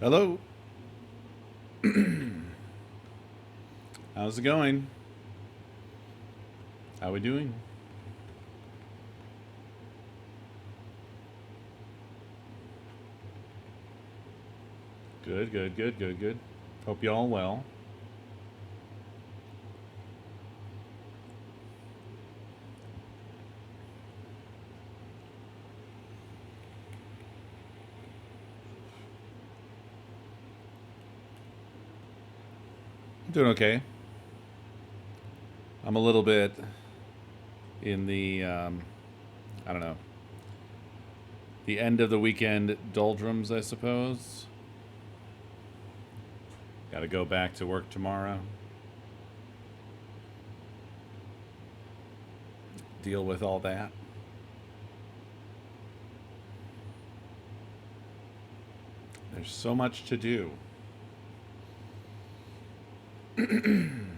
Hello. How's it going? How we doing? Good, good, good, good, good. Hope you all well. I'm doing okay. I'm a little bit in the I don't know, the end of the weekend doldrums, I suppose. Got to go back to work tomorrow. Deal with all that. There's so much to do. Kind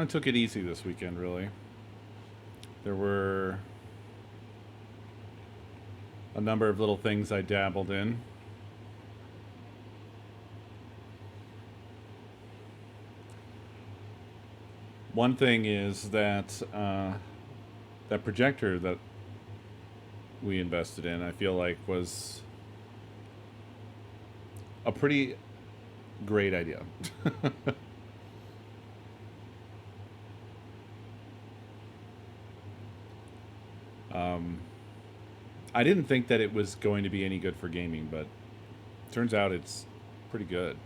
of took it easy this weekend, really. There were a number of little things I dabbled in. One thing is that that projector that we invested in, I feel like was a pretty great idea. um, I didn't think that it was going to be any good for gaming, but turns out it's pretty good.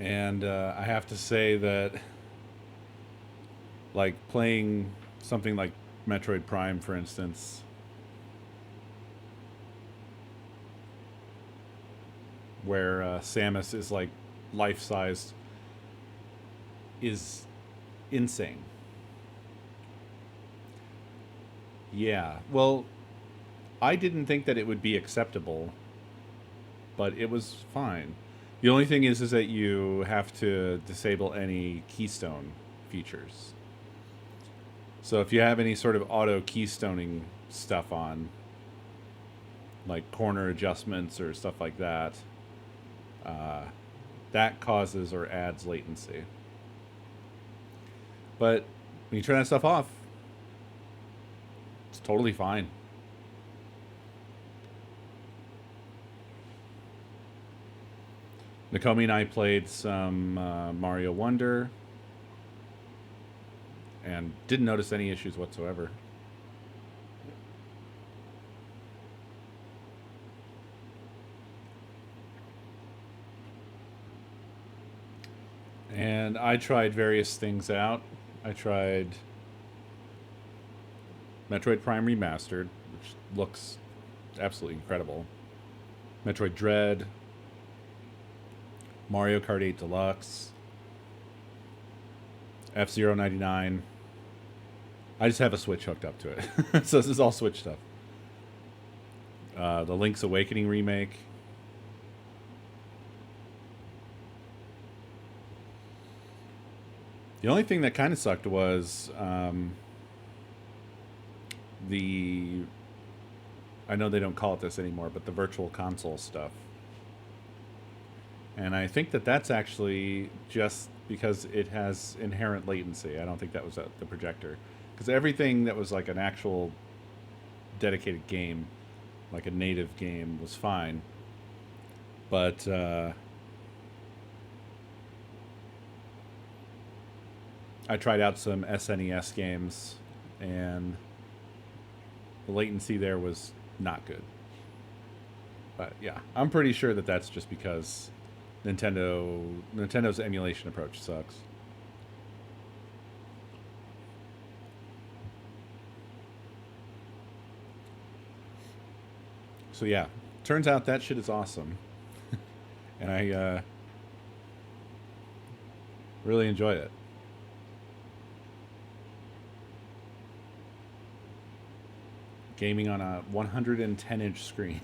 And I have to say that, like playing something like Metroid Prime, for instance, where Samus is like life sized, is insane. Yeah. Well, I didn't think that it would be acceptable, but it was fine. The only thing is that you have to disable any keystone features. So if you have any sort of auto keystoning stuff on, like corner adjustments or stuff like that, uh, that causes or adds latency. But when you turn that stuff off, it's totally fine. Nakomi and I played some Mario Wonder and didn't notice any issues whatsoever. And I tried various things out. I tried Metroid Prime Remastered, which looks absolutely incredible. Metroid Dread, Mario Kart 8 Deluxe, F-Zero 99. I just have a Switch hooked up to it. So this is all Switch stuff. The Link's Awakening remake. The only thing that kind of sucked was the. I know they don't call it this anymore, but the virtual console stuff. And I think that that's actually just because it has inherent latency. I don't think that was the projector. Because everything that was like an actual dedicated game, like a native game, was fine. But I tried out some SNES games, and the latency there was not good. But yeah, I'm pretty sure that that's just because Nintendo's emulation approach sucks. So yeah, turns out that shit is awesome, and I really enjoy it. Gaming on a 110-inch screen.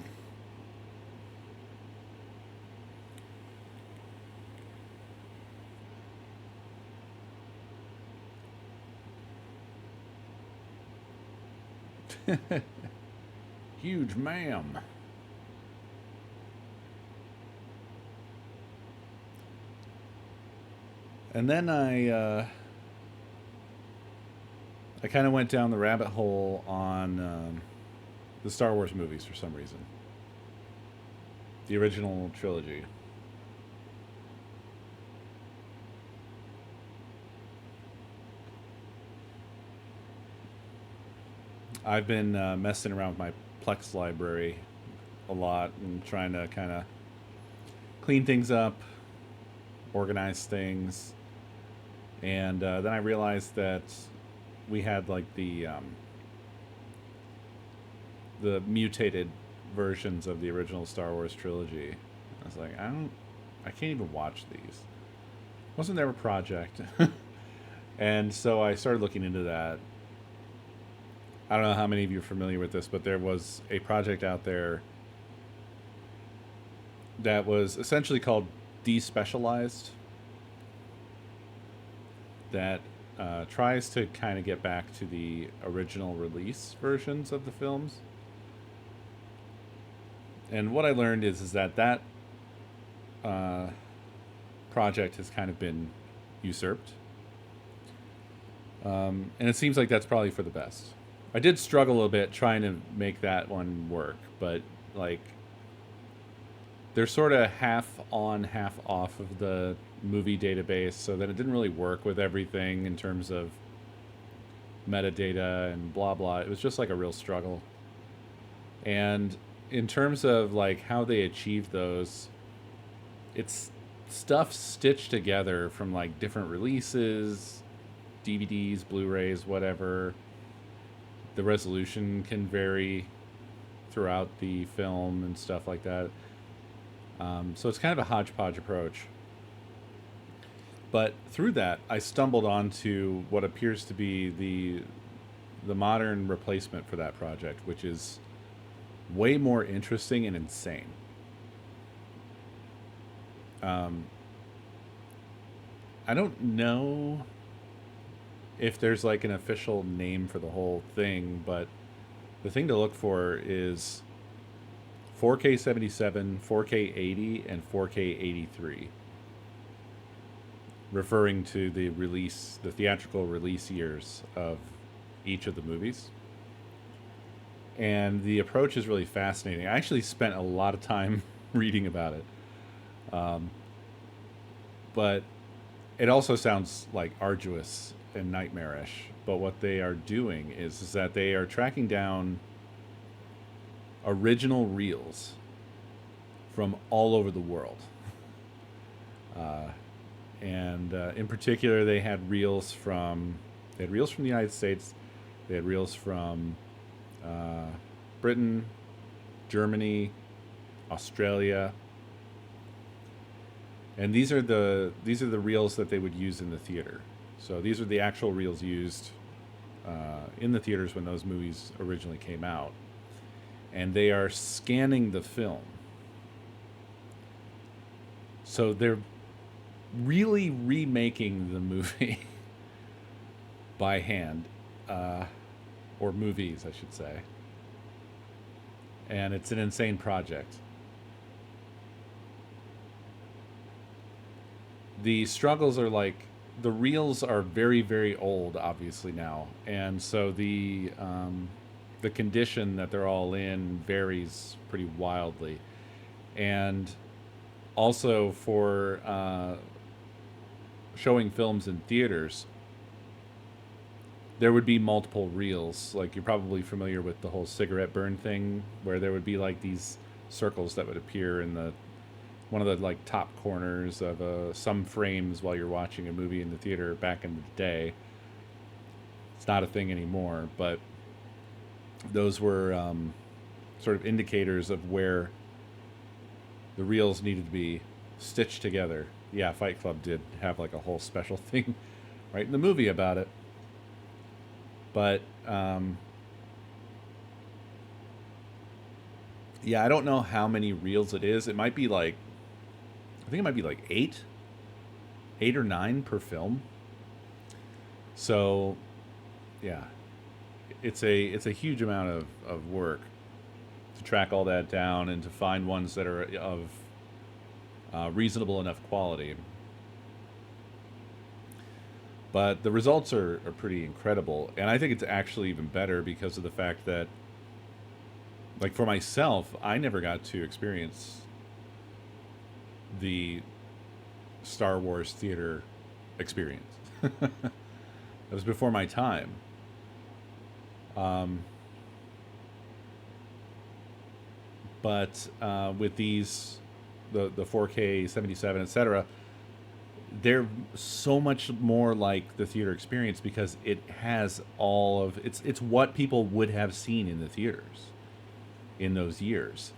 Huge ma'am. And then I kind of went down the rabbit hole on the Star Wars movies for some reason. The original trilogy. I've been messing around with my Plex library a lot and trying to kind of clean things up, organize things, and then I realized that we had like the mutated versions of the original Star Wars trilogy. I was like, I can't even watch these. Wasn't there a project? And so I started looking into that. I don't know how many of you are familiar with this, but there was a project out there that was essentially called Despecialized that tries to kind of get back to the original release versions of the films. And what I learned is that uh, project has kind of been usurped, and it seems like that's probably for the best. I did struggle a little bit trying to make that one work, but like they're sort of half on, half off of the movie database, so that it didn't really work with everything in terms of metadata and blah blah. It was just like a real struggle. And in terms of like how they achieved those, it's stuff stitched together from like different releases, DVDs, Blu-rays, whatever. The resolution can vary throughout the film and stuff like that. So it's kind of a hodgepodge approach. But through that, I stumbled onto what appears to be the modern replacement for that project, which is way more interesting and insane. Um, I don't know if there's like an official name for the whole thing, but the thing to look for is 4K 77, 4K 80, and 4K 83, referring to the theatrical release years of each of the movies. And the approach is really fascinating. I actually spent a lot of time reading about it, um, but it also sounds like arduous and nightmarish. But what they are doing is that they are tracking down original reels from all over the world. Uh, and in particular, they had reels from the United States, they had reels from uh, Britain, Germany, Australia, and these are the reels that they would use in the theater. So these are the actual reels used in the theaters when those movies originally came out, and they are scanning the film. So they're really remaking the movie by hand, uh, or movies, I should say. And it's an insane project. The struggles are like the reels are very very old, obviously now, and so the condition that they're all in varies pretty wildly, and also for showing films in theaters, there would be multiple reels. Like you're probably familiar with the whole cigarette burn thing, where there would be like these circles that would appear in the one of the like top corners of some frames while you're watching a movie in the theater back in the day. It's not a thing anymore, but those were sort of indicators of where the reels needed to be stitched together. Yeah, Fight Club did have like a whole special thing right in the movie about it. But yeah, I don't know how many reels it is. It might be like, I think it might be like eight or nine per film. So yeah, it's a huge amount of work to track all that down and to find ones that are of reasonable enough quality. But the results are pretty incredible, and I think it's actually even better because of the fact that, like for myself, I never got to experience the Star Wars theater experience. It was before my time. Um, but with these, the 4K 77, etc., they're so much more like the theater experience because it has all of it's what people would have seen in the theaters in those years.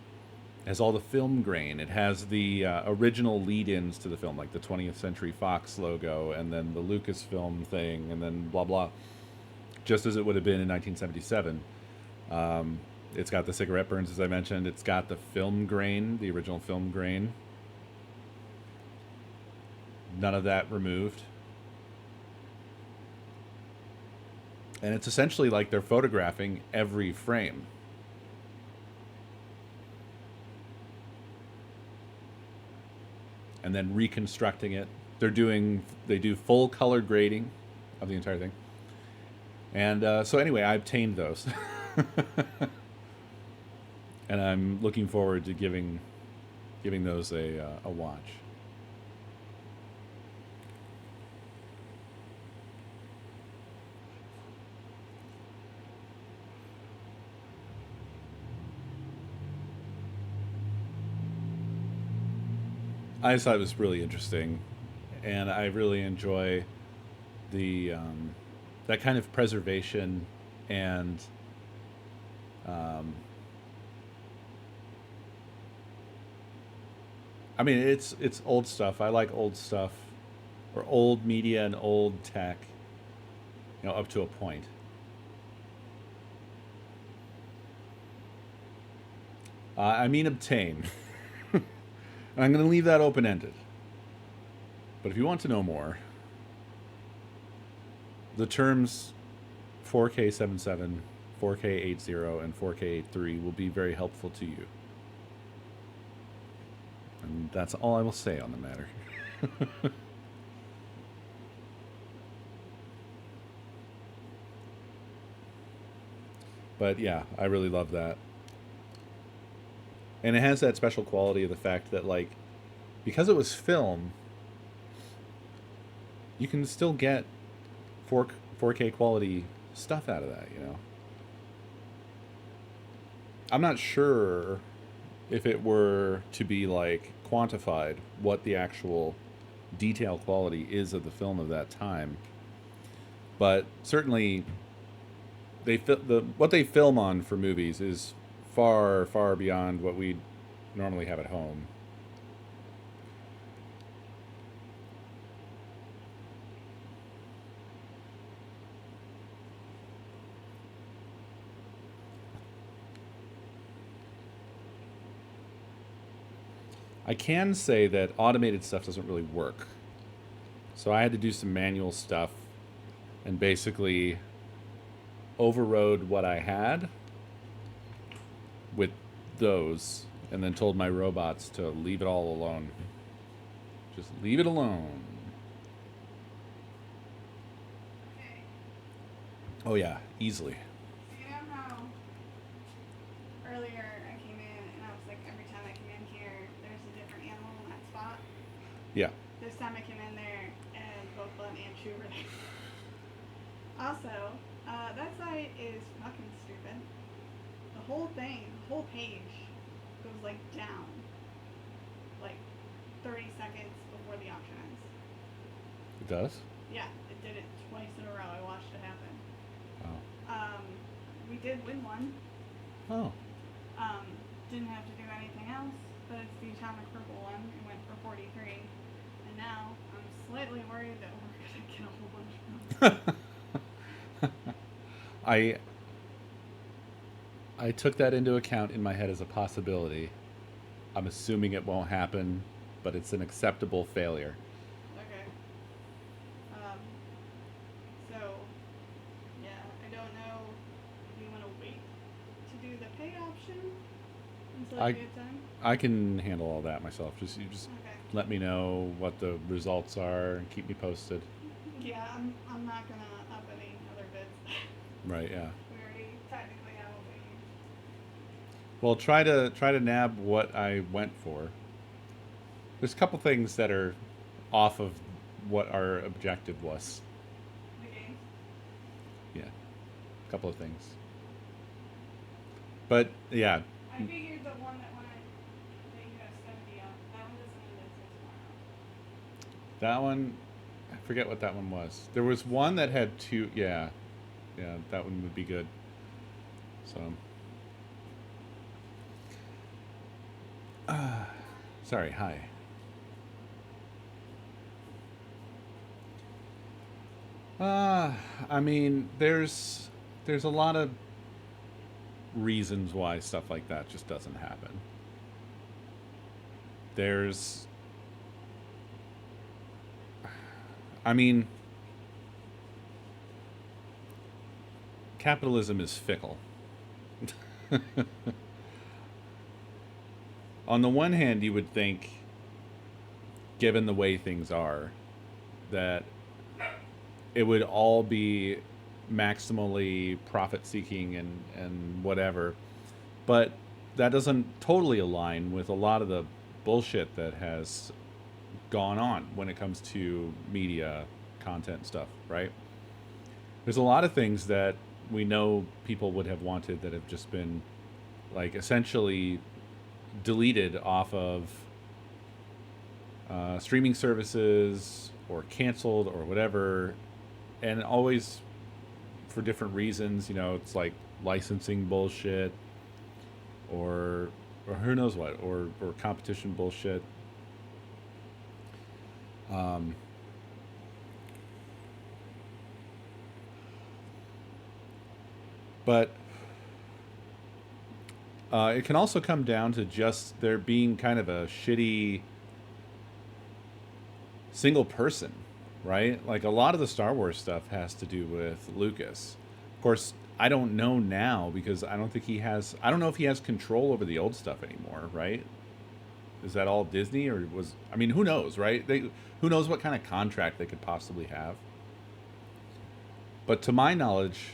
It has all the film grain. It has the original lead-ins to the film, like the 20th Century Fox logo, and then the Lucasfilm thing, and then blah blah. Just as it would have been in 1977. It's got the cigarette burns, as I mentioned. It's got the film grain, the original film grain. None of that removed. And it's essentially like they're photographing every frame. And then reconstructing it. They do full color grading of the entire thing. And so anyway, I obtained those. And I'm looking forward to giving those a watch. I just thought it was really interesting, and I really enjoy the that kind of preservation and um, I mean it's old stuff. I like old stuff or old media and old tech, up to a point. I mean obtain, and I'm going to leave that open ended. But if you want to know more, the terms 4K 77, 4K 80, and 4K 83 will be very helpful to you. And that's all I will say on the matter. But yeah, I really love that. And it has that special quality of the fact that, like, because it was film, you can still get 4, 4K quality stuff out of that. I'm not sure if it were to be, like, quantified what the actual detail quality is of the film of that time. But certainly, what they film on for movies is far, far beyond what we normally have at home. I can say that automated stuff doesn't really work. So I had to do some manual stuff and basically overrode what I had with those and then told my robots to leave it all alone. Just leave it alone. Okay. Oh, yeah, easily. So you know how earlier I came in and I was like, every time I come in here, there's a different animal in that spot? Yeah. This time I came in there and both Blunt and Chew were there. Also, that site is fucking stupid. The whole thing, the whole page goes like down, like 30 seconds before the auction ends. It does? Yeah, it did it twice in a row. I watched it happen. Oh. We did win one. Oh. Didn't have to do anything else, but it's the atomic purple one. It went for 43, and now I'm slightly worried that we're gonna get a whole bunch of them. I I took that into account in my head as a possibility. I'm assuming it won't happen, but it's an acceptable failure. Okay. So, yeah, I don't know like I a good time? I can handle all that myself. You just Okay. let me know what the results are and keep me posted. Yeah, I'm not gonna up any other bids. Right? Yeah. We already technically have a wing. Well, try to nab what I went for. There's a couple things that are off of what our objective was. The games. Yeah, a couple of things. But yeah, I figured the one that went that you have 70 on, that one doesn't end until tomorrow. that one, I forget what that one was. There was one that had two. Yeah, yeah, that one would be good. So, sorry. Hi. Uh, I mean, there's a lot of reasons why stuff like that just doesn't happen. There's, I mean, capitalism is fickle. On the one hand, you would think, given the way things are, that it would all be maximally profit seeking and whatever. But that doesn't totally align with a lot of the bullshit that has gone on when it comes to media content stuff, right? There's a lot of things that we know people would have wanted that have just been like essentially deleted off of streaming services or canceled or whatever, and always for different reasons. It's like licensing bullshit, or who knows what, or competition bullshit. Um, but it can also come down to just there being kind of a shitty single person, right? Like a lot of the Star Wars stuff has to do with Lucas. Of course, I don't know now because I don't think he has. I don't know if he has control over the old stuff anymore, right? Is that all Disney or was? I mean, who knows, right? Who knows what kind of contract they could possibly have. But to my knowledge,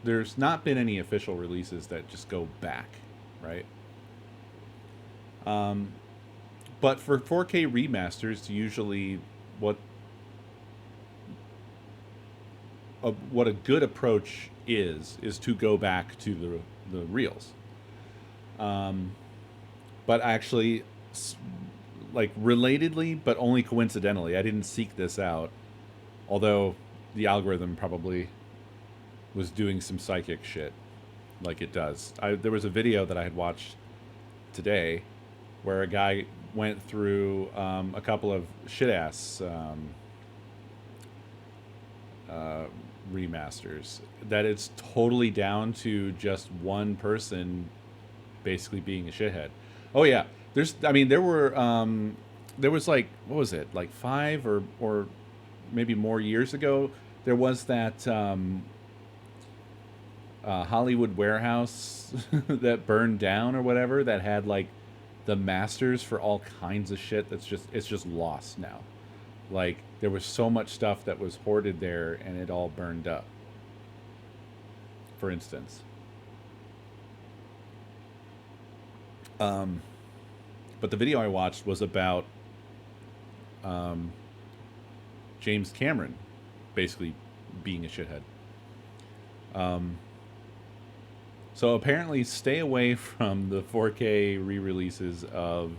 there's not been any official releases that just go back, right? Um, but for 4K remasters, usually what what a good approach is to go back to the reels. Um, but actually, like relatedly, but only coincidentally, I didn't seek this out. Although the algorithm probably was doing some psychic shit, like it does. There was a video that I had watched today where a guy went through a couple of shit ass uh, remasters that it's totally down to just one person basically being a shithead. Oh yeah, I mean there was like what was it like 5 or maybe more years ago there was that Hollywood warehouse that burned down or whatever that had like the masters for all kinds of shit it's just lost now. Like there was so much stuff that was hoarded there and it all burned up. For instance, um, but the video I watched was about um, James Cameron basically being a shithead. Um, so apparently, stay away from the 4K re-releases of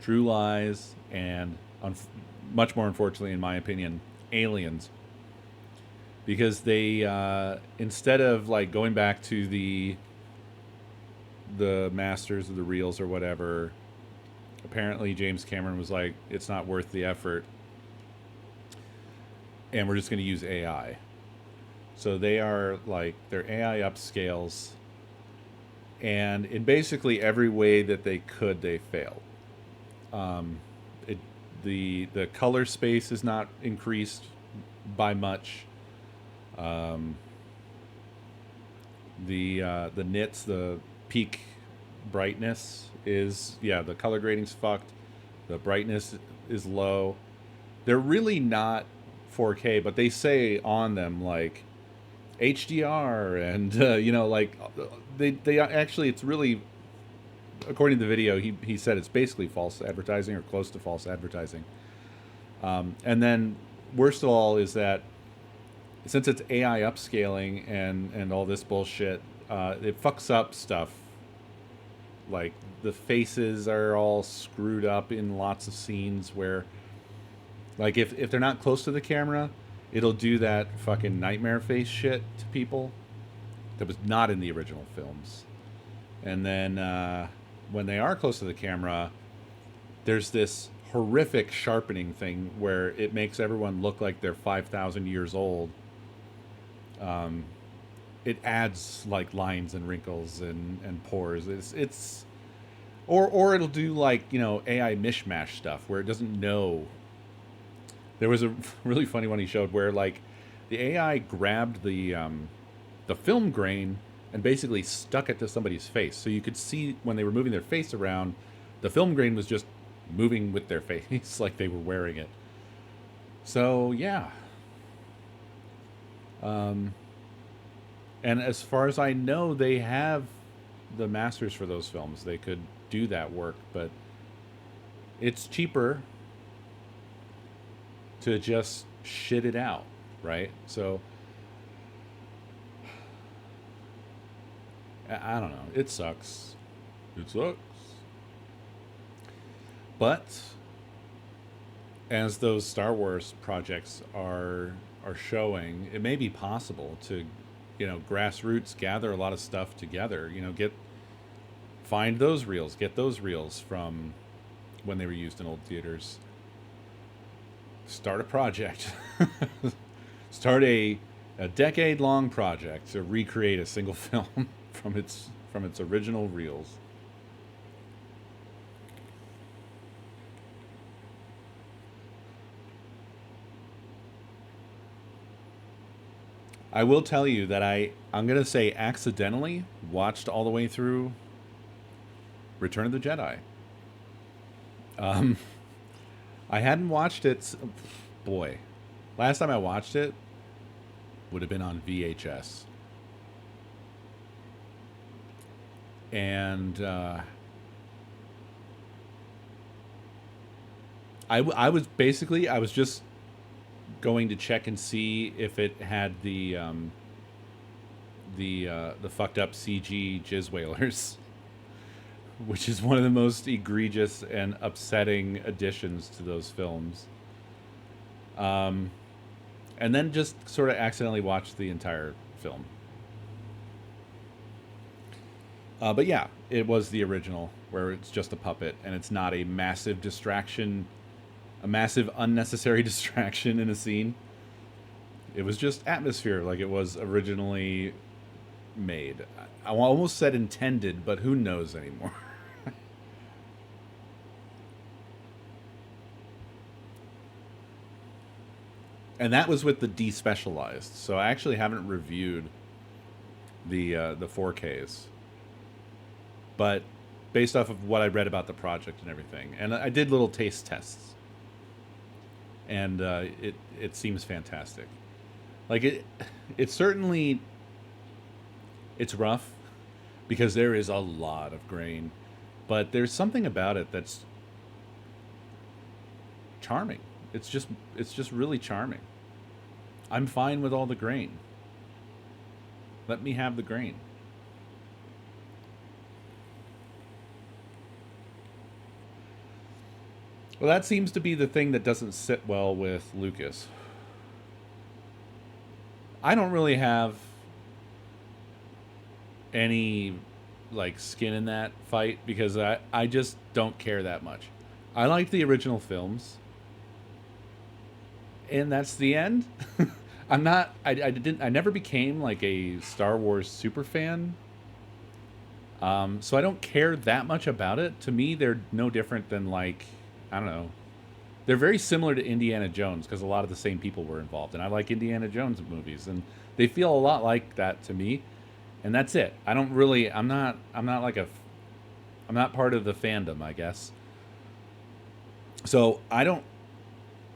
True Lies and, much more unfortunately, in my opinion, Aliens, because they instead of like going back to the masters of the reels or whatever, apparently James Cameron was like, it's not worth the effort, and we're just going to use AI. So they are like their AI upscales, and in basically every way that they could, they failed. Um, it the color space is not increased by much. Um, the nits, the peak brightness is, yeah, the color grading's fucked. The brightness is low. They're really not 4K, but they say on them like HDR and like they actually, it's really, according to the video, he said it's basically false advertising or close to false advertising. And then worst of all is that since it's AI upscaling and all this bullshit, it fucks up stuff. Like the faces are all screwed up in lots of scenes where, like, if they're not close to the camera, it'll do that fucking nightmare face shit to people that was not in the original films. And then when they are close to the camera, there's this horrific sharpening thing where it makes everyone look like they're 5,000 years old. It adds like lines and wrinkles and pores. It's or it'll do like AI mishmash stuff where it doesn't know. There was a really funny one he showed where like the AI grabbed the film grain and basically stuck it to somebody's face, so you could see when they were moving their face around, the film grain was just moving with their face like they were wearing it. So yeah. And as far as I know, they have the masters for those films. They could do that work, but it's cheaper to just shit it out, right? So I don't know. It sucks. It sucks. But as those Star Wars projects are showing, it may be possible to, grassroots gather a lot of stuff together. Find those reels, get those reels from when they were used in old theaters. Start a project. Start a decade-long project to recreate a single film from its original reels. I will tell you that I'm gonna say accidentally watched all the way through Return of the Jedi. Um, I hadn't watched it. Boy, last time I watched it would have been on VHS, and I was just going to check and see if it had the fucked up CG jizz whalers, which is one of the most egregious and upsetting additions to those films. Um, and then just sort of accidentally watched the entire film. But yeah, it was the original where it's just a puppet and it's not a massive distraction, a massive unnecessary distraction in a scene. It was just atmosphere like it was originally made. I almost said intended, but who knows anymore? And that was with the despecialized. So I actually haven't reviewed the 4Ks, but based off of what I read about the project and everything, and I did little taste tests, and it seems fantastic. Like it certainly it's rough because there is a lot of grain, but there's something about it that's charming. It's just really charming. I'm fine with all the grain. Let me have the grain. Well, that seems to be the thing that doesn't sit well with Lucas. I don't really have any like skin in that fight because I just don't care that much. I like the original films, and that's the end. I'm not. I didn't. I never became like a Star Wars super fan. So I don't care that much about it. To me, they're no different than like I don't know. They're very similar to Indiana Jones because a lot of the same people were involved, and I like Indiana Jones movies, and they feel a lot like that to me. And that's it. I don't really. I'm not. I'm not like a I'm not part of the fandom, I guess. So I don't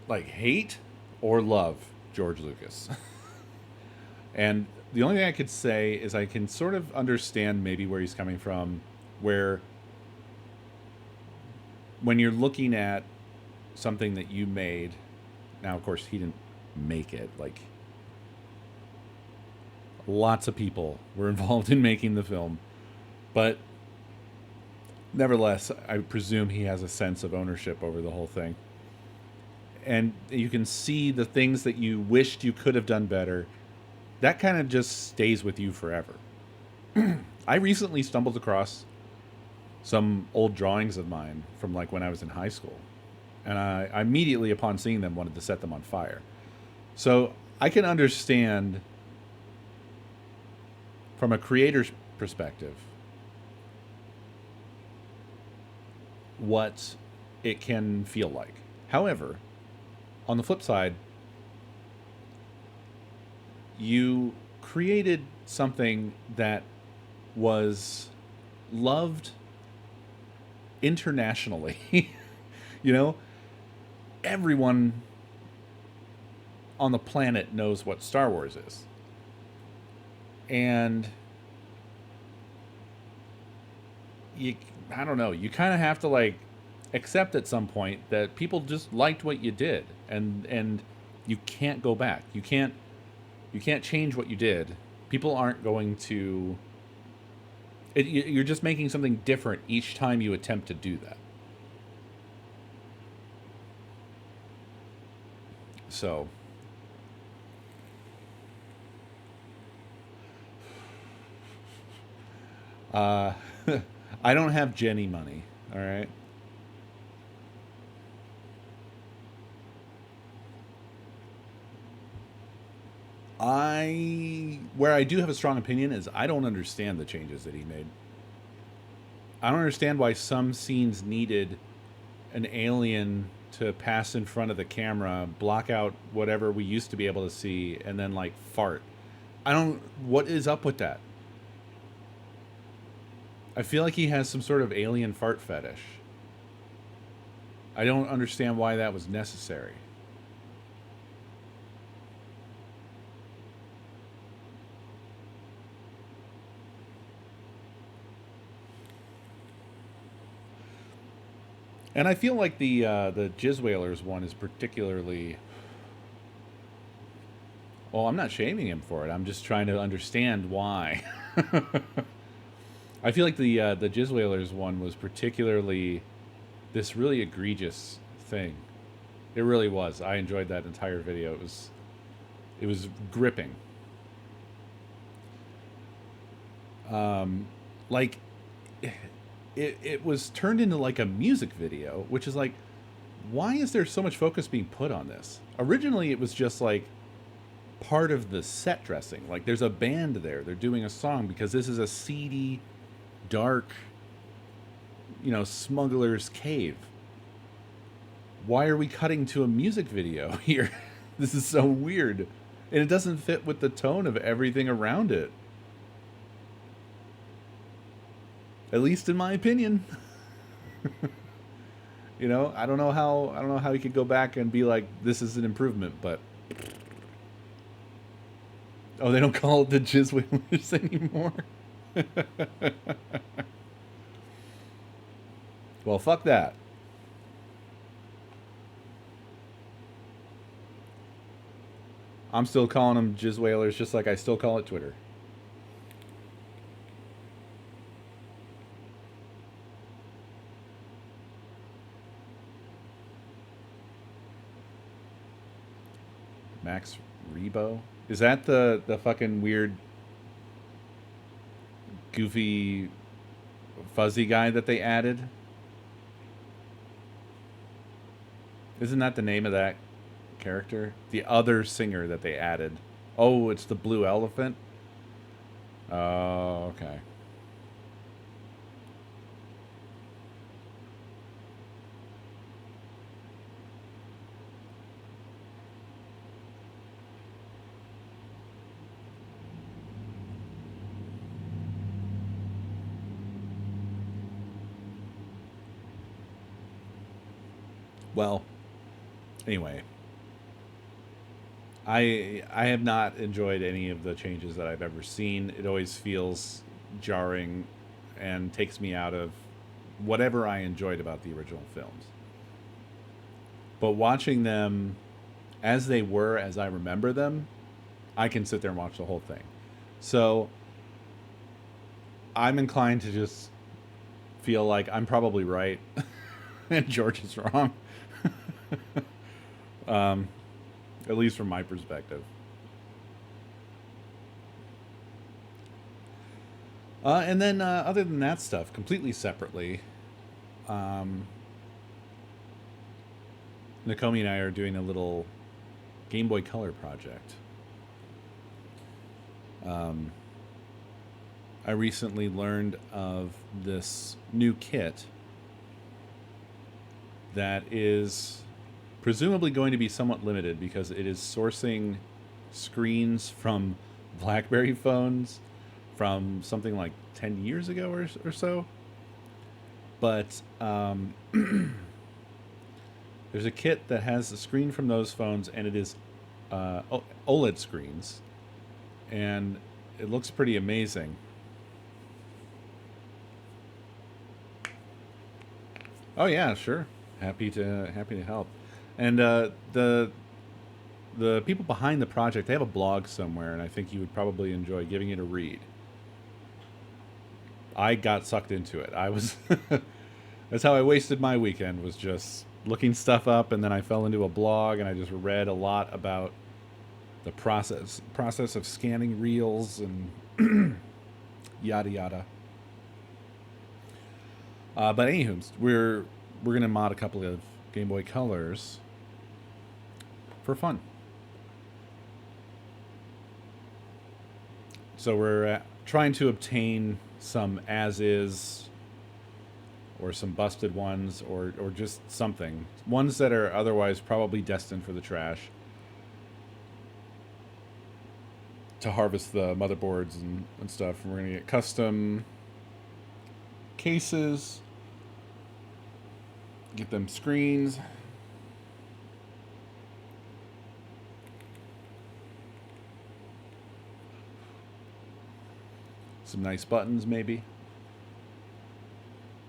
like hate or love George Lucas. And the only thing I could say is I can sort of understand maybe where he's coming from, where when you're looking at something that you made, now of course he didn't make it, like lots of people were involved in making the film, but nevertheless, I presume he has a sense of ownership over the whole thing. And you can see the things that you wished you could have done better. That kind of just stays with you forever. I recently stumbled across some old drawings of mine from like when I was in high school. And I immediately, upon seeing them, wanted to set them on fire. So I can understand from a creator's perspective what it can feel like. However, on the flip side, you created something that was loved internationally. You know, everyone on the planet knows what Star Wars is. And you, I don't know, you kind of have to like accept at some point that people just liked what you did, and you can't go back. You can't change what you did. People aren't going to. You're just making something different each time you attempt to do that. So, uh, I don't have Jenny money. All right. Where I do have a strong opinion is I don't understand the changes that he made. I don't understand why some scenes needed an alien to pass in front of the camera, block out whatever we used to be able to see, and then like fart. I don't. What is up with that? I feel like he has some sort of alien fart fetish. I don't understand why that was necessary. And I feel like the Jizz Whalers one is particularly. Well, I'm not shaming him for it. I'm just trying to understand why. I feel like the Jizz Whalers one was particularly this really egregious thing. It really was. I enjoyed that entire video. It was gripping. Like it was turned into like a music video, which is like, why is there so much focus being put on this? Originally, it was just like part of the set dressing. Like, there's a band there. They're doing a song because this is a seedy, dark, smuggler's cave. Why are we cutting to a music video here? This is so weird. And it doesn't fit with the tone of everything around it. At least in my opinion. I don't know how he could go back and be like, this is an improvement, but oh, they don't call it the Jizz Whalers anymore. Well, fuck that. I'm still calling them Jizz Whalers just like I still call it Twitter. Max Rebo? Is that the fucking weird, goofy, fuzzy guy that they added? Isn't that the name of that character? The other singer that they added. Oh, it's the Blue Elephant? Oh, okay. Well, anyway, I have not enjoyed any of the changes that I've ever seen. It always feels jarring and takes me out of whatever I enjoyed about the original films. But watching them as they were, as I remember them, I can sit there and watch the whole thing. So I'm inclined to just feel like I'm probably right and George is wrong. um, at least from my perspective. And then, other than that stuff, completely separately, um, Nakomi and I are doing a little Game Boy Color project. Um, I recently learned of this new kit that is presumably going to be somewhat limited because it is sourcing screens from BlackBerry phones from something like 10 years ago or so. But there's a kit that has a screen from those phones, and it is OLED screens, and it looks pretty amazing. Oh yeah, sure. Happy to help. And the people behind the project, they have a blog somewhere, and I think you would probably enjoy giving it a read. I got sucked into it. I was that's how I wasted my weekend, was just looking stuff up, and then I fell into a blog and I just read a lot about the process of scanning reels and yada yada. But anywho, we're gonna mod a couple of Game Boy Colors for fun. So we're trying to obtain some as is, or some busted ones, or just something. Ones that are otherwise probably destined for the trash, to harvest the motherboards and stuff. And we're going to get custom cases, get them screens. Some nice buttons, maybe.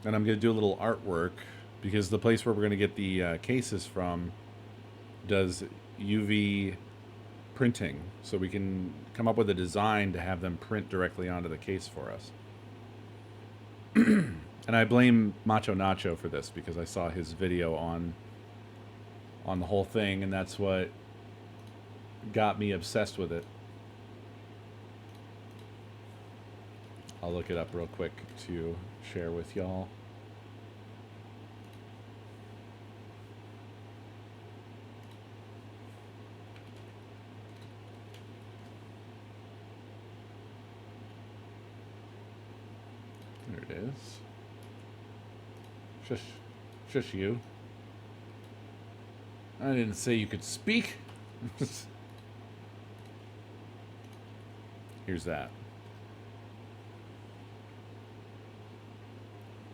And I'm going to do a little artwork because the place where we're going to get the cases from does UV printing. So we can come up with a design to have them print directly onto the case for us. And I blame Macho Nacho for this because I saw his video on the whole thing, and that's what got me obsessed with it. I'll look it up real quick to share with y'all. There it is. Shush you. I didn't say you could speak. Here's that.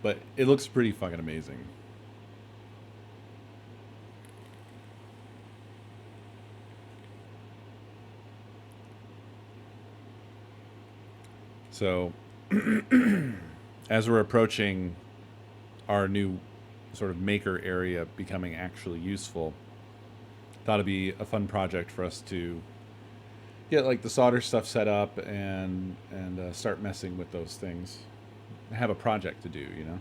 But it looks pretty fucking amazing. So, as we're approaching our new sort of maker area becoming actually useful, thought it'd be a fun project for us to get like the solder stuff set up and start messing with those things. Have a project to do, you know?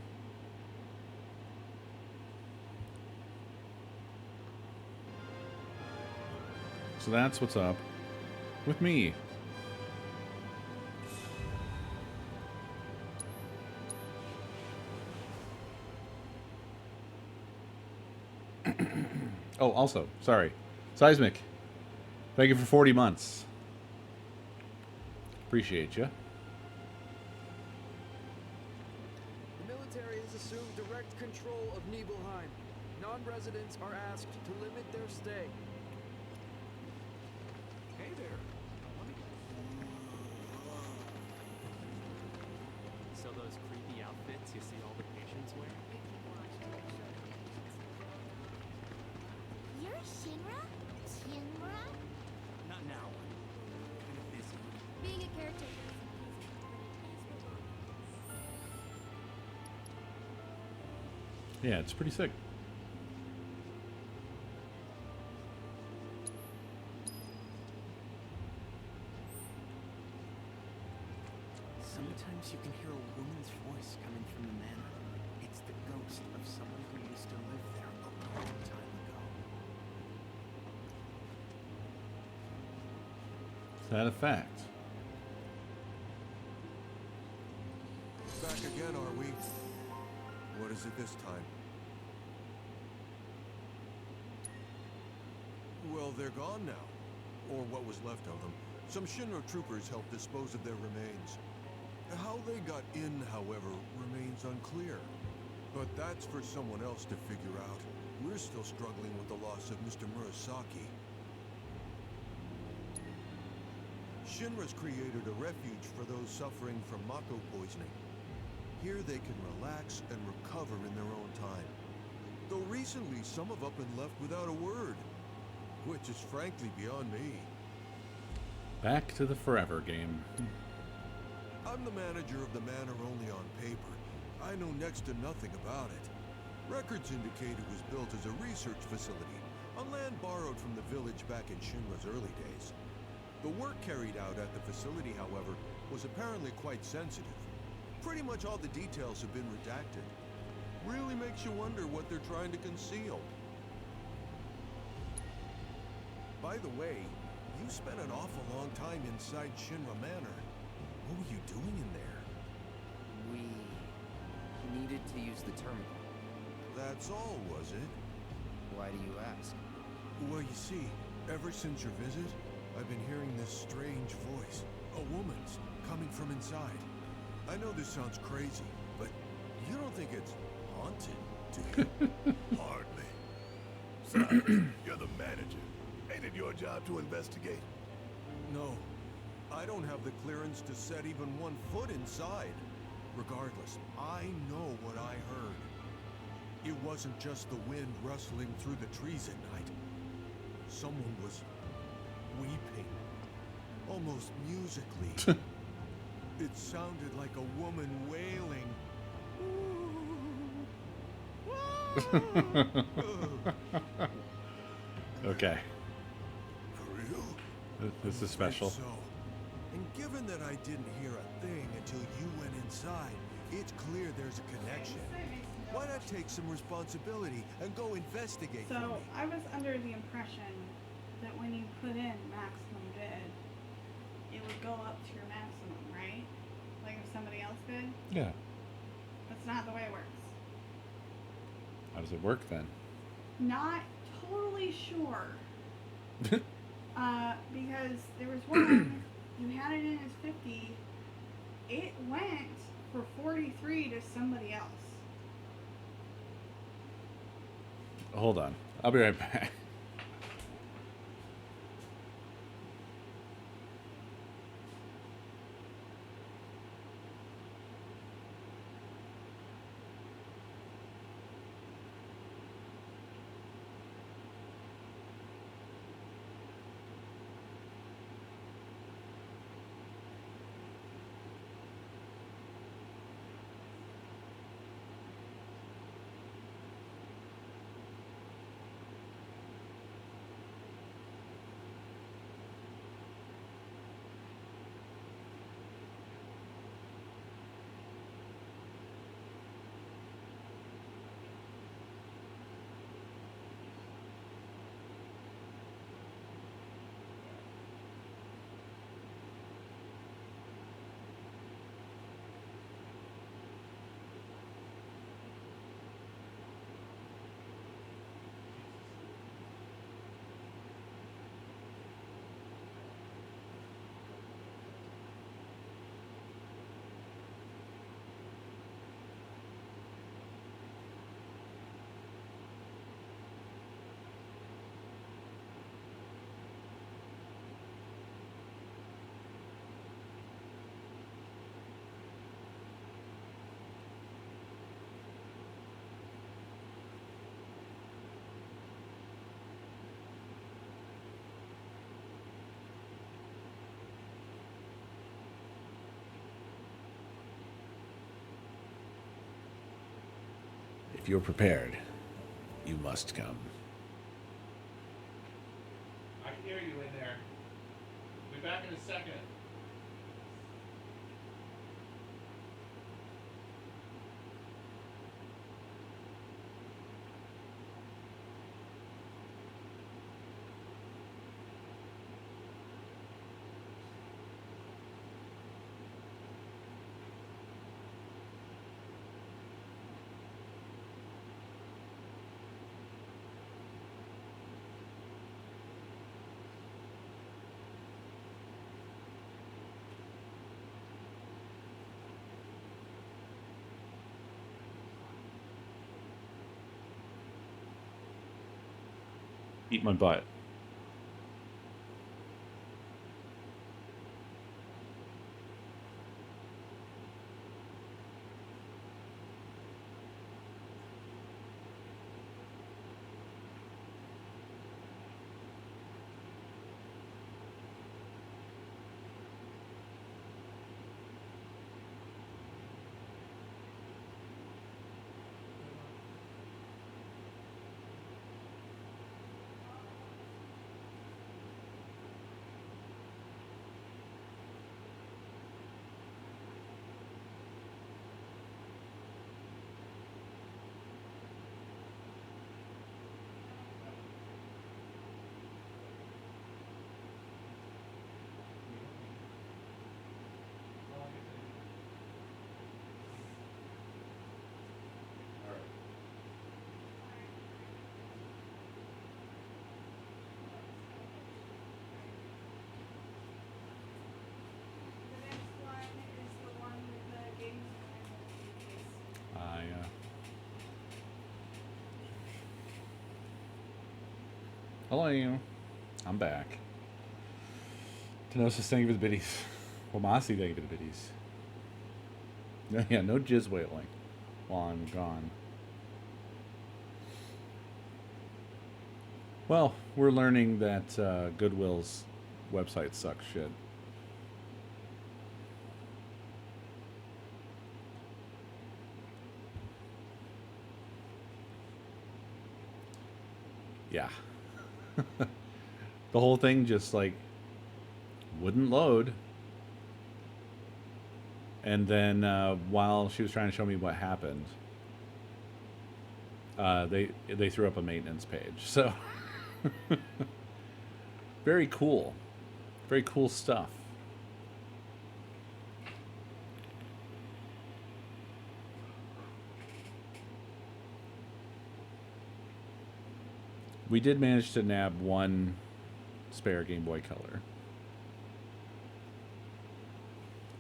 So that's what's up with me. Oh, also, sorry. Seismic, thank you for 40 months. Appreciate you. The military has assumed direct control of Nibelheim. Non-residents are asked to limit their stay. Hey there. So those creepy outfits you see all the patients wear? Shinra? Shinra? Not now. Kind of busy. Being a caretaker isn't easy, but it is rewarding. Yeah, it's pretty sick. Sometimes you can hear a woman's voice coming from the manor. It's the ghost of someone who used to live there a long time ago. Is that a fact? Back again, are we? What is it this time? Well, they're gone now. Or what was left of them. Some Shinra troopers helped dispose of their remains. How they got in, however, remains unclear. But that's for someone else to figure out. We're still struggling with the loss of Mr. Murasaki. Shinra's created a refuge for those suffering from Mako poisoning. Here they can relax and recover in their own time. Though recently some have up and left without a word, which is frankly beyond me. Back to the Forever game. I'm the manager of the manor only on paper. I know next to nothing about it. Records indicate it was built as a research facility, on land borrowed from the village back in Shinra's early days. The work carried out at the facility, however, was apparently quite sensitive. Pretty much all the details have been redacted. Really makes you wonder what they're trying to conceal. By the way, you spent an awful long time inside Shinra Manor. What were you doing in there? We needed to use the terminal. That's all, was it? Why do you ask? Well, you see, ever since your visit, I've been hearing this strange voice. A woman's, coming from inside. I know this sounds crazy, but you don't think it's haunted, do you? Hardly. Besides, you're the manager. Ain't it your job to investigate? No. I don't have the clearance to set even 1 foot inside. Regardless, I know what I heard. It wasn't just the wind rustling through the trees at night. Someone was weeping. Almost musically. It sounded like a woman wailing. Okay. For real? This is special. So, and given that I didn't hear a thing until you went inside, it's clear there's a connection. Why not take some responsibility and go investigate for So me? I was under the impression that when you put in maximum bid, it would go up to your maximum, right? Like if somebody else bid? Yeah. That's not the way it works. How does it work then? Not totally sure. Because there was one, you had it in as 50, it went for 43 to somebody else. Hold on. I'll be right back. If you're prepared, you must come. I can hear you in there. Be back in a second. Eat my butt. The next one is the one with the games Hello. I'm back. Tenosis, thank you for the biddies. Wamasi, thank you for the biddies. No, yeah, no jizz wailing while I'm gone. Well, we're learning that Goodwill's website sucks shit. Yeah. The whole thing just like wouldn't load. And then while she was trying to show me what happened, they threw up a maintenance page. So very cool. Very cool stuff. We did manage to nab one spare Game Boy Color.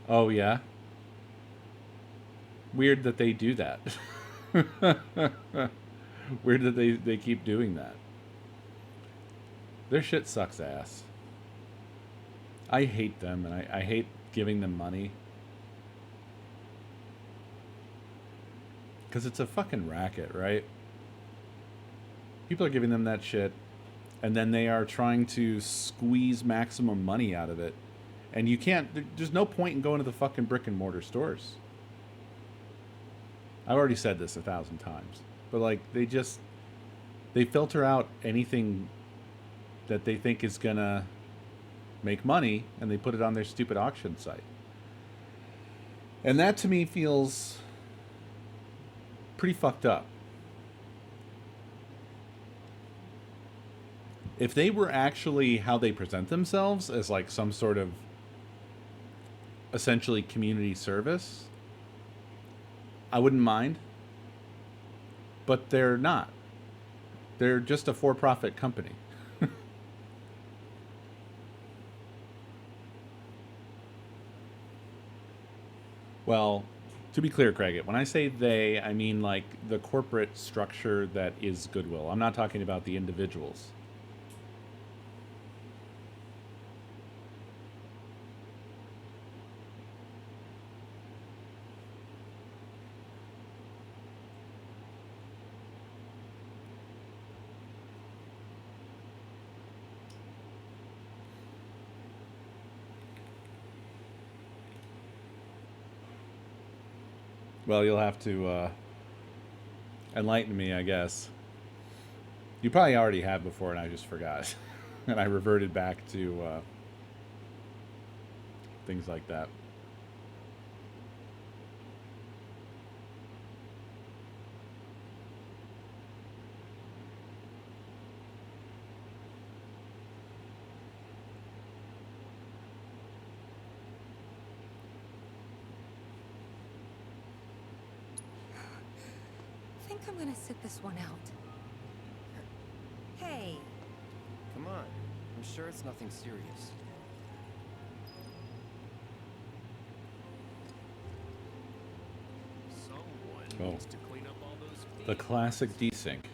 Oh, yeah? Weird that they do that. Weird that they keep doing that. Their shit sucks ass. I hate them, and I hate giving them money. Because it's a fucking racket, right? People are giving them that shit, and then they are trying to squeeze maximum money out of it. And you can't, there's no point in going to the fucking brick and mortar stores. I've already said this 1,000 times. But like, they filter out anything that they think is gonna make money, and they put it on their stupid auction site. And that to me feels pretty fucked up. If they were actually how they present themselves as like some sort of essentially community service, I wouldn't mind. But they're not. They're just a for-profit company. Well, to be clear, Craig, when I say they, I mean like the corporate structure that is Goodwill. I'm not talking about the individuals. Well, you'll have to Enlighten me, I guess. You probably already have before, and I just forgot. And I reverted back to things like that. I think I'm gonna sit this one out. Hey, Come on. I'm sure it's nothing serious. Someone Oh. needs to clean up all those The feet. classic desync.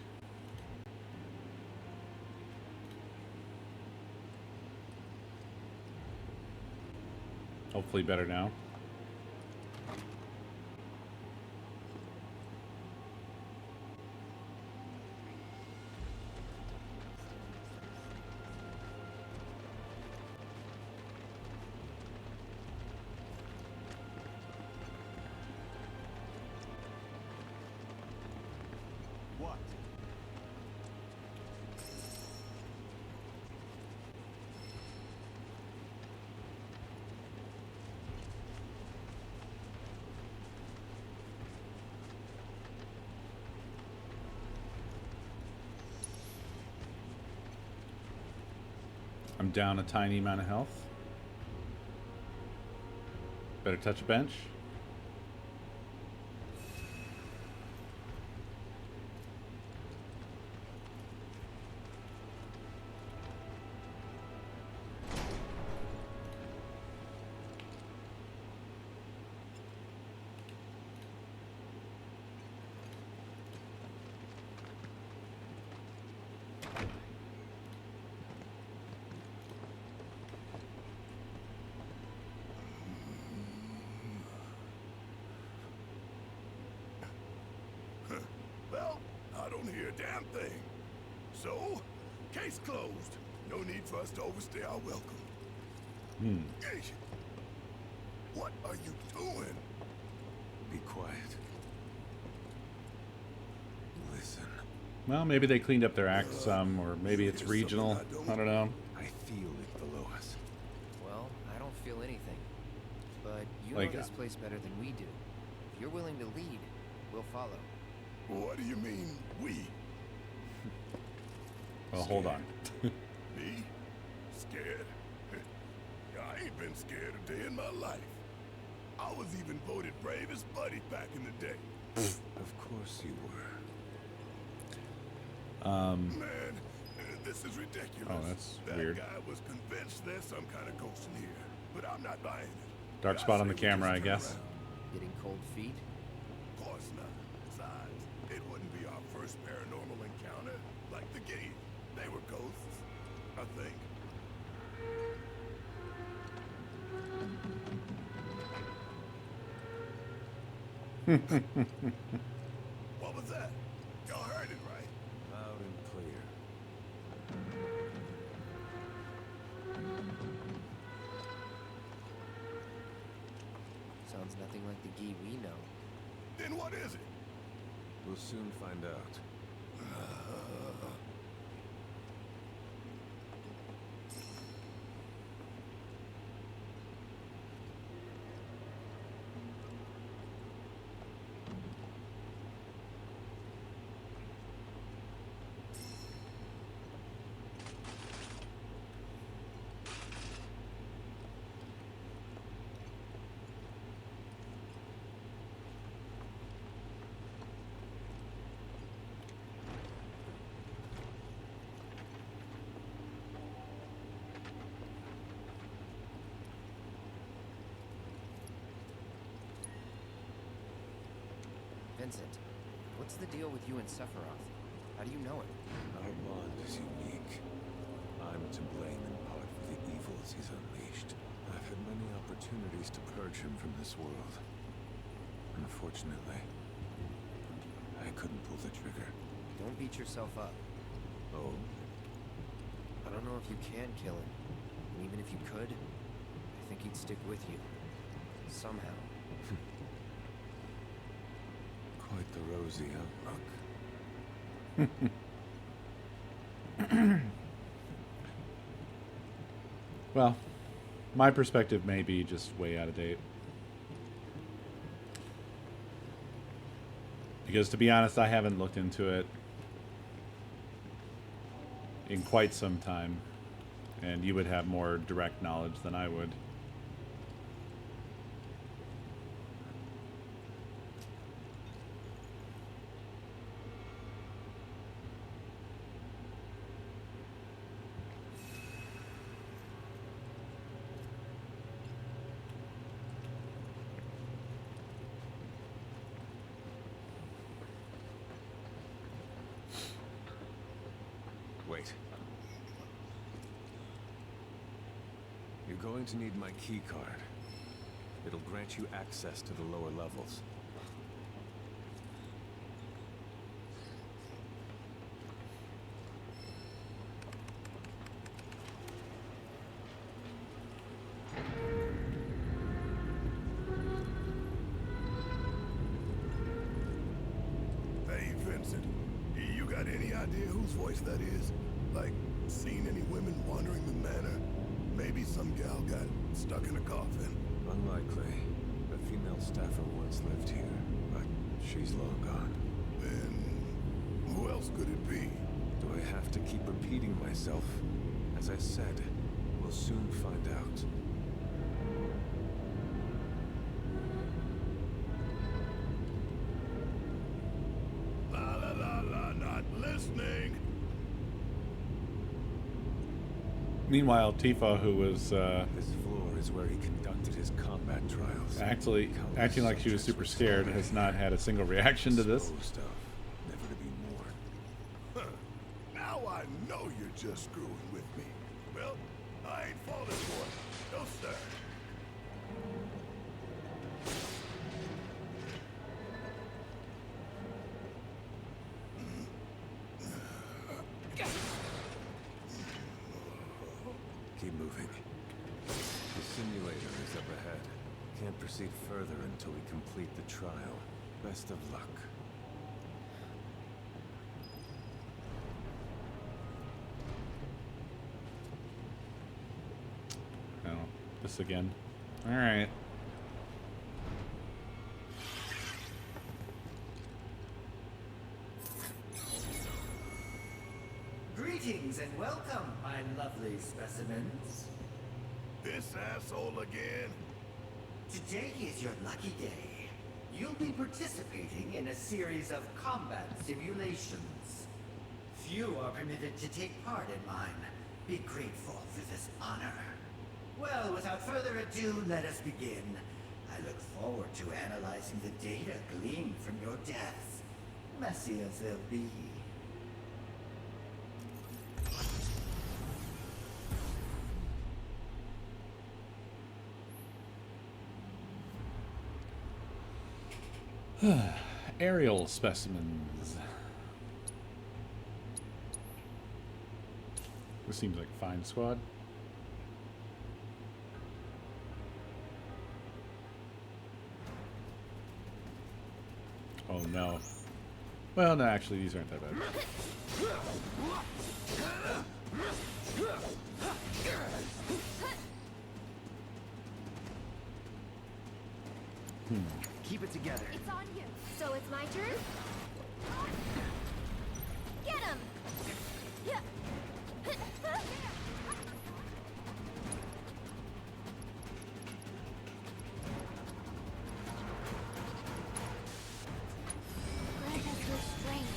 Hopefully better now. What? I'm down a tiny amount of health. Better touch a bench. Well, I don't hear a damn thing. So, case closed. No need for us to overstay our welcome. Eesh. What are you doing? Be quiet. Listen. Well, maybe they cleaned up their act some, or maybe it's regional. I don't know. I feel it below us. Well, I don't feel anything. But you Like, know this place better than we do. If you're willing to lead, we'll follow. What do you mean, we? Well, hold on. Me? Scared? I ain't been scared a day in my life. I was even voted bravest buddy back in the day. Of course you were. Man, this is ridiculous. Oh, that's that weird. guy was convinced there's some kind of ghost in here, but I'm not buying it. Dark I spot on say the we camera, just I turn guess. around. Getting cold feet? Of course not. Besides, it wouldn't be our first paranormal encounter. Like the Giddy. They were ghosts, I think. What was that? Y'all heard it, right? Loud and clear. Sounds nothing like the Gee we know. Then what is it? We'll soon find out. Vincent, what's the deal with you and Sephiroth? How do you know him? Our bond is unique. I'm to blame in part for the evils he's unleashed. I've had many opportunities to purge him from this world. Unfortunately, I couldn't pull the trigger. Don't beat yourself up. Oh? I don't know if you can kill him. And even if you could, I think he'd stick with you. Somehow. Quite the rosy outlook. Well, my perspective may be just way out of date. Because to be honest, I haven't looked into it in quite some time. And you would have more direct knowledge than I would. Wait. You're going to need my key card. It'll grant you access to the lower levels. Hey, Vincent. You got any idea whose voice that is? Like, seen any women wandering the manor? Maybe some gal got stuck in a coffin. Unlikely. A female staffer once lived here, but she's long gone. Then who else could it be? Do I have to keep repeating myself? As I said, we'll soon find out. La la la la, not listening. Meanwhile, Tifa, who was This floor is where he conducted his combat trials. actually acting like she was super scared, has not had a single reaction to this. Disposed of, never to be mourned. Huh. Now I know you're just screwing with me. Well, I ain't falling for it. No, sir. Keep moving. The simulator is up ahead. Can't proceed further until we complete the trial. Best of luck. Oh, this again. All right. Greetings and welcome, my lovely specimens. This asshole again? Today is your lucky day. You'll be participating in a series of combat simulations. Few are permitted to take part in mine. Be grateful for this honor. Well, without further ado, let us begin. I look forward to analyzing the data gleaned from your deaths, messy as they'll be. Aerial specimens. This seems like a fine squad. Oh no. Well, no, actually, these aren't that bad. Keep it together. It's on you. So it's my turn? Get him! Grant us your strength.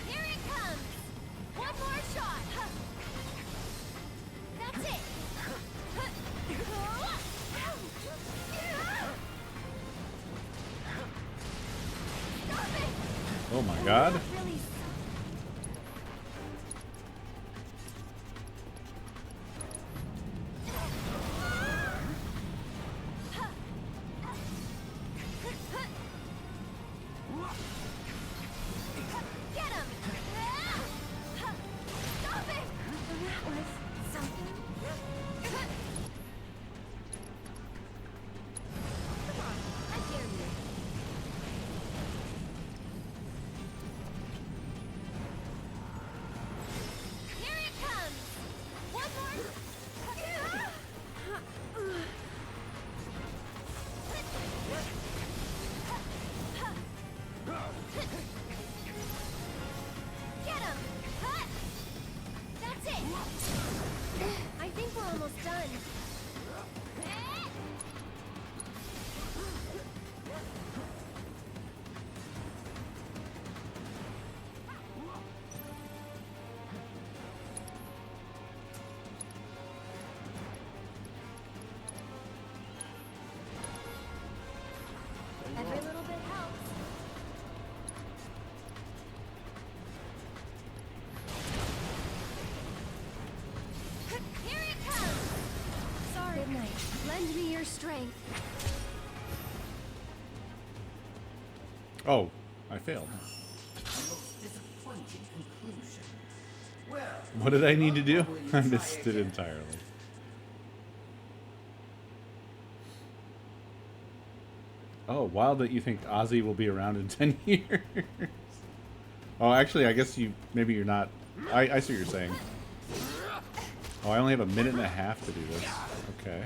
Here it comes! One more shot! That's it! Stop it! Oh my god. That really Get him! Stop it! That was something. Come on, I dare you. strength. Oh, I failed. A most disappointing conclusion. Well, What did I need to do? what will you I try missed it again? entirely. Oh, wild that you think Ozzy will be around in 10 years. Oh, actually, I guess maybe you're not. I see what you're saying. Oh, I only have a minute and a half to do this. Okay.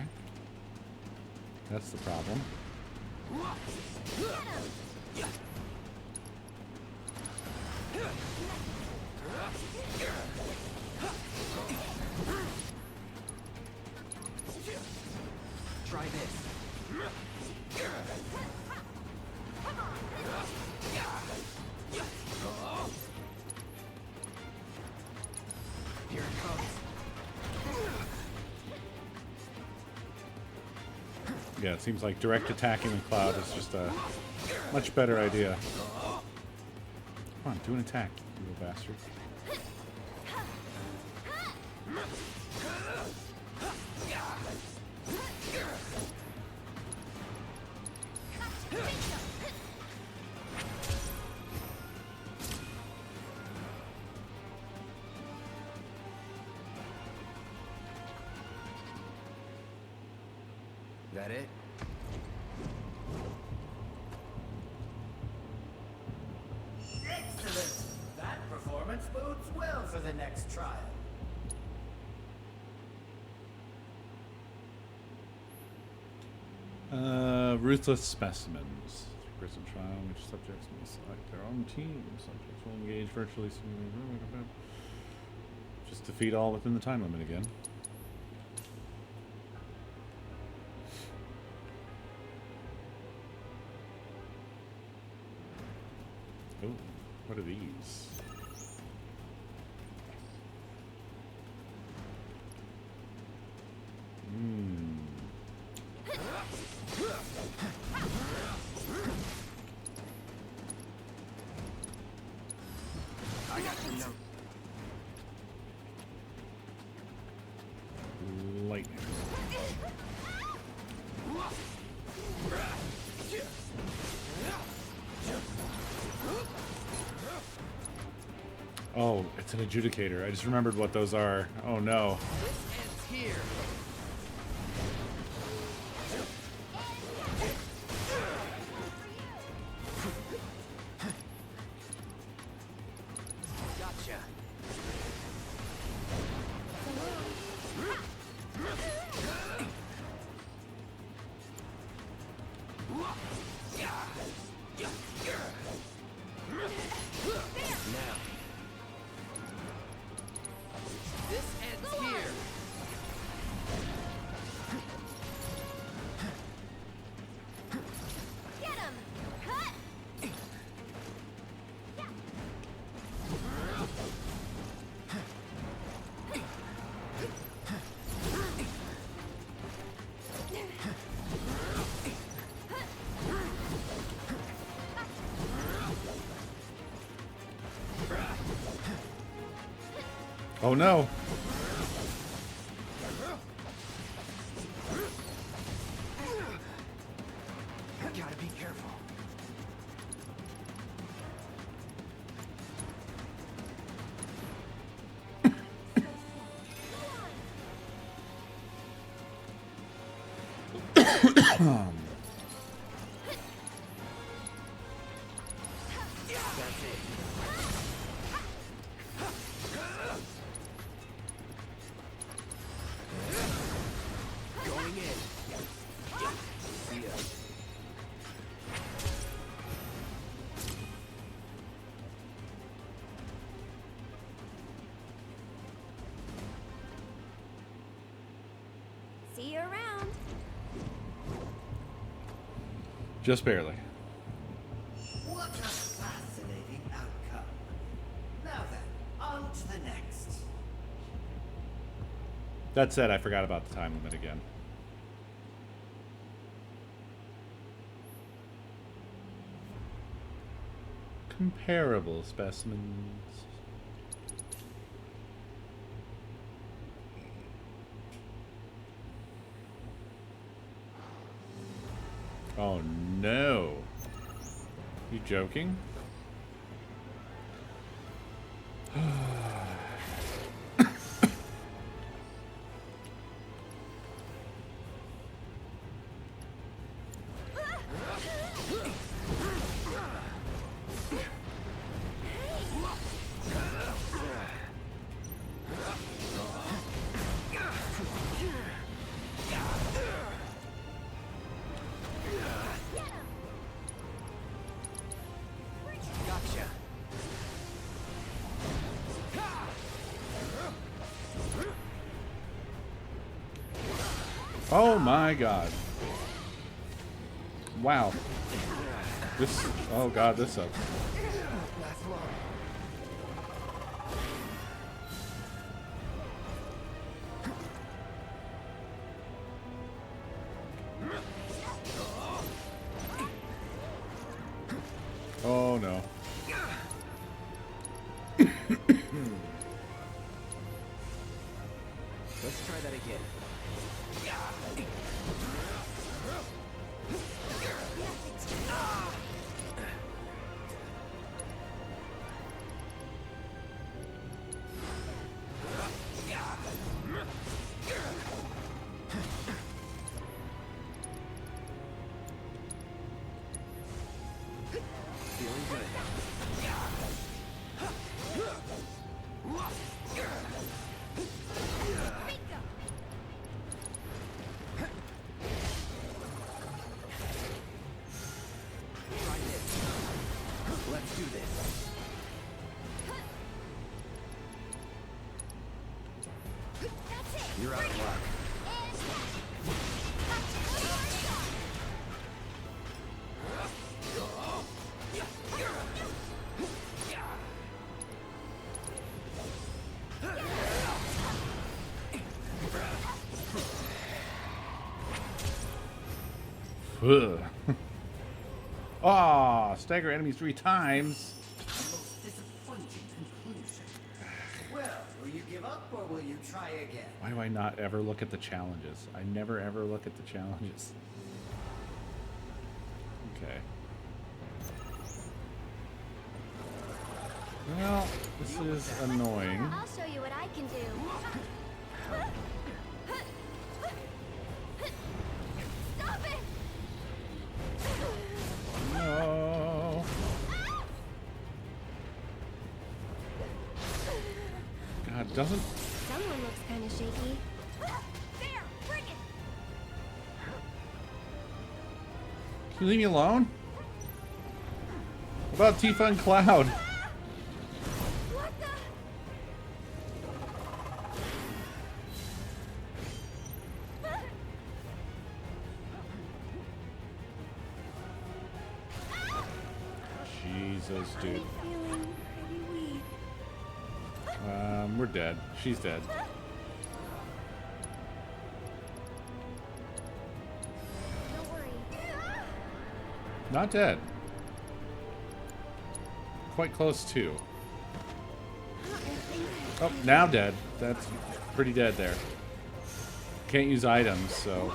That's the problem. Try this. Here it comes. Yeah, it seems like direct attacking the cloud is just a much better idea. Come on, do an attack, you little bastard. That it? Excellent. That performance bodes well for the next trial. Ruthless specimens. Prison trial in which subjects may select their own team. Subjects will engage virtually. Just defeat all within the time limit again. Oh, what are these? I got your note. Lightning. Oh, it's an adjudicator. I just remembered what those are. Oh no. This ends here. Gotcha. Now. This ends here. Get him! Cut! Oh no. Gotta be careful. That's it. Going in. See ya. See you around. Just barely. What a fascinating outcome. Now then, on to the next. That said, I forgot about the time limit again. Comparable specimens. Oh no. You joking? Gotcha. Oh my god. Wow. This, oh god, this sucks. Last long. Oh no. Let's try that again. Feeling good. Try this. Let's do this. That's it. You're out of luck. Ugh. Ah, stagger enemies 3 times. A most disappointing conclusion. Well, will you give up or will you try again? Why do I not ever look at the challenges? I never ever look at the challenges. Okay. Well, this is annoying. I'll show you what I can do. Stop it! No. God, doesn't... Someone looks kind of shaky. There, bring it! Can you leave me alone? What about Tifa and Cloud? What the? Jesus, dude. Feeling pretty weak. We're dead. She's dead. Don't worry. Not dead. Quite close too. Oh, now dead. That's pretty dead there. Can't use items, so...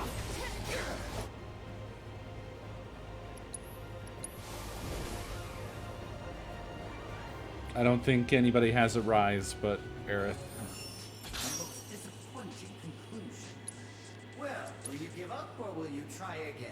I don't think anybody has a rise but Aerith. A most disappointing conclusion. Well, will you give up or will you try again?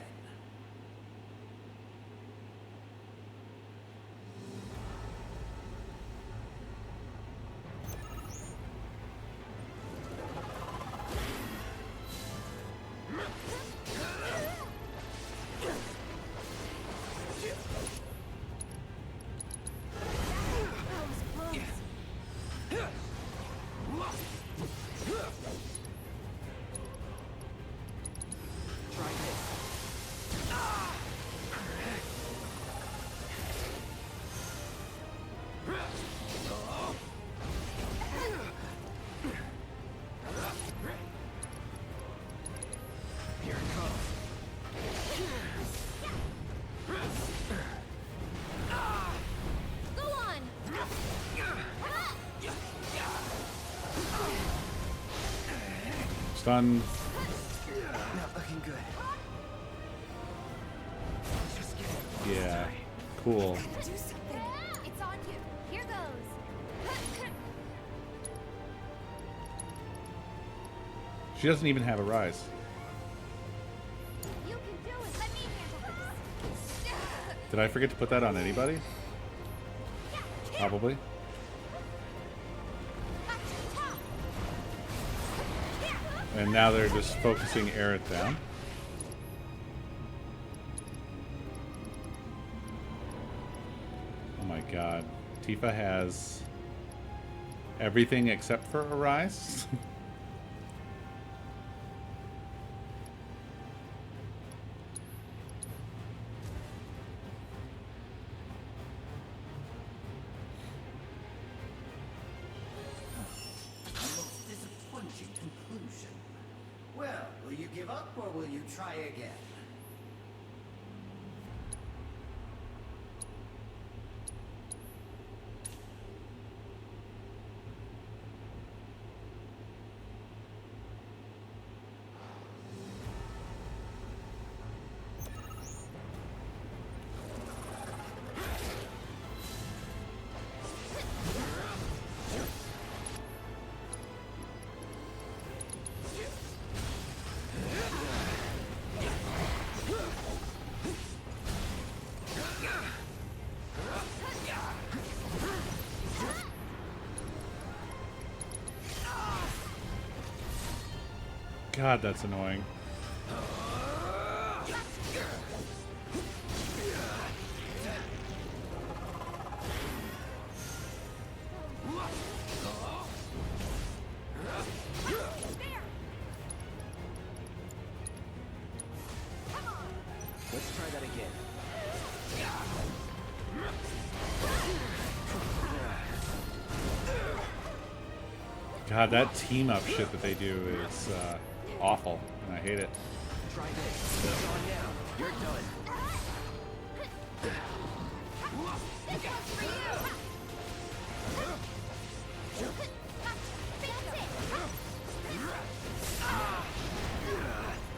Try this. Here it comes. Go on! Stun. Not looking good. Yeah. Cool. Do something. It's on you. Here goes. She doesn't even have a rise. You can do it. Let me handle this. Did I forget to put that on anybody? Probably. And now they're just focusing Aerith down. Oh my god. Tifa has everything except for a rise. A most disappointing conclusion. Well, will you give up or will you try again? God, that's annoying. Let's try that again. God, that team up shit that they do is awful, and I hate it. Try this. It's on now. You're done. This one's for you. That's it.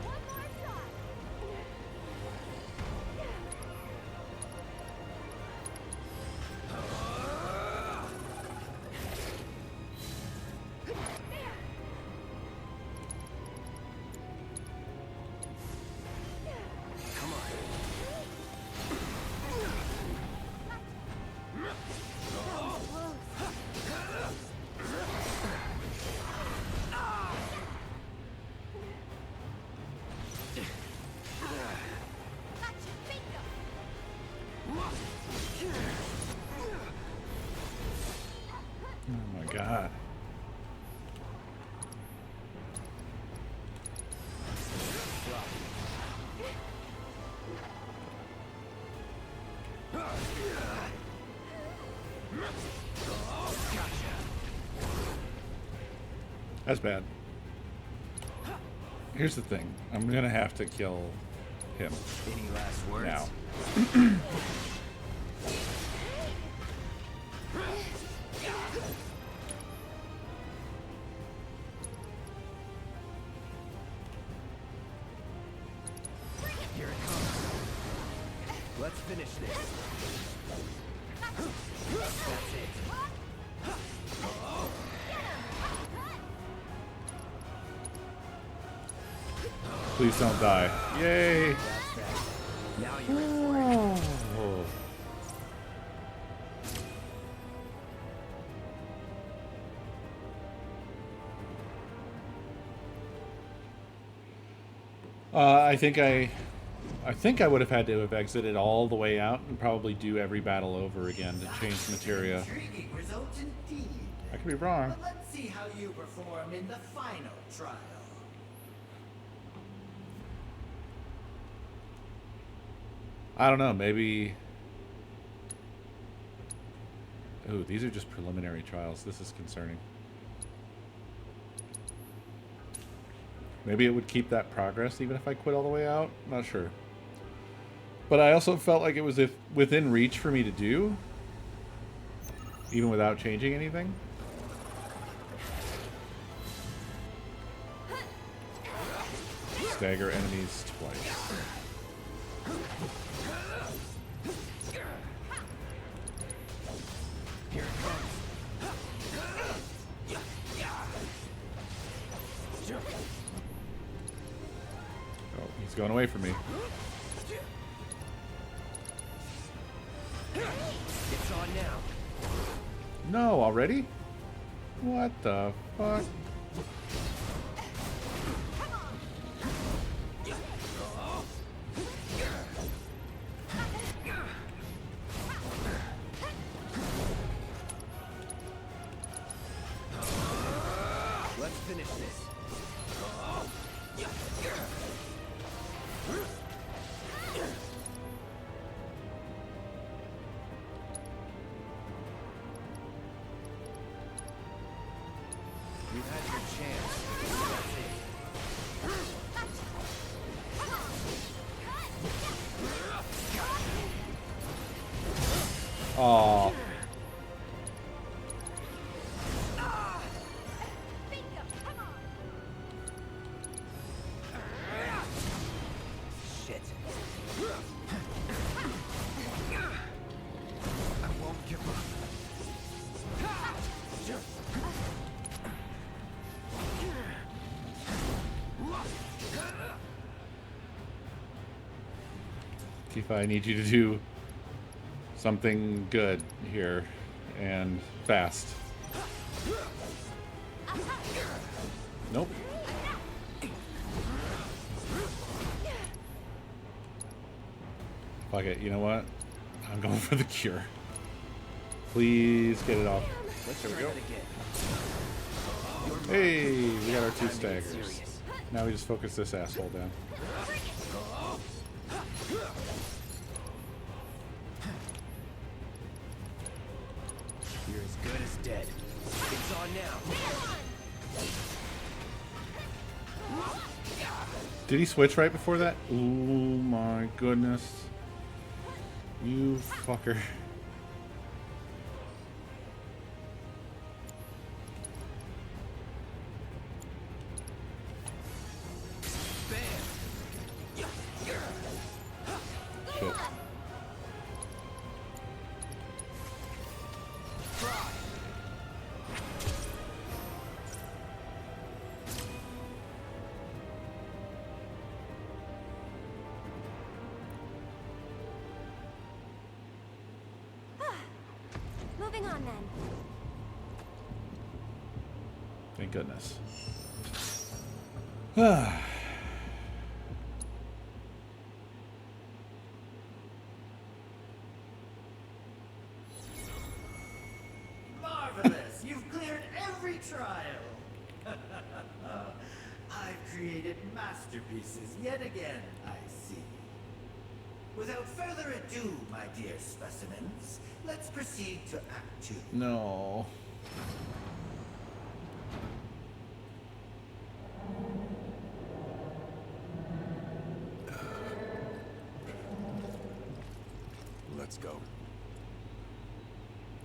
One more shot. Come on. Gotcha. Bingo. Oh my god. That's bad. Here's the thing. I'm gonna have to kill him Any last words? now. Here it comes. Let's finish this. That's it. Please don't die. Yay! That's that. Now you're in for it. Oh. I think I would have had to have exited all the way out and probably do every battle over again to change materia. Intriguing result indeed. I could be wrong. But let's see how you perform in the final trial. I don't know, maybe... Ooh, these are just preliminary trials. This is concerning. Maybe it would keep that progress even if I quit all the way out? Not sure. But I also felt like it was within reach for me to do, even without changing anything. Stagger enemies twice. It's going away from me. It's on now. No, already? What the fuck? Let's finish this. You've had your chance. That's it. Aw. Bingo! Come on! Shit. I won't give up. Tifa, I need you to do something good here and fast. Nope. Fuck it, you know what? I'm going for the cure. Please get it off. Let's try that again. Hey, we got our two Time to get staggers. serious. Now we just focus this asshole down. You're as good as dead. It's on now. Did he switch right before that? Oh my goodness. You fucker. Shit. Moving on then. Thank goodness. Marvelous! You've cleared every trial! I've created masterpieces yet again, I see. Without further ado, my dear specimens, let's proceed to Act 2. No. Let's go.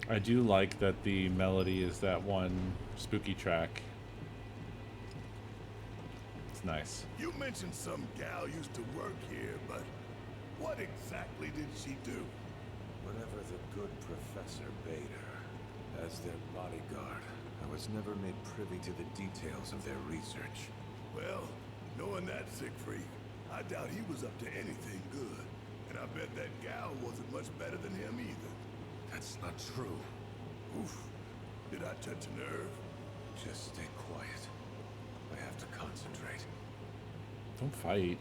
I do like that the melody is that one spooky track. It's nice. You mentioned some gal used to work here, but what exactly did she do? Whatever the good professor bade her. As their bodyguard, I was never made privy to the details of their research. Well, knowing that sick freak, I doubt he was up to anything good. And I bet that gal wasn't much better than him either. That's not true. Oof. Did I touch a nerve? Just stay quiet. I have to concentrate. Don't fight.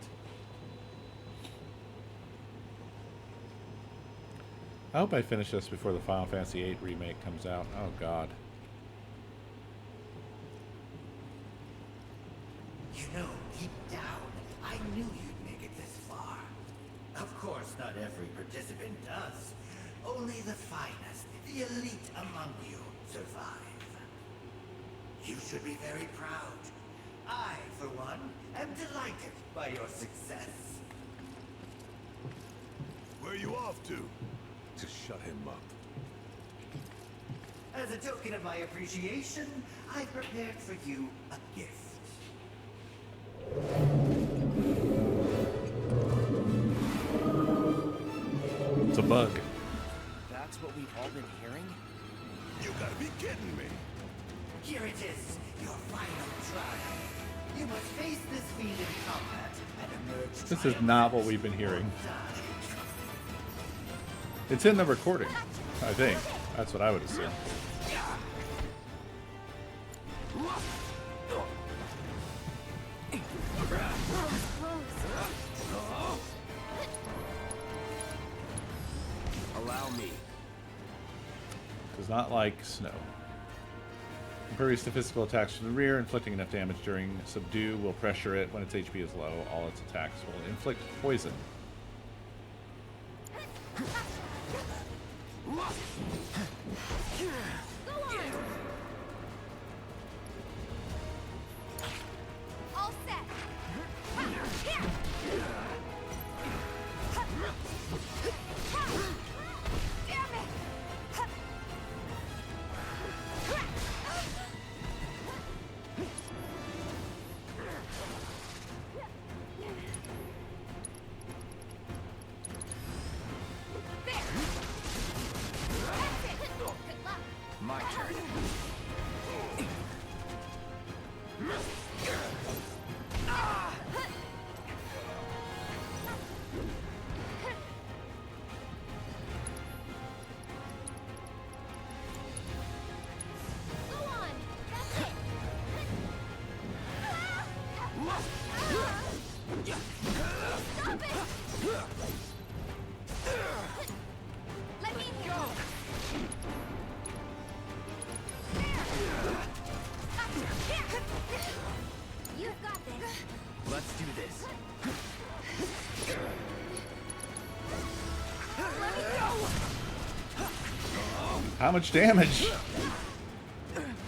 I hope I finish this before the Final Fantasy VIII remake comes out. Oh god. You know, deep down, I knew you'd make it this far. Of course, not every participant does. Only the finest, the elite among you, survive. You should be very proud. I, for one, am delighted by your success. Where are you off to? To shut him up. As a token of my appreciation, I prepared for you a gift. It's a bug. That's what we've all been hearing? You gotta be kidding me. Here it is, your final trial. You must face this fiend in combat and emerge This is not what we've been hearing. It's in the recording, I think. That's what I would assume. Allow me. Does not like snow. Impervious to physical attacks from the rear, inflicting enough damage during subdue will pressure it. When its HP is low, all its attacks will inflict poison. All set. Here. Damn it. There. That's it. Good luck. My turn. Go on. That's it. Stop it. Let me go. You've got this. Let's do this. Let me go. How much damage?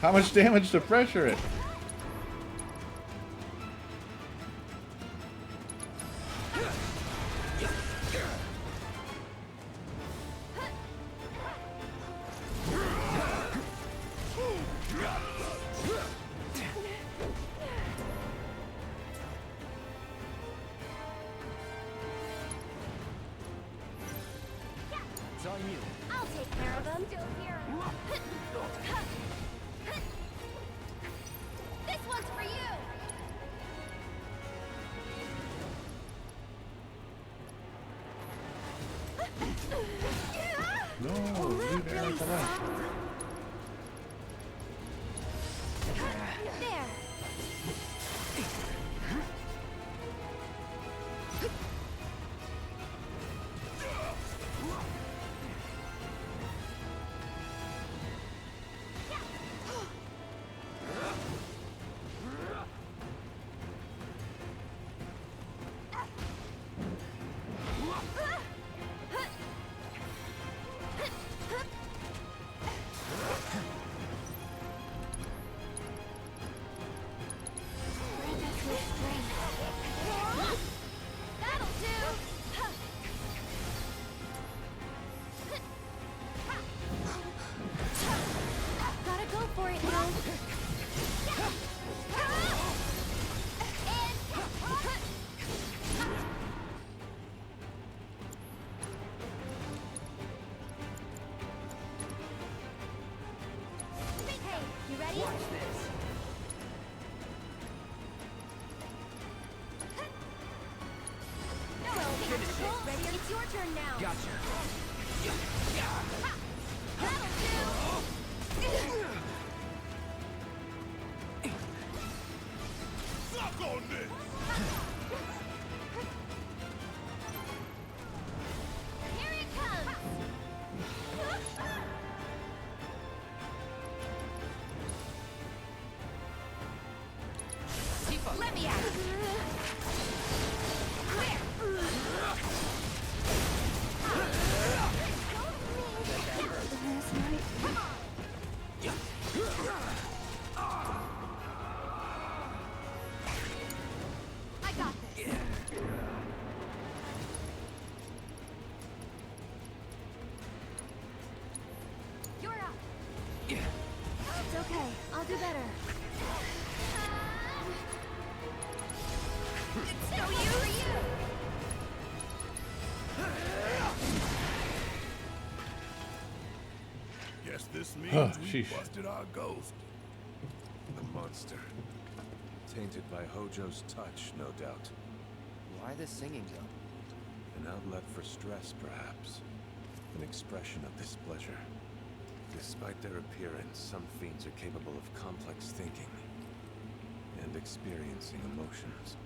How much damage to pressure it? It's on you. I'll take care of them. Still here. This one's for you. No, leave Eric alone. There. That'll do. Gotta go for it now. Hey, you ready? Watch this. No, ready? It's your turn now. Gotcha. That'll do. Suck on this! Here it comes. Let me at it. I got this. You're up. It's okay. I'll do better. It's no use for you. Guess this Oh, means we sheesh. busted our ghost. A monster. Tainted by Hojo's touch, no doubt. Why the singing though? An outlet for stress, perhaps. An expression of displeasure. Despite their appearance, some fiends are capable of complex thinking and experiencing emotions.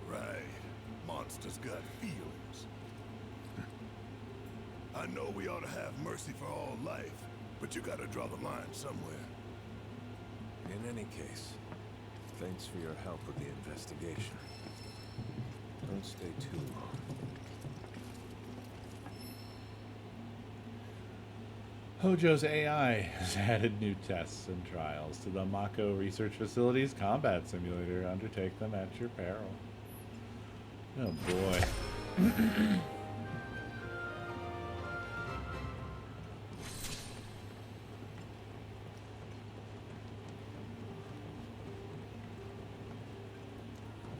Right. Monsters got feelings. I know we ought to have mercy for all life, but you gotta draw the line somewhere. In any case, thanks for your help with the investigation. Don't stay too long. Hojo's AI has added new tests and trials to the Mako Research Facility's combat simulator. Undertake them at your peril. Oh boy.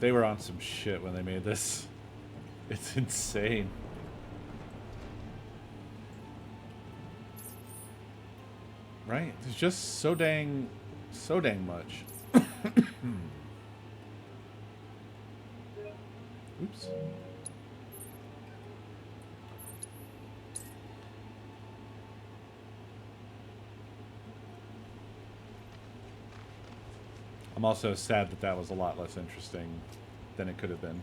They were on some shit when they made this. It's insane. Right? There's just so dang much. Oops. I'm also sad that that was a lot less interesting than it could have been.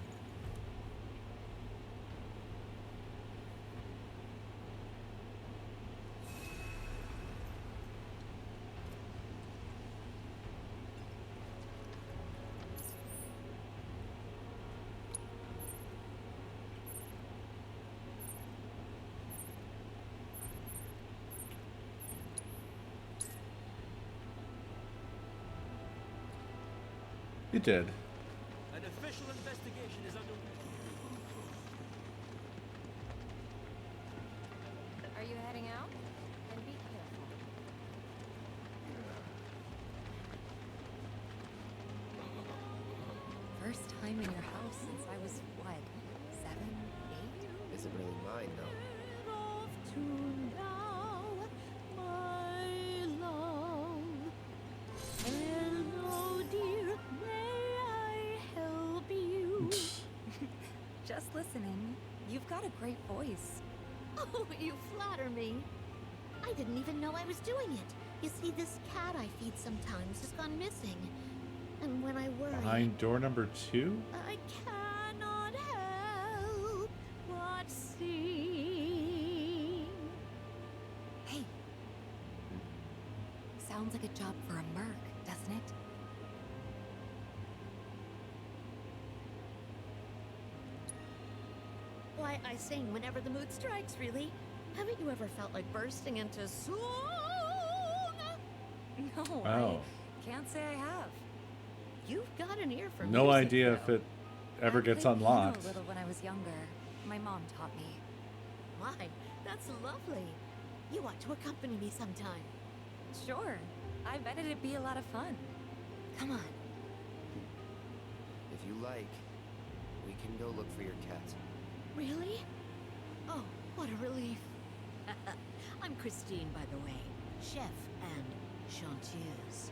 It did. An official investigation is underway. Are you heading out? Then be careful. First time in your house since I was, what, 7, 8? Isn't really mine though. Off to now, my love. Hello, dear, may I help you? Just listening. You've got a great voice. Oh, you flatter me. I didn't even know I was doing it. You see, this cat I feed sometimes has gone missing. And when I worry, Behind door number 2? I cannot help but sing. Hey. Sounds like a job for a merc, doesn't it? Why, I sing whenever the mood strikes, really. Haven't you ever felt like bursting into song? No, Oh. I can't say I have. You've got an ear for No music, idea though. if it ever I gets played piano unlocked. a little when I was younger. My mom taught me. My, that's lovely. You ought to accompany me sometime. Sure. I bet it'd be a lot of fun. Come on. If you like, we can go look for your cat. Really? Oh, what a relief. I'm Christine, by the way. Chef and chanteuse.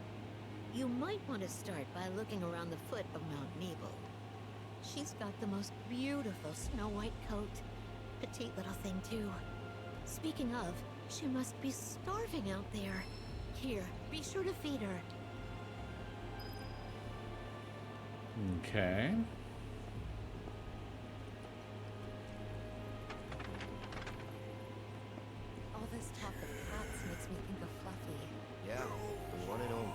You might want to start by looking around the foot of Mount Nebel. She's got the most beautiful snow white coat. Petite little thing, too. Speaking of, she must be starving out there. Here, be sure to feed her. Okay. All this talk of cats makes me think of Fluffy. Yeah, the one and only.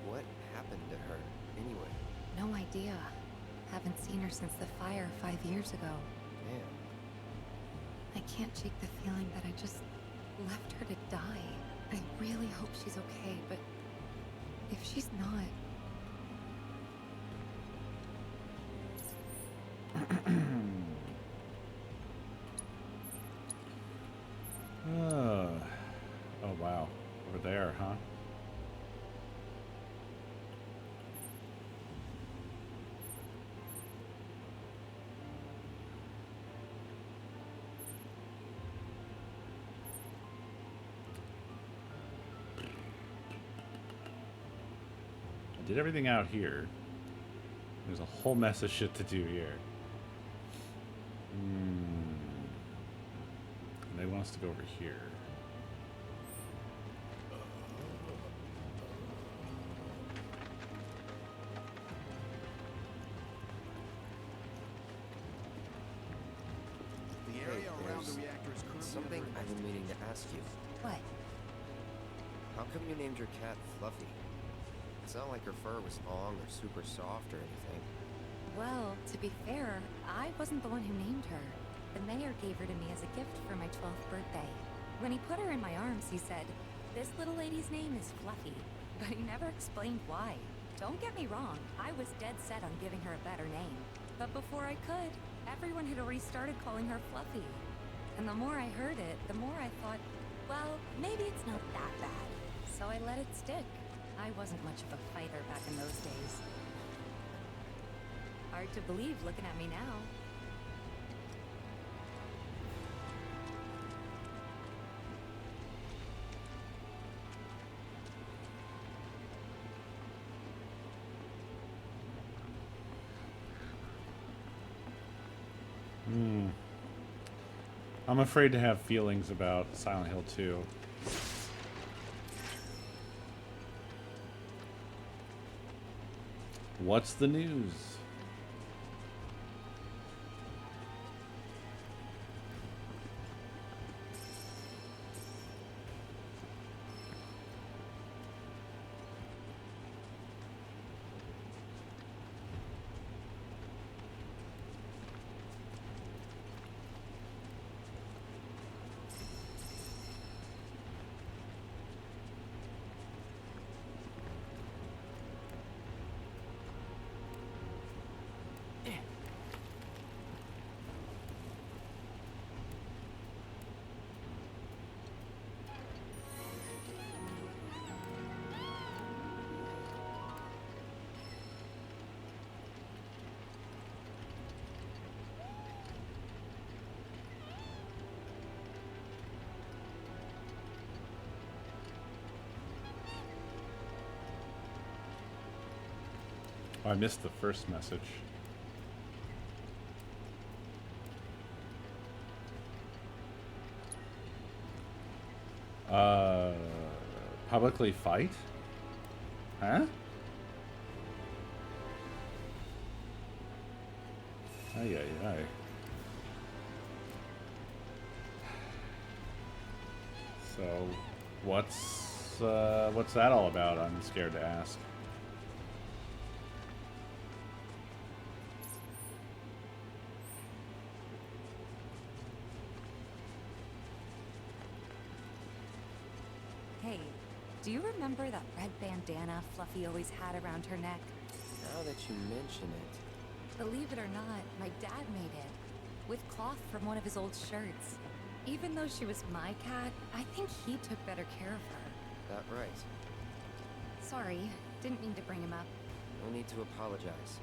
What happened to her, anyway? No idea. Haven't seen her since the fire 5 years ago. Man, I can't shake the feeling that I just left her to die. I really hope she's okay, but if she's not... Oh, wow. Over there, huh? did everything out here. There's a whole mess of shit to do here. And they want us to go over here. The area around the there's reactor is currently something under I've been meaning to ask you. What? How come you named your cat Fluffy? It's not like her fur was long or super soft or anything. Well, to be fair, I wasn't the one who named her. The mayor gave her to me as a gift for my 12th birthday. When he put her in my arms, he said, "This little lady's name is Fluffy," but he never explained why. Don't get me wrong, I was dead set on giving her a better name. But before I could, everyone had already started calling her Fluffy. And the more I heard it, the more I thought, well, maybe it's not that bad. So I let it stick. I wasn't much of a fighter back in those days. Hard to believe looking at me now. I'm afraid to have feelings about Silent Hill 2. What's the news? Oh, I missed the first message. Publicly fight? Huh? Ay, ay, ay. So, what's that all about? I'm scared to ask. Hey, do you remember that red bandana Fluffy always had around her neck? Now that you mention it, Believe it or not, my dad made it. With cloth from one of his old shirts. Even though she was my cat, I think he took better care of her. that right. Sorry, didn't mean to bring him up. No need to apologize.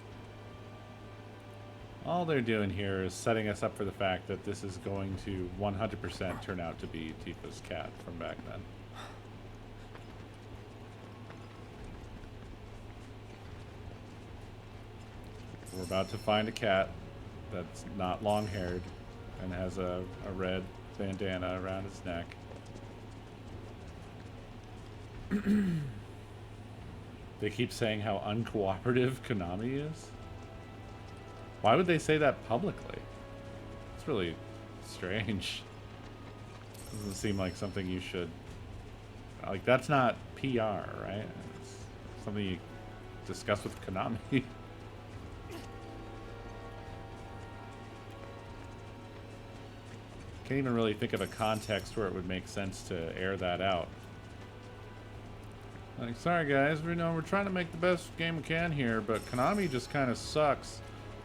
All they're doing here is setting us up for the fact that this is going to 100% turn out to be Tifa's cat from back then. We're about to find a cat that's not long-haired and has a red bandana around his neck. They keep saying how uncooperative Konami is. Why would they say that publicly? It's really strange. Doesn't seem like something you should... Like, that's not PR, right? It's something you discuss with Konami. Can't even really think of a context where it would make sense to air that out. Like, sorry guys, we're trying to make the best game we can here, but Konami just kind of sucks.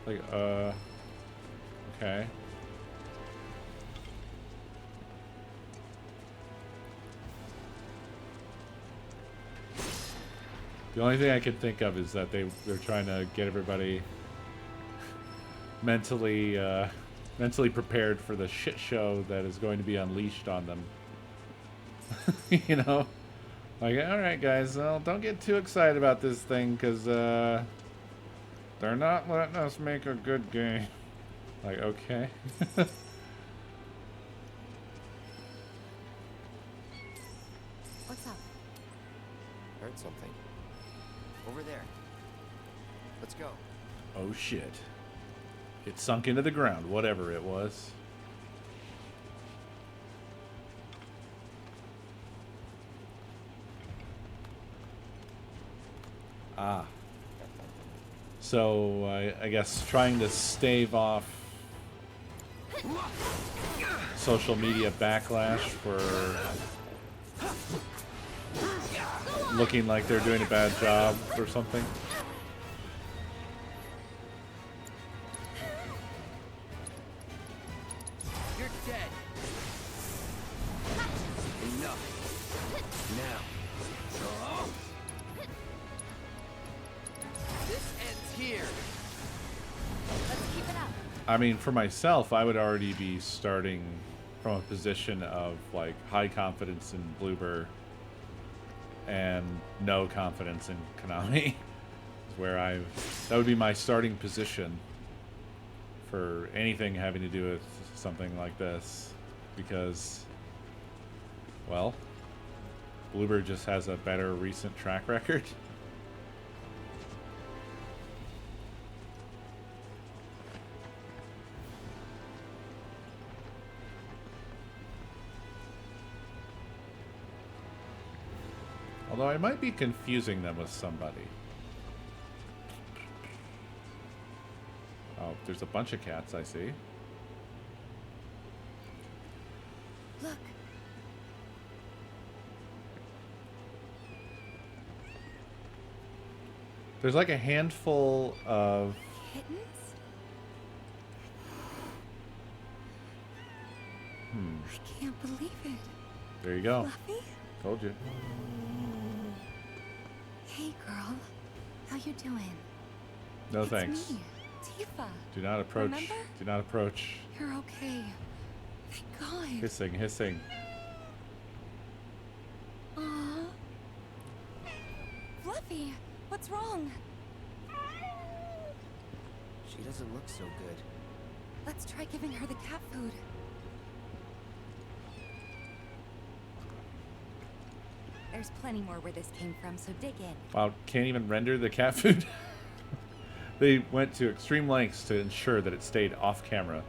Like, okay. The only thing I can think of is that they're trying to get everybody mentally prepared for the shit show that is going to be unleashed on them. You know? Like, alright guys, well, don't get too excited about this thing, because, they're not letting us make a good game. Like, okay. What's up? Heard something. Over there. Let's go. Oh shit. It sunk into the ground, whatever it was. Ah. So, I guess trying to stave off social media backlash for looking like they're doing a bad job or something. You're dead. Enough. Now. This ends here. Let's keep it up. I mean, for myself, I would already be starting from a position of like high confidence in Bloober and no confidence in Konami. Where that would be my starting position for anything having to do with something like this, because, well, Bloober just has a better recent track record. Although I might be confusing them with somebody. Oh, there's a bunch of cats, I see. Look. There's like a handful of... Kittens? I can't believe it. There you go. Fluffy? Told you. Hey, girl. How you doing? No It's thanks. me, Tifa. Do not approach. Remember? Do not approach. You're okay. Thank God. Hissing, hissing. Aww. Fluffy, what's wrong? She doesn't look so good. Let's try giving her the cat food. There's plenty more where this came from, so dig in. Wow, can't even render the cat food. They went to extreme lengths to ensure that it stayed off camera.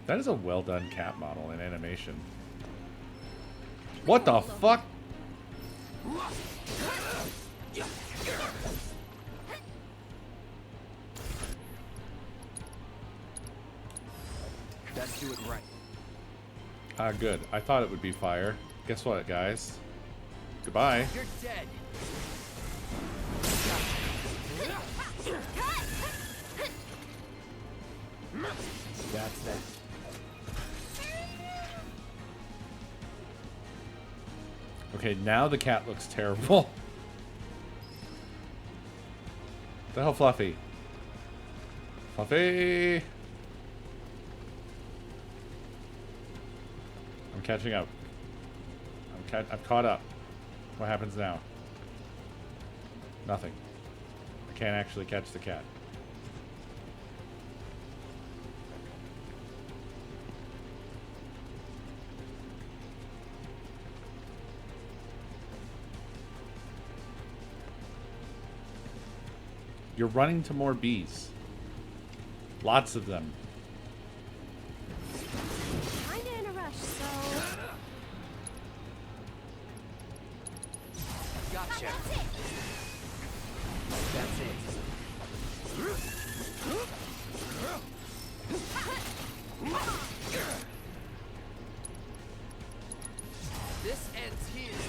That is a well done cat model in animation. What the fuck? Let's do it right. Ah, good. I thought it would be fire. Guess what, guys? Goodbye. You're dead. That's that. Okay, now the cat looks terrible. The hell, Fluffy? Fluffy! I'm catching up. I'm caught up. What happens now? Nothing. I can't actually catch the cat. You're running to more bees. Lots of them. Kinda in a rush, so... Gotcha. That's it. This ends here.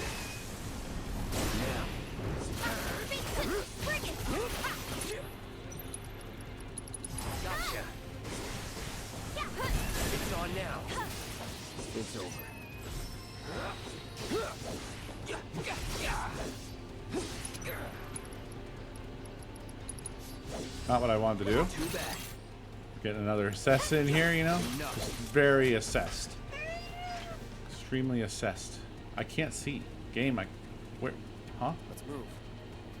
Now. Gotcha. It's on now. It's over. Not what I wanted to do. Too bad. Getting another assess in here, you know? No. Just very assessed. Extremely assessed. I can't see. Game, where? Huh? Let's move.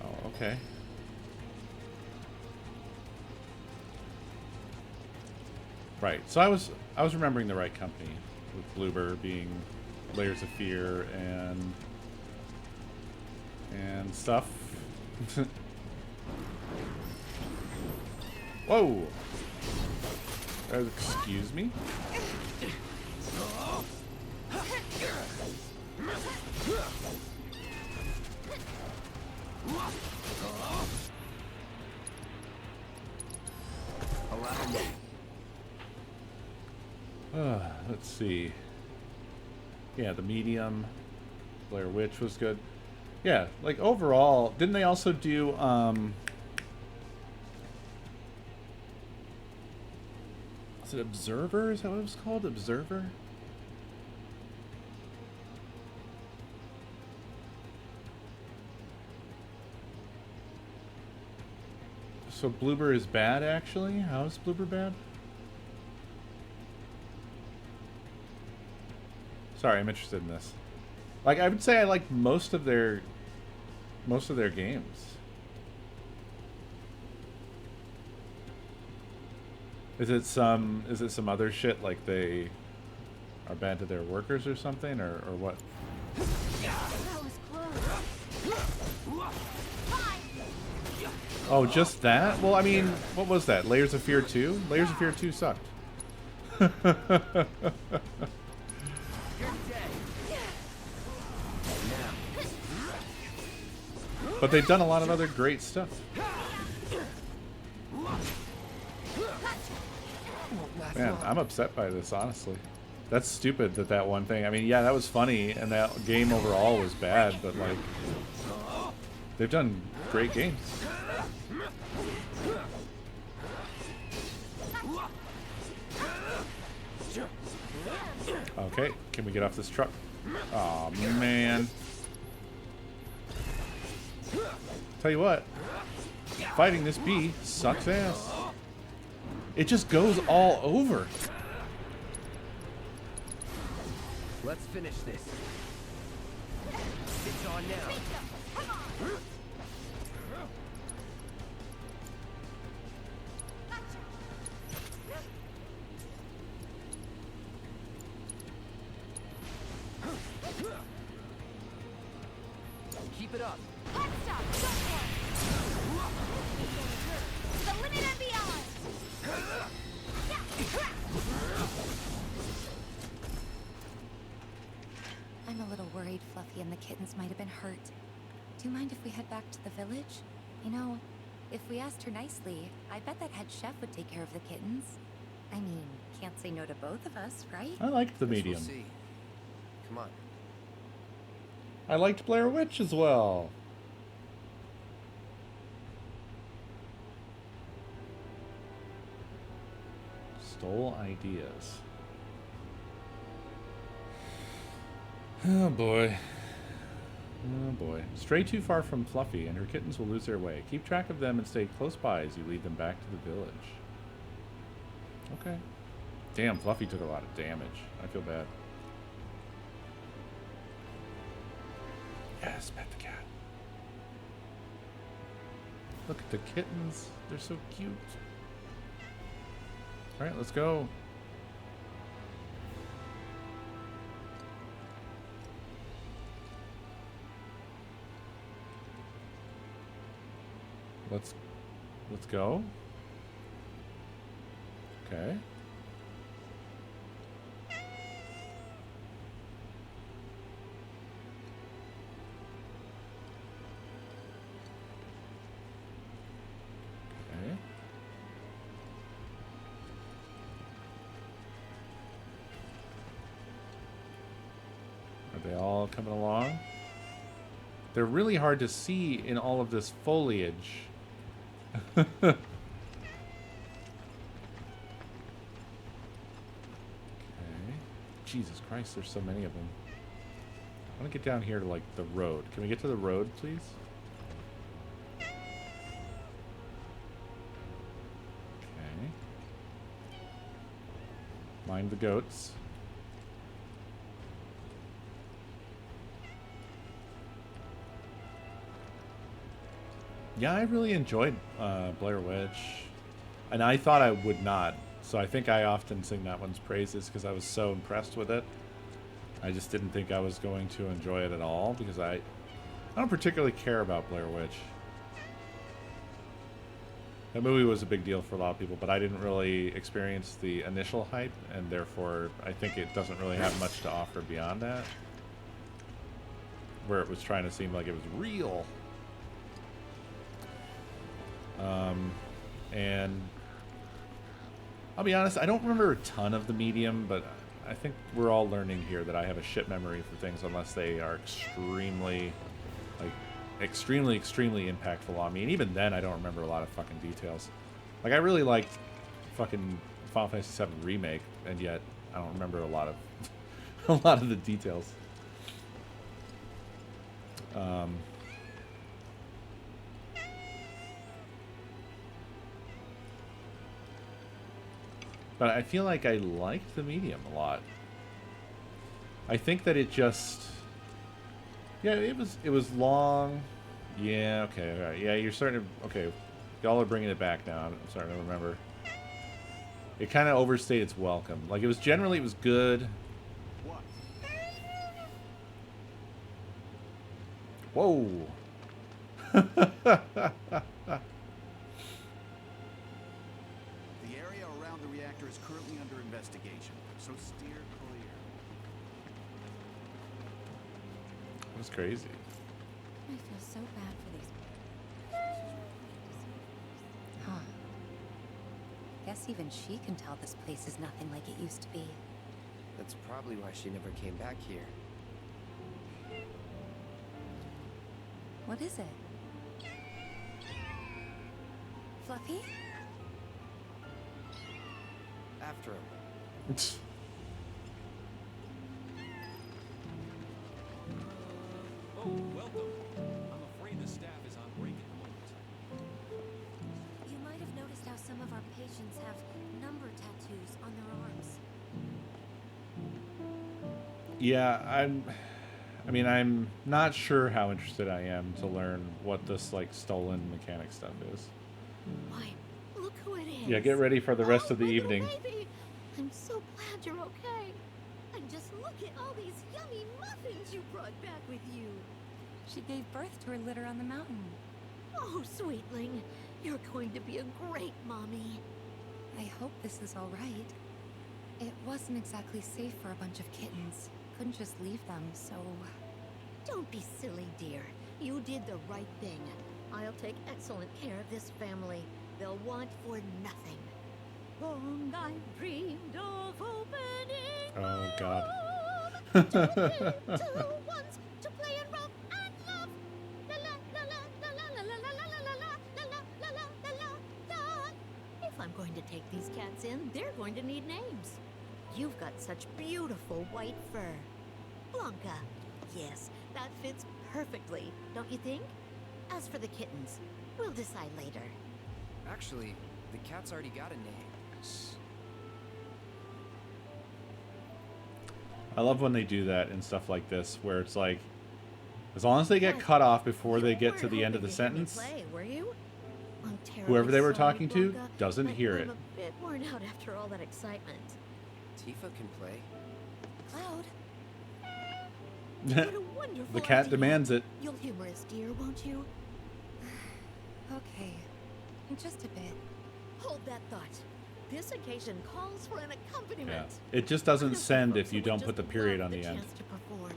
Oh, okay. Right. So I was remembering the right company, with Bloober being Layers of Fear and stuff. Whoa! Excuse me? Allow me. Let's see. Yeah, the Medium, Blair Witch was good. Yeah, like overall, didn't they also do is it Observer? Is that what it was called? Observer? So Bloober is bad, actually? How is Bloober bad? Sorry, I'm interested in this. Like, I would say I like most of their games. Is it some other shit, like they are bad to their workers or something, or what? That was close. Oh, just that? Well, I mean, what was that? Layers of Fear 2? Layers of Fear 2 sucked. But they've done a lot of other great stuff. Man, I'm upset by this, honestly. That's stupid that one thing. I mean, yeah, that was funny, and that game overall was bad, but, like, they've done great games. Okay, can we get off this truck? Aw, man. Tell you what, fighting this bee sucks ass. It just goes all over. Let's finish this. It's on now. Keep it up. Hard stop. Go for it. The limit and beyond. I'm a little worried Fluffy and the kittens might have been hurt. Do you mind if we head back to the village? You know, if we asked her nicely, I bet that head chef would take care of the kittens. I mean, can't say no to both of us, right? I liked the Guess Medium. We'll see. Come on. I liked Blair Witch as well. Stole ideas. Oh boy. Oh boy. Stray too far from Fluffy and her kittens will lose their way. Keep track of them and stay close by as you lead them back to the village. Okay. Damn, Fluffy took a lot of damage. I feel bad. Yes, pet the cat. Look at the kittens. They're so cute. Alright, let's go. Let's go. Okay. Okay. Are they all coming along? They're really hard to see in all of this foliage. Okay. Jesus Christ, there's so many of them. I want to get down here to, like, the road. Can we get to the road, please? Okay. Mind the goats. Yeah, I really enjoyed Blair Witch, and I thought I would not. So I think I often sing that one's praises because I was so impressed with it. I just didn't think I was going to enjoy it at all because I don't particularly care about Blair Witch. That movie was a big deal for a lot of people, but I didn't really experience the initial hype, and therefore I think it doesn't really have much to offer beyond that. Where it was trying to seem like it was real. And I'll be honest, I don't remember a ton of The Medium, but I think we're all learning here that I have a shit memory for things unless they are extremely, like, extremely impactful on me. And even then, I don't remember a lot of fucking details. Like, I really liked fucking Final Fantasy VII Remake, and yet I don't remember a lot of a lot of the details. But I feel like I liked The Medium a lot. I think that it just... Yeah, it was long. Yeah, okay, alright. Yeah, you're starting to... Okay, y'all are bringing it back now. I'm starting to remember. It kind of overstayed its welcome. Like, it was generally, it was good. What? Whoa! The area around the reactor is currently under investigation, so steer clear. It was crazy. I feel so bad for these. Huh. Guess even she can tell this place is nothing like it used to be. That's probably why she never came back here. What is it? Fluffy? After him. Oh, welcome. I'm afraid the staff is on break at the moment. You might have noticed how some of our patients have number tattoos on their arms. Yeah, I'm not sure how interested I am to learn what this, like, stolen mechanic stuff is. Why, look who it is. Yeah, get ready for the rest of the my little evening. baby. I'm so glad you're okay. And just look at all these yummy muffins you brought back with you. She gave birth to her litter on the mountain. Oh, sweetling, you're going to be a great mommy. I hope this is all right. It wasn't exactly safe for a bunch of kittens. Couldn't just leave them, so... Don't be silly, dear. You did the right thing. I'll take excellent care of this family. They'll want for nothing. Long I've dreamed of opening Oh, God. two ones to play and romp and love. La la la la la la la la la la la la la la la la la. If I'm going to take these cats in, they're going to need names. You've got such beautiful white fur. Blanca. Yes, that fits perfectly, don't you think? As for the kittens, we'll decide later. Actually, the cat's already got a name. I love when they do that and stuff like this, where it's like, as long as they get cut off before they get to the end of the sentence, Play, were you? I'm whoever they were terribly talking sorry, to Blanca, doesn't but hear I'm it. a bit worn out after all that excitement. Tifa can play. Cloud. What a wonderful The cat idea. demands it. You'll humor us, dear, won't you? Okay. Just a bit. Hold that thought. This occasion calls for an accompaniment. Yeah. It just doesn't Honestly, send folks, if you I would don't just put the period love on the end. chance to perform.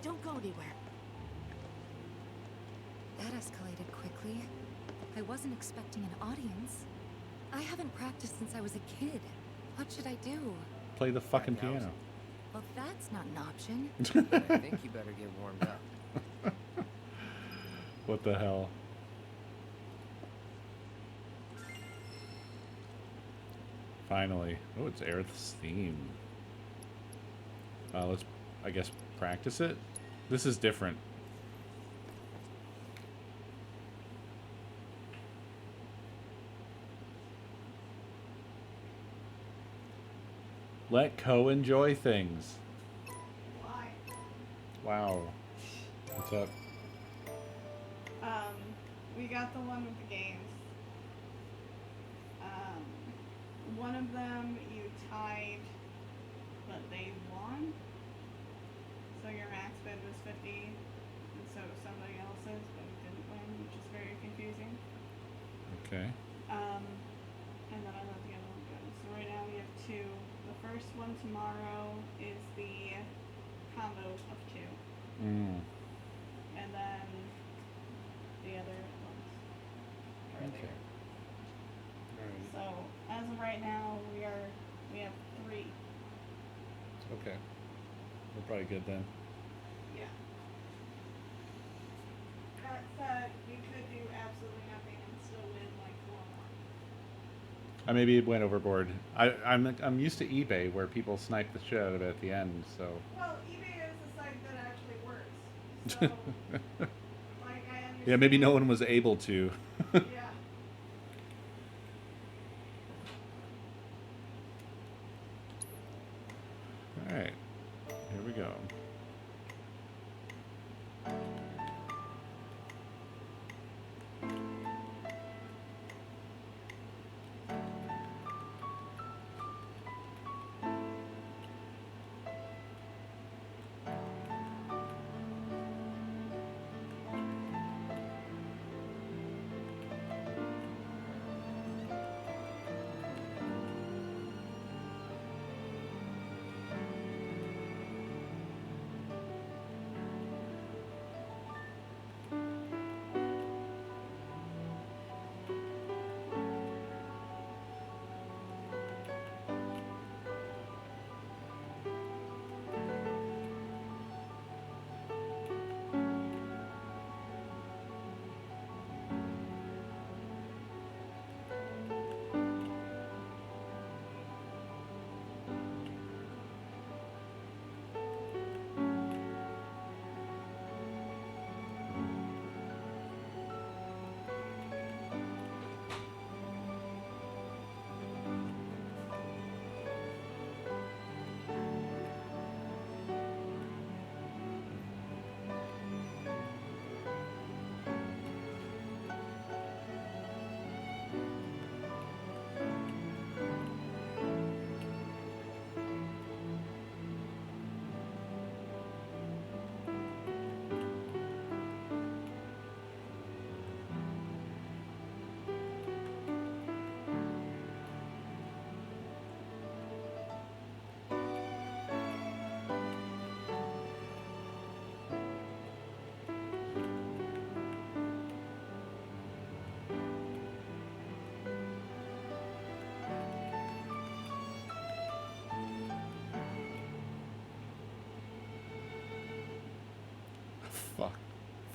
Don't go anywhere. That escalated quickly. I wasn't expecting an audience. I haven't practiced since I was a kid. What should I do? Play the fucking Find out. piano. Well, that's not an option. But I think you better get warmed up. What the hell? Finally. Oh, it's Aerith's theme. Let's, I guess, practice it. This is different. Let Co enjoy things. Why? Wow. What's up? we got the one with the games. One of them you tied, but they won. So your max bid was 50, and so was somebody else's, but it didn't win, which is very confusing. Okay. And then I let the other one go. So right now we have two. The first one tomorrow is the combo of two. And then the other ones are Okay. there. Alright. So as of right now, we have three. Okay. We're probably good then. Yeah. That said, you could do absolutely nothing and still win like 4 more. I maybe went overboard. I'm used to eBay where people snipe the shit out of it at the end, so. Well, eBay is a site that actually works. So, like, I understand. Yeah, maybe no one was able to. Yeah. Alright. Here we go.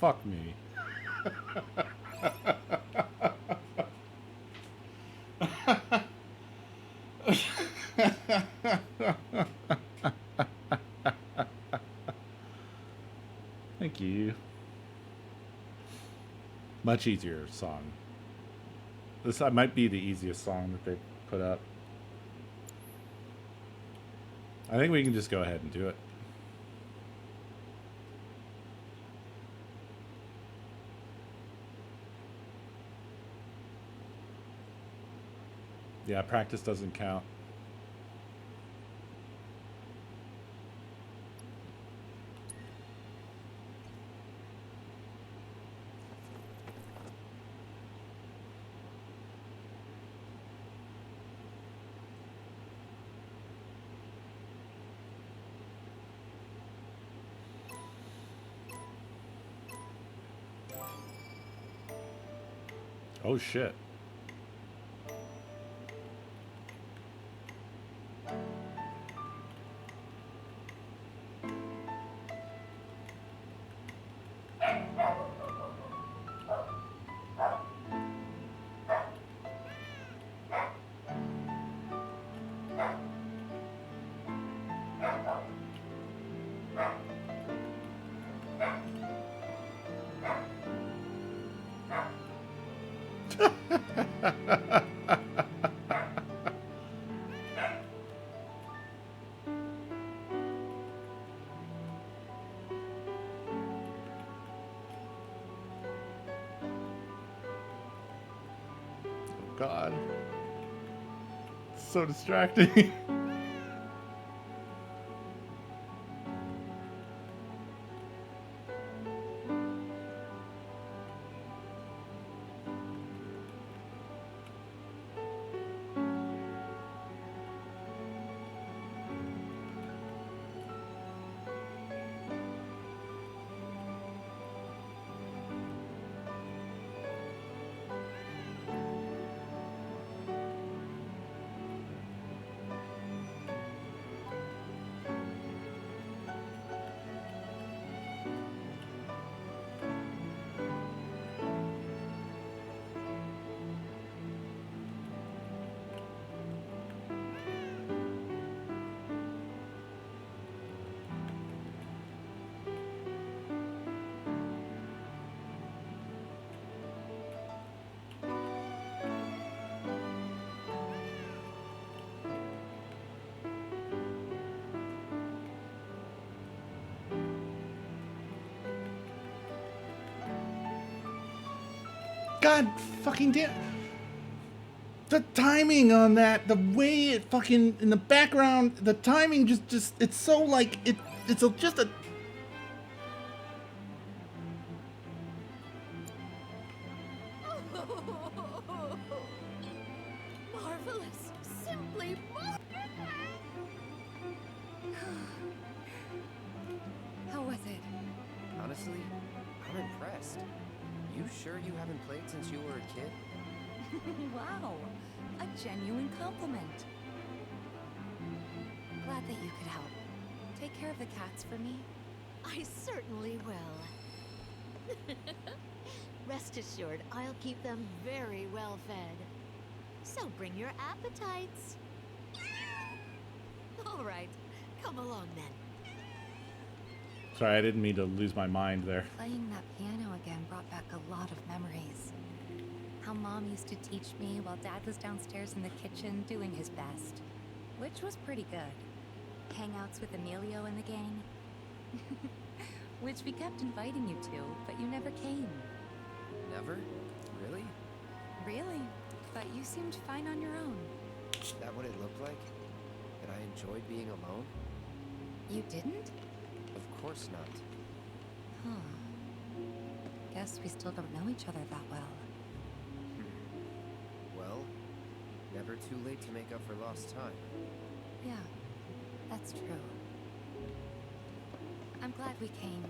Fuck me. Thank you. Much easier song. This might be the easiest song that they put up. I think we can just go ahead and do it. Yeah, practice doesn't count. Oh shit. God. It's so distracting. God fucking damn. The timing on that, the way it fucking, in the background, the timing just, it's so like, it's just a... Marvelous. Simply How was it? Honestly, I'm impressed. You sure you haven't played since you were a kid? Wow, a genuine compliment. Glad that you could help. Take care of the cats for me. I certainly will. Rest assured, I'll keep them very well fed. So bring your appetites. All right, come along then. Sorry, I didn't mean to lose my mind there. Playing that piano again brought back a lot of memories. How Mom used to teach me while Dad was downstairs in the kitchen doing his best, which was pretty good. Hangouts with Emilio and the gang, which we kept inviting you to, but you never came. Never? Really? Really? But you seemed fine on your own. That what it looked like? That I enjoyed being alone? You didn't? Of course not. Huh. Guess we still don't know each other that well. Well, never too late to make up for lost time. Yeah, that's true. I'm glad we came.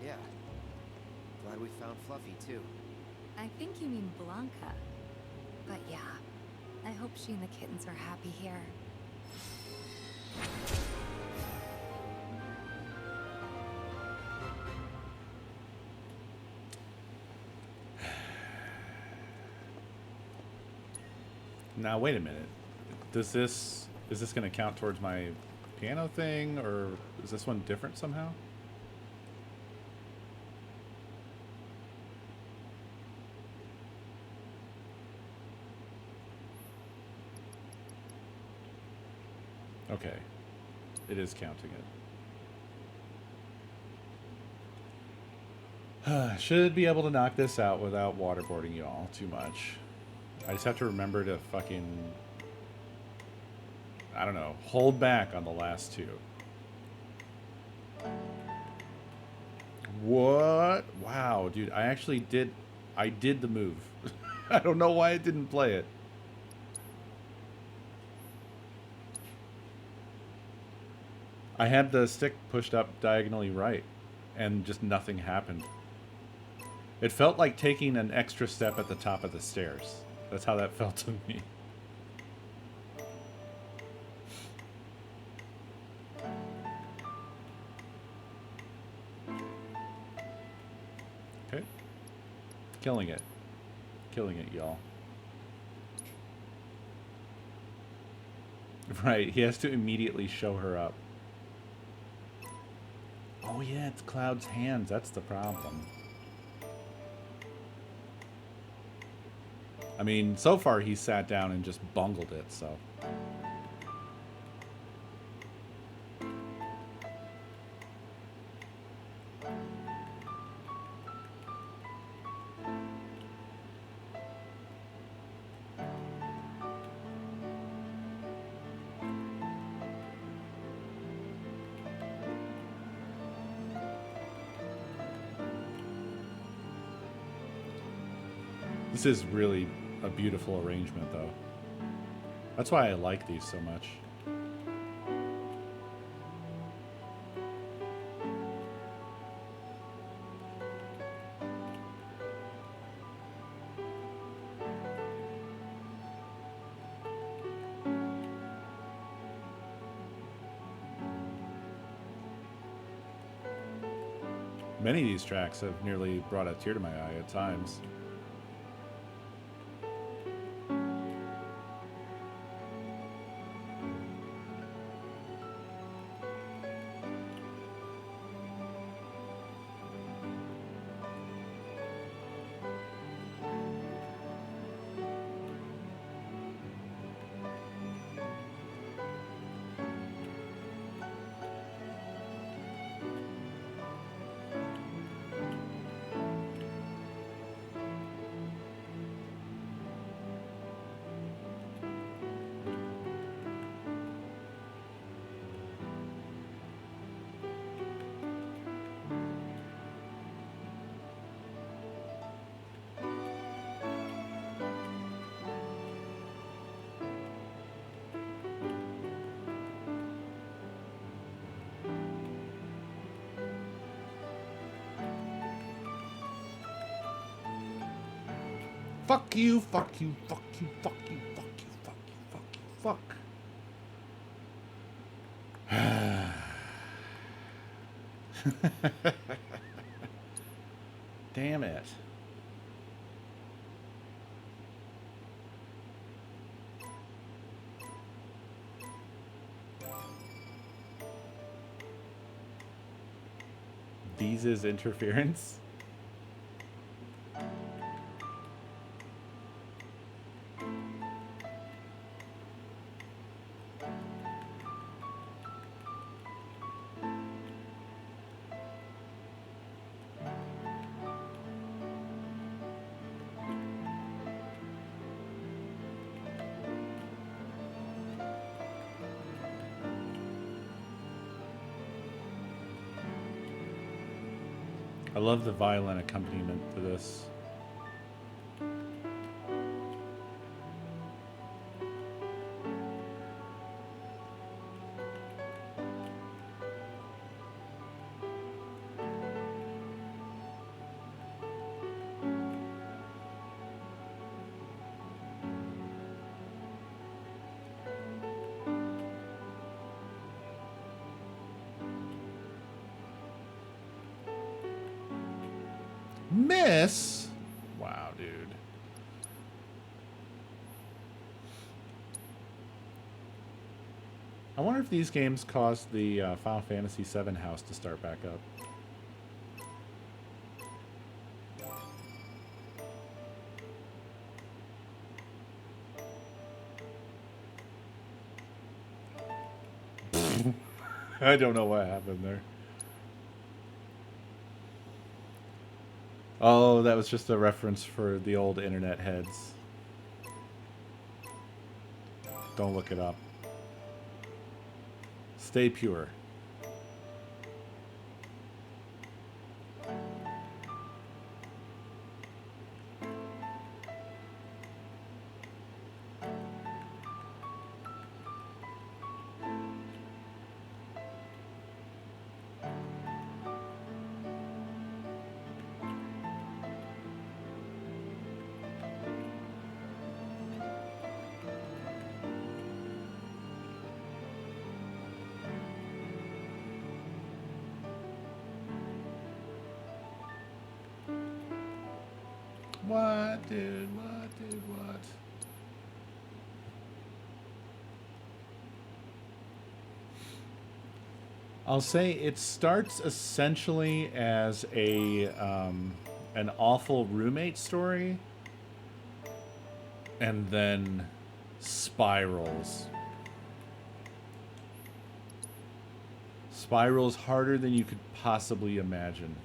Yeah. Glad we found Fluffy, too. I think you mean Blanca. But yeah, I hope she and the kittens are happy here. Now, wait a minute. Is this going to count towards my piano thing, or is this one different somehow? Okay. It is counting it. Should be able to knock this out without waterboarding you all too much. I just have to remember to fucking, I don't know, hold back on the last two. What? Wow, dude, I did the move. I don't know why I didn't play it. I had the stick pushed up diagonally right, and just nothing happened. It felt like taking an extra step at the top of the stairs. That's how that felt to me. Okay. Killing it. Killing it, y'all. Right, he has to immediately show her up. Oh yeah, it's Cloud's hands. That's the problem. I mean, so far he sat down and just bungled it, so. This is really a beautiful arrangement, though. That's why I like these so much. Many of these tracks have nearly brought a tear to my eye at times. Fuck you, fuck you, fuck you, fuck you, fuck you, fuck you, fuck you, fuck. Damn it. Visa's interference? I love the violin accompaniment to this. Miss? Wow, dude. I wonder if these games caused the Final Fantasy VII house to start back up. I don't know what happened there. Oh, that was just a reference for the old internet heads. Don't look it up. Stay pure. What, dude? What, dude? What? I'll say it starts essentially as a an awful roommate story, and then spirals. Spirals harder than you could possibly imagine.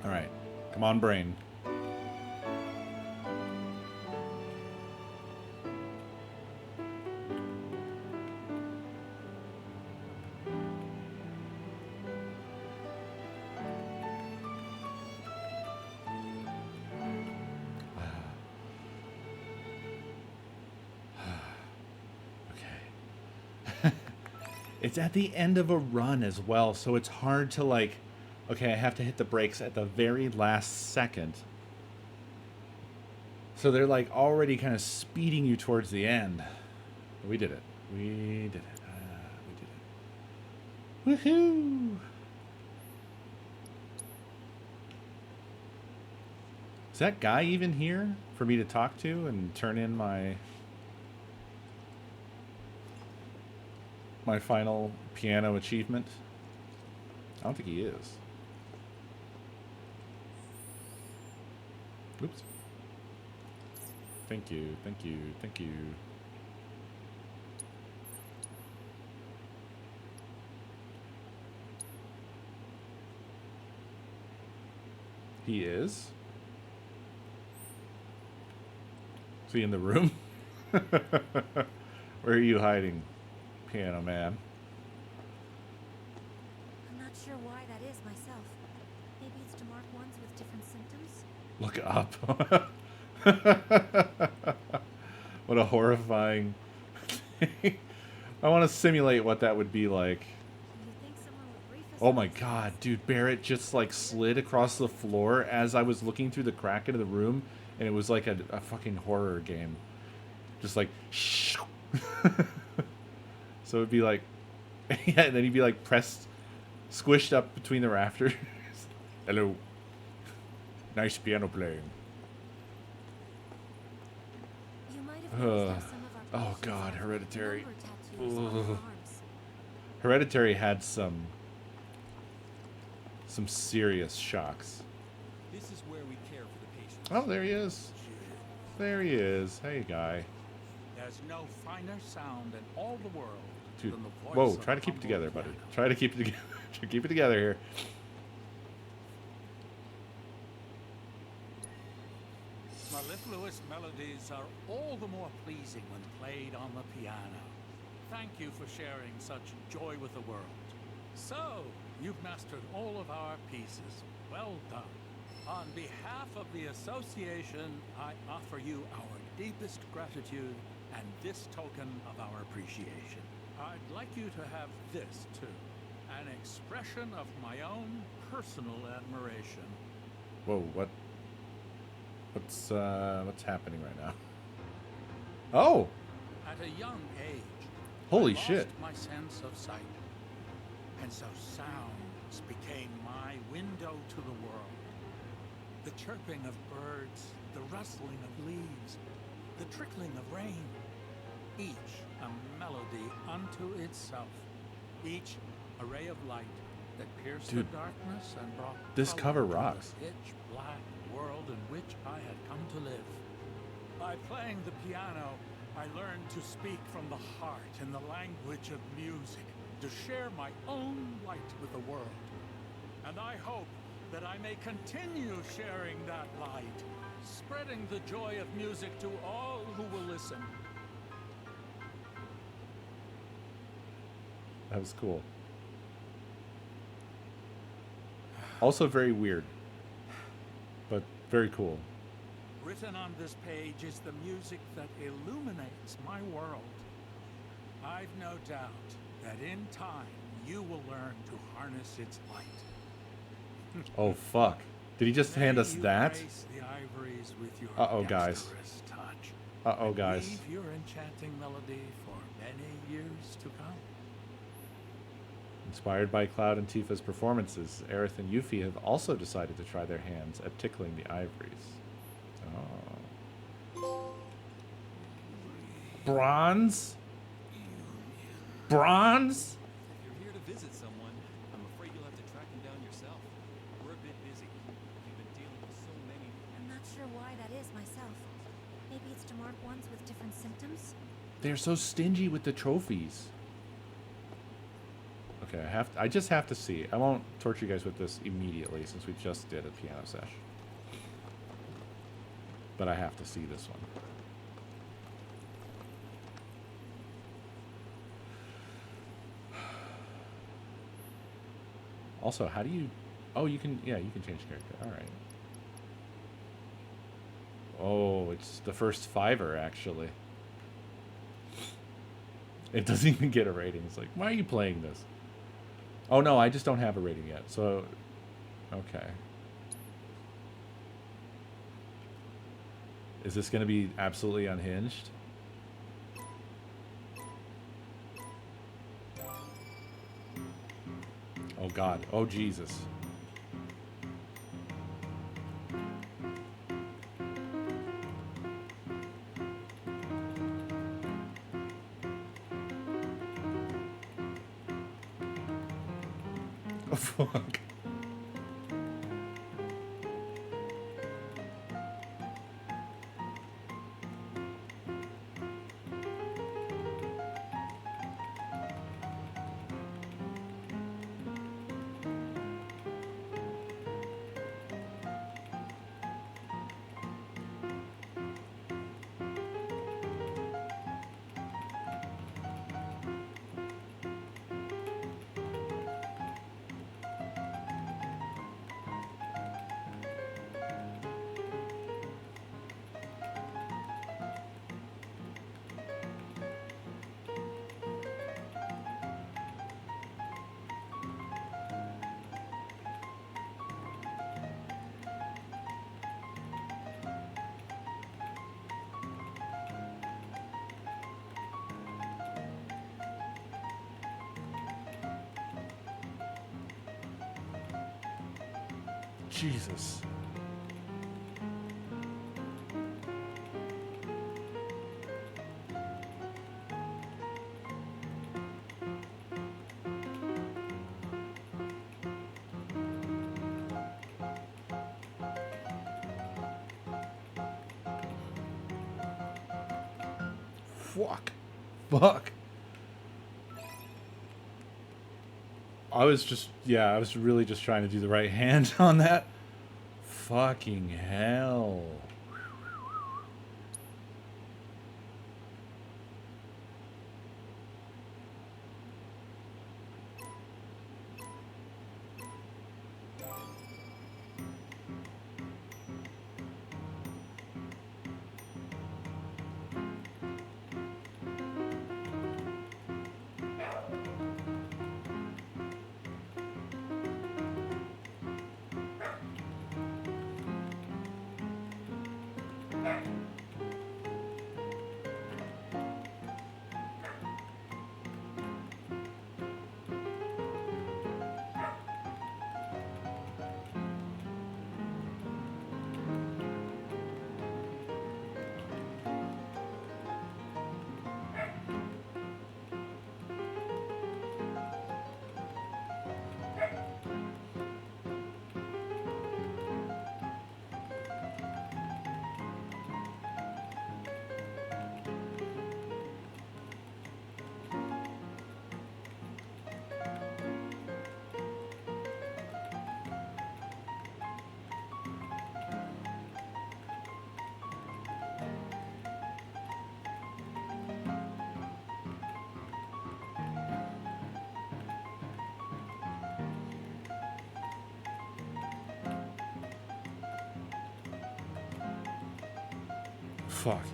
All right. Come on, brain. It's at the end of a run as well, so it's hard to like, okay, I have to hit the brakes at the very last second. So they're like already kind of speeding you towards the end. We did it. We did it. We did it. Woohoo! Is that guy even here for me to talk to and turn in my final piano achievement? I don't think he is. Oops. Thank you, thank you, thank you. He is? Is he in the room? Where are you hiding, Piano Man? I'm not sure why that is myself. Maybe it's to mark ones with different symptoms? Look up. What a horrifying thing. I want to simulate what that would be like. You think someone would brief us Oh on my this? god, dude, Barrett just like slid across the floor as I was looking through the crack into the room, and it was like a fucking horror game. Just like, shh. So it'd be like, yeah, and then he'd be like pressed, squished up between the rafters. Hello. Nice piano playing. You might have noticed how some of our Oh patients god, have Hereditary. number tattoos on their Ugh. arms. Hereditary had some serious shocks. This is where we care for the patients. Oh, there he is. There he is. Hey, guy. There's no finer sound in all the world Dude, than the voice whoa, of try a to keep it humble together, buddy. piano. Try to keep it together. Keep it together here. Mellifluous melodies are all the more pleasing when played on the piano. Thank you for sharing such joy with the world. So, you've mastered all of our pieces. Well done. On behalf of the association, I offer you our deepest gratitude and this token of our appreciation. I'd like you to have this, too. An expression of my own personal admiration. Whoa, what's happening right now? Oh, At a young age, holy I lost shit. my sense of sight. And so sounds became my window to the world. The chirping of birds, the rustling of leaves, the trickling of rain. Each a melody unto itself. Each a ray of light that pierced Dude, the darkness and brought this color cover to rocks. the pitch black world in which I had come to live. By playing the piano, I learned to speak from the heart in the language of music, to share my own light with the world. And I hope that I may continue sharing that light, spreading the joy of music to all who will listen. That was cool. Also very weird, but very cool. Written on this page is the music that illuminates my world. I've no doubt that in time you will learn to harness its light. Oh, fuck. Did he just hand us May you that? grace the ivories with your Uh-oh, guys. dexterous touch. Uh-oh, guys. Weave your enchanting melody for many years to come. Inspired by Cloud and Tifa's performances, Aerith and Yuffie have also decided to try their hands at tickling the ivories. Oh. Bronze? Bronze? If you're here to visit someone, I'm afraid you'll have to track them down yourself. We're a bit busy. We've been dealing with so many. I'm not sure why that is myself. Maybe it's to mark ones with different symptoms? They're so stingy with the trophies. Okay, I just have to see. I won't torture you guys with this immediately since we just did a piano sesh. But I have to see this one. Also, how do you... Oh, you can... Yeah, you can change character. All right. Oh, it's the first $5, actually. It doesn't even get a rating. It's like, why are you playing this? Oh, no, I just don't have a rating yet. So, okay. Is this going to be absolutely unhinged? Oh, God. Oh, Jesus. Oh, fuck. Jesus. Fuck. Fuck. I was just, yeah, I was really just trying to do the right hand on that. Fucking hell. Fuck.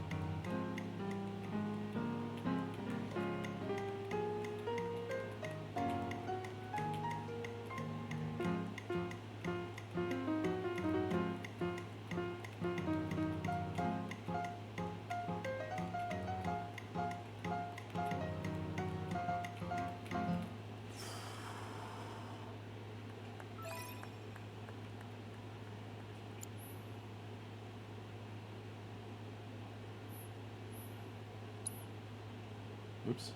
Oops.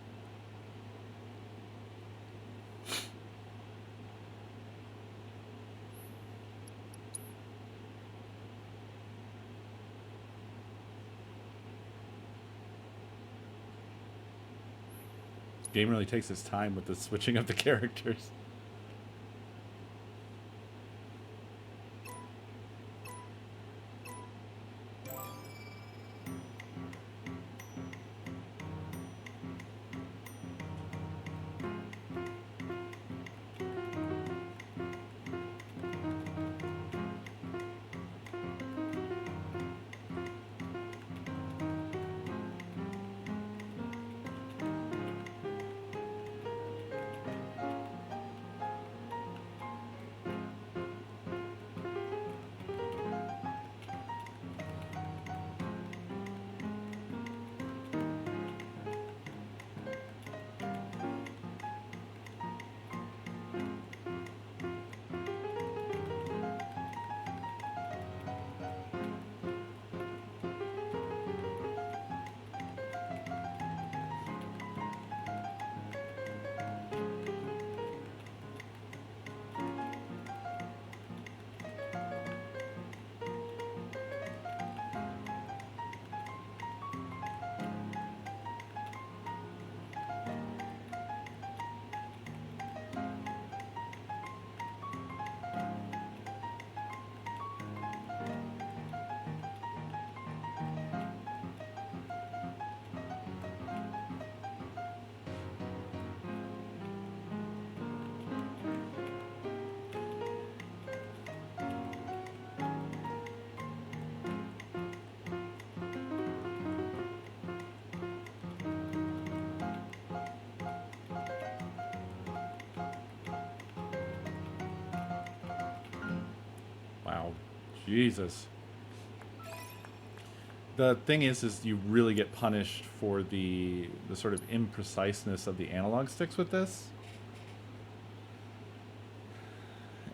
Game really takes its time with the switching of the characters. Wow. Jesus. The thing is you really get punished for the sort of impreciseness of the analog sticks with this.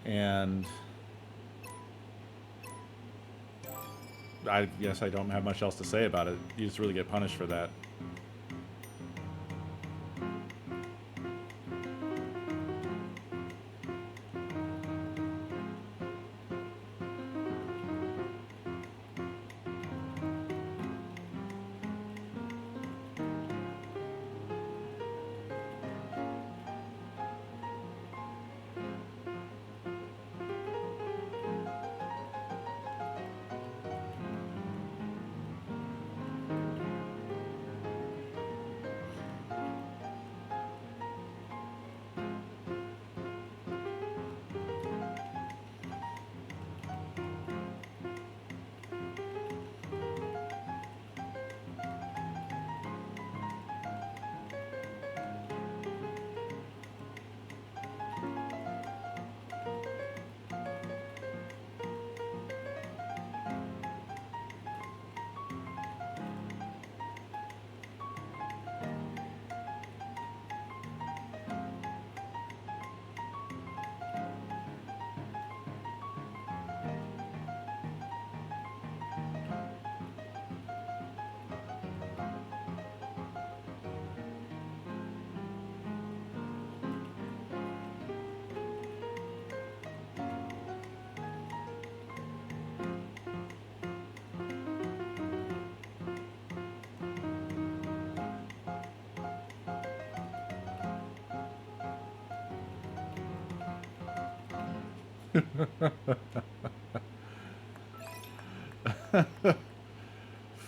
And I guess I don't have much else to say about it. You just really get punished for that.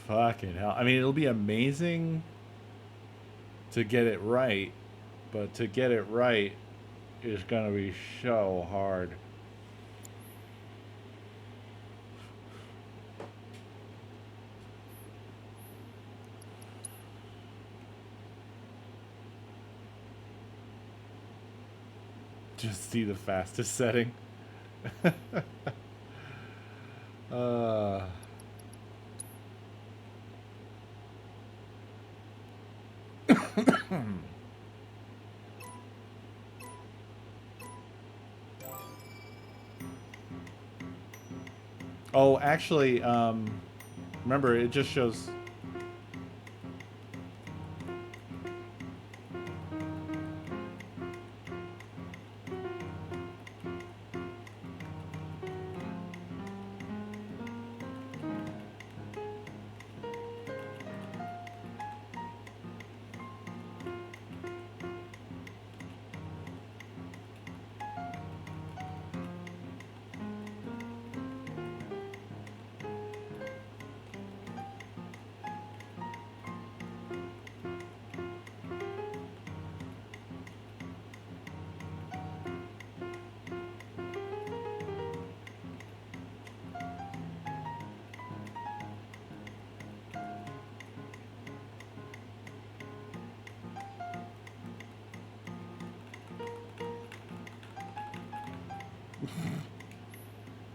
Fucking hell. I mean, it'll be amazing to get it right, but to get it right is gonna be so hard. Just see the fastest setting. uh Oh, actually, remember, it just shows...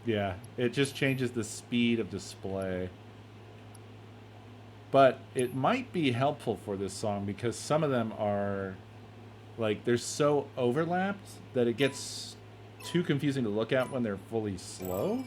Yeah, it just changes the speed of display. But it might be helpful for this song because some of them are like they're so overlapped that it gets too confusing to look at when they're fully slow.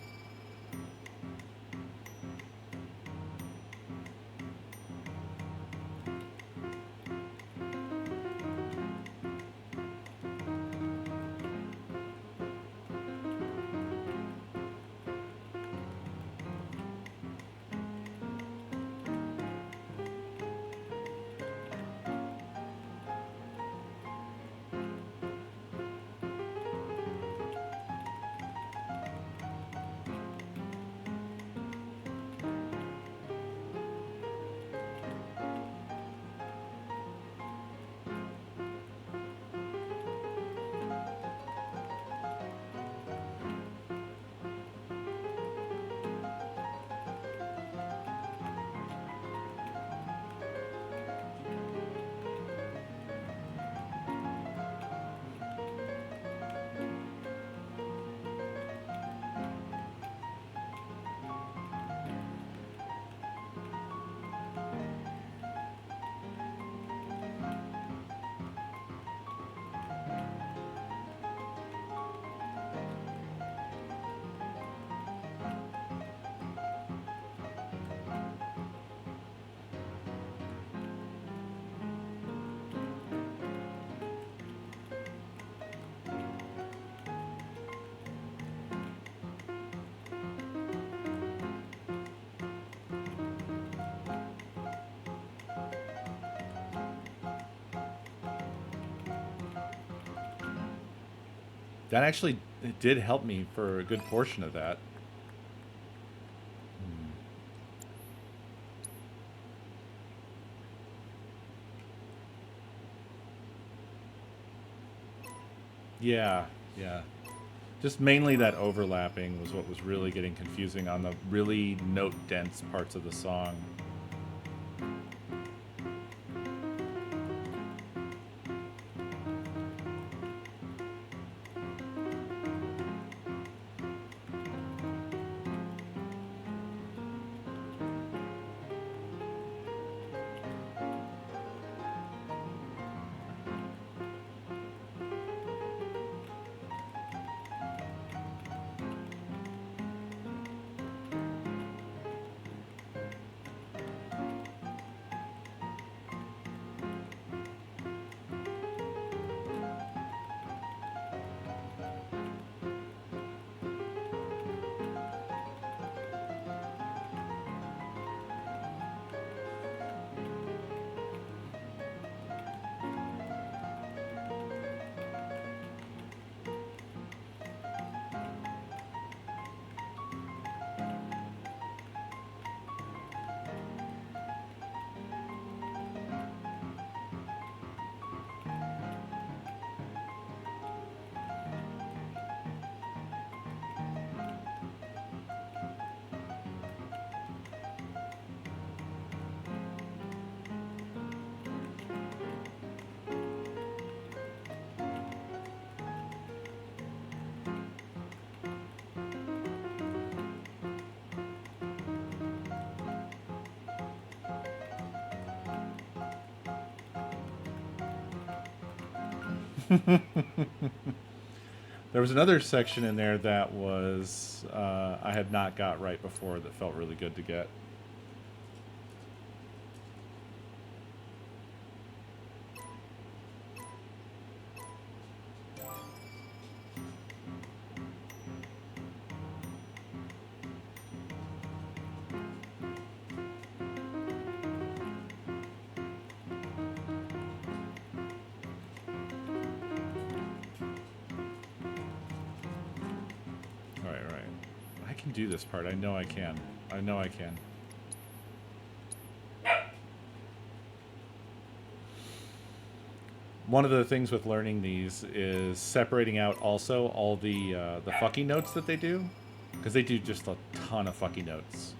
That actually it did help me for a good portion of that. Yeah, yeah. Just mainly that overlapping was what was really getting confusing on the really note-dense parts of the song. There was another section in there that was I had not got right before that felt really good to get. Do this part. I know I can. I know I can. One of the things with learning these is separating out also all the fucking notes that they do, because they do just a ton of fucking notes.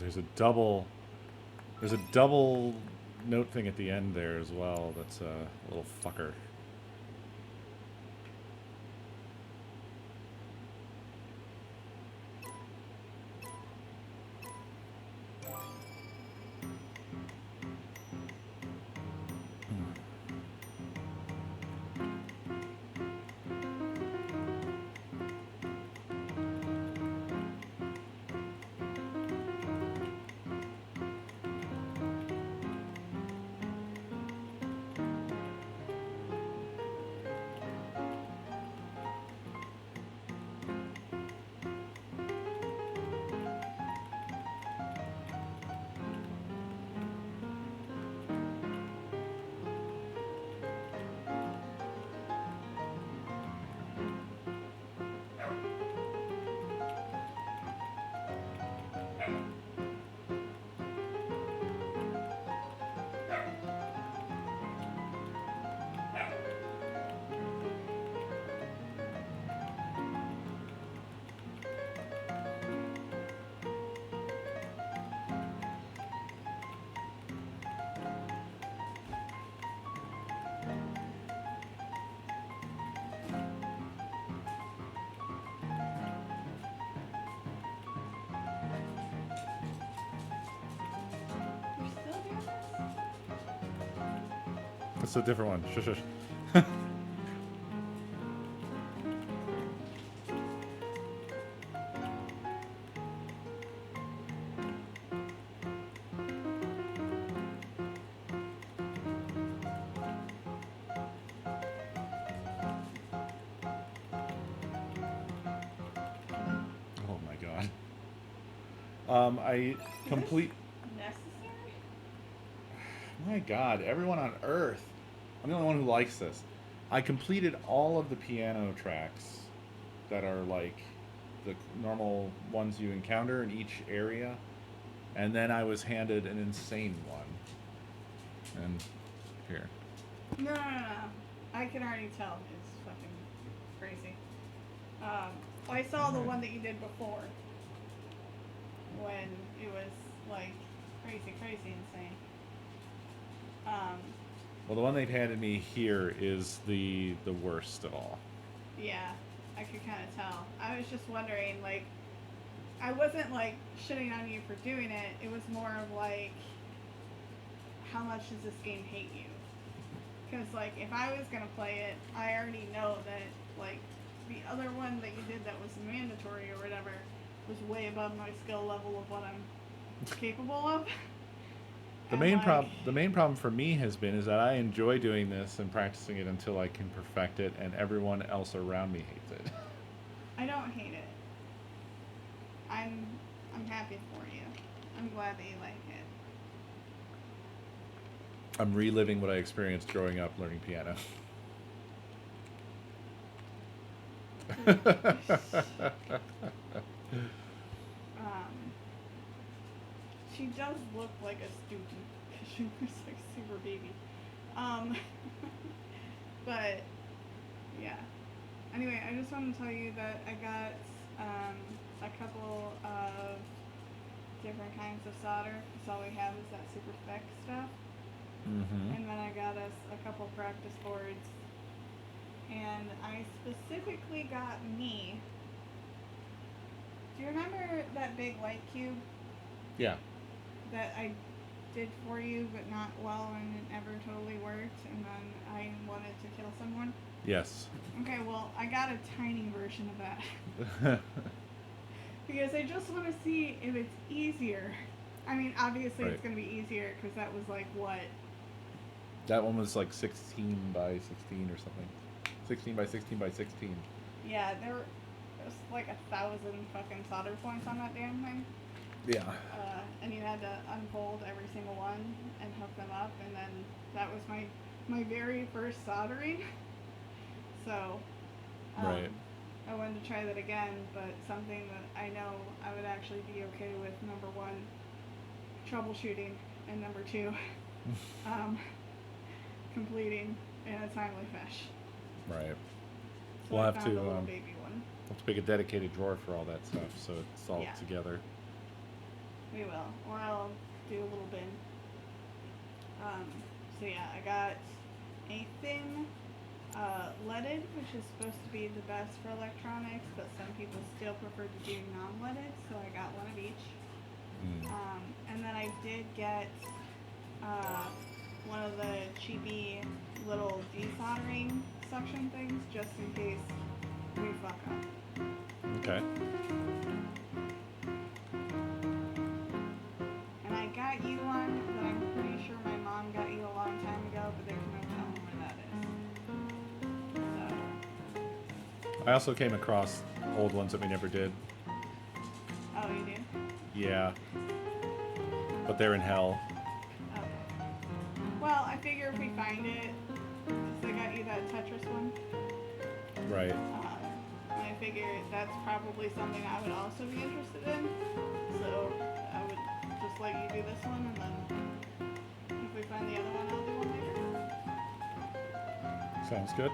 there's a double note thing at the end there as well. That's a little fucker. You're still doing this? That's a different one. Shush, shush. Oh my god. I complete. Necessary? My god, everyone on Earth. I'm the only one who likes this. I completed all of the piano tracks that are like the normal ones you encounter in each area, and then I was handed an insane one. And here. No. I can already tell it's fucking crazy. I saw the one that you did before when it was like crazy insane. Well, the one they've handed me here is the worst of all. Yeah, I could kind of tell. I was just wondering, like, I wasn't like shitting on you for doing it. It was more of like, how much does this game hate you? Because like, if I was gonna play it, I already know that like the other one that you did that was mandatory or whatever was way above my skill level of what I'm capable of. The main problem for me has been is that I enjoy doing this and practicing it until I can perfect it, and everyone else around me hates it. I don't hate it. I'm happy for you. I'm glad that you like it. I'm reliving what I experienced growing up learning piano. She does look like a student because she looks like a super baby. But yeah. Anyway, I just wanted to tell you that I got a couple of different kinds of solder. Because all we have is that super spec stuff. Mm-hmm. And then I got us a couple practice boards. And I specifically got me. Do you remember that big light cube? Yeah. That I did for you, but not well, and it never totally worked, and then I wanted to kill someone? Yes. Okay, well, I got a tiny version of that. Because I just want to see if it's easier. I mean, obviously Right. it's going to be easier, because that was like, what? That one was like 16 by 16 or something. 16 by 16 by 16. Yeah, there was like 1,000 fucking solder points on that damn thing. Yeah. And you had to unfold every single one and hook them up, and then that was my very first soldering. So, Right. I wanted to try that again, but something that I know I would actually be okay with, number one, troubleshooting, and number two, completing in a timely fashion. Right. So We'll I have found to a little baby one. make a dedicated drawer for all that stuff, so it's all Yeah. together. We will. Or I'll do a little bin. So yeah, I got a thin leaded, which is supposed to be the best for electronics, but some people still prefer to do non-leaded, so I got one of each. And then I did get one of the cheapy little desoldering suction things, just in case we fuck up. Okay. And I got you one that I'm pretty sure my mom got you a long time ago, but there's no telling where that is. So. I also came across old ones that we never did. Oh, you do? Yeah. But they're in hell. Okay. Well, I figure if we find it, so I got you that Tetris one. Right. And I figure that's probably something I would also be interested in. So I would just let you do this one, and then if we find the other one, I'll do one later. Sounds good.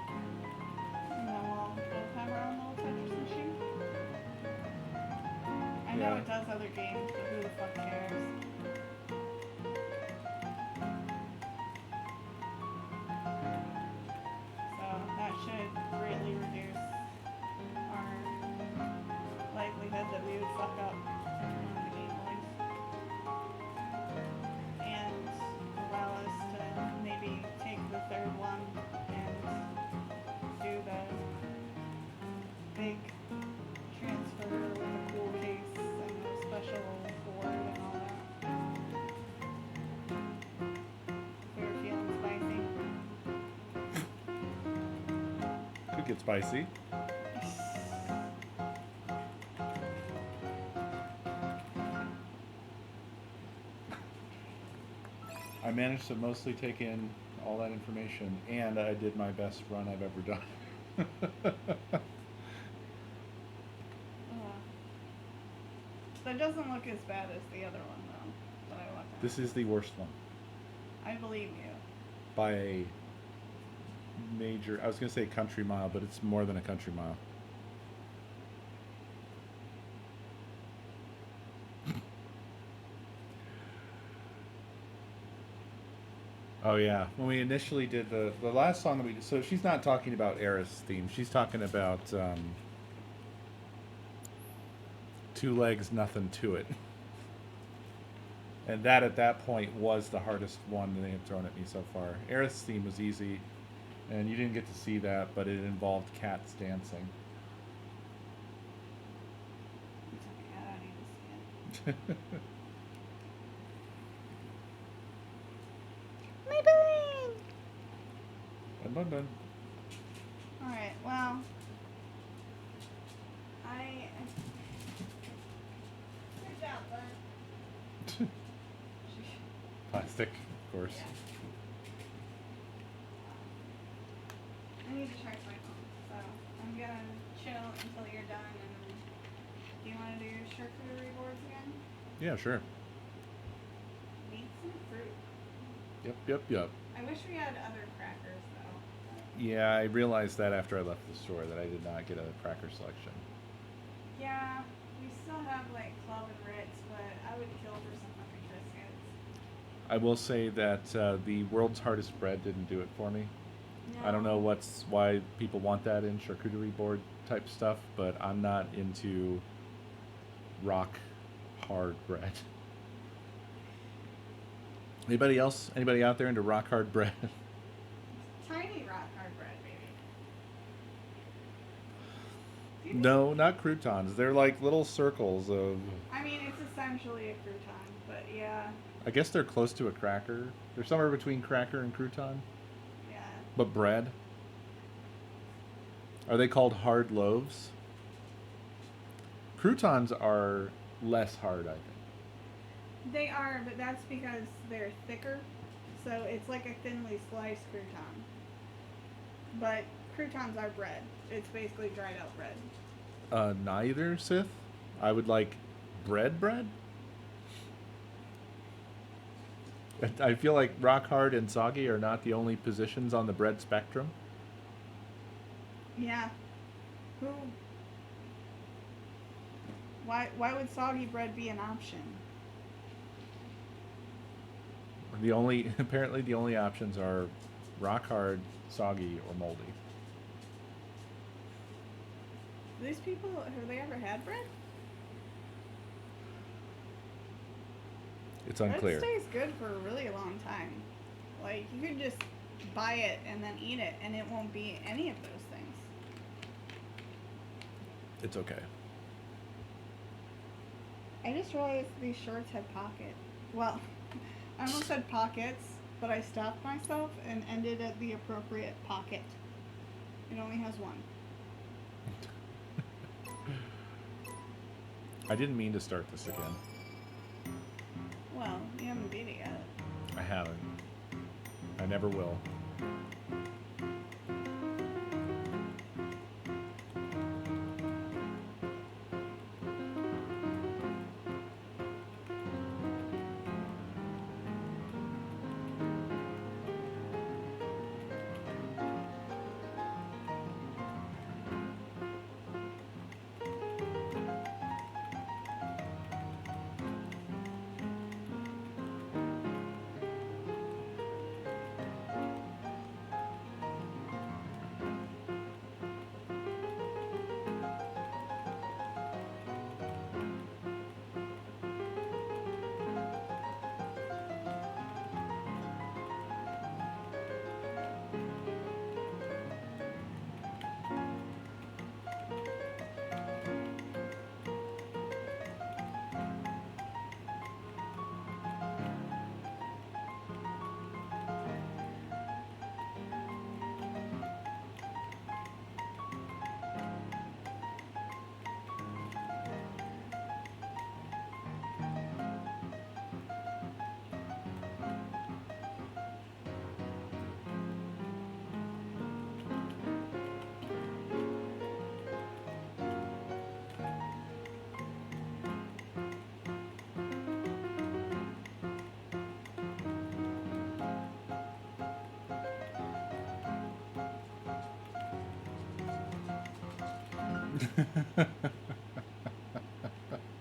And then we'll both have our own little Tetris machine. I know Yeah. it does other games, but who the fuck cares? So that should greatly reduce our likelihood that we would fuck up one of the game boys. And allow us to maybe take the third one and do the big transfer with a cool case and a special board and all that. If we were feeling spicy. Could get spicy. I managed to mostly take in all that information, and I did my best run I've ever done. That doesn't look as bad as the other one, though, that I looked at. This is the worst one. I believe you. By a major, I was going to say country mile, but it's more than a country mile. Oh yeah, when we initially did the last song that we did, so she's not talking about Eris theme, she's talking about Two Legs, Nothing to It. And that at that point was the hardest one they have thrown at me so far. Eris theme was easy, and you didn't get to see that, but it involved cats dancing. Yeah, I need to see it. My brain! Dun, dun. Alright, well. Good job, bud. Plastic, of course. Yeah. I need to charge my phone, so I'm gonna chill until you're done, and then do you want to do charcuterie boards again? Yeah, sure. Need some fruit. Yep. I wish we had other crackers, though. Yeah, I realized that after I left the store that I did not get a cracker selection. Yeah, we still have, like, Club and Ritz, but I would kill for some fucking biscuits. I will say that the world's hardest bread didn't do it for me. No. I don't know why people want that in charcuterie board type stuff, but I'm not into rock hard bread. Anybody else? Anybody out there into rock hard bread? Tiny rock hard bread, baby. No, not croutons. They're like little circles of. I mean, it's essentially a crouton, but yeah. I guess they're close to a cracker. They're somewhere between cracker and crouton. Yeah. But bread. Are they called hard loaves? Croutons are less hard, I think. They are, but that's because they're thicker. So it's like a thinly sliced crouton. But croutons are bread. It's basically dried out bread. Neither, Sith. I would like bread. I feel like rock hard and soggy are not the only positions on the bread spectrum. Yeah. Why would soggy bread be an option? The only apparently the only options are rock hard, soggy, or moldy. These people, have they ever had bread? It's unclear. Bread stays good for a really long time. Like, you could just buy it and then eat it, and it won't be any of those things. It's okay. I just realized these shorts had pockets. Well, I almost said pockets, but I stopped myself and ended at the appropriate pocket. It only has one. I didn't mean to start this again. Well, you haven't beat it yet. I haven't. I never will.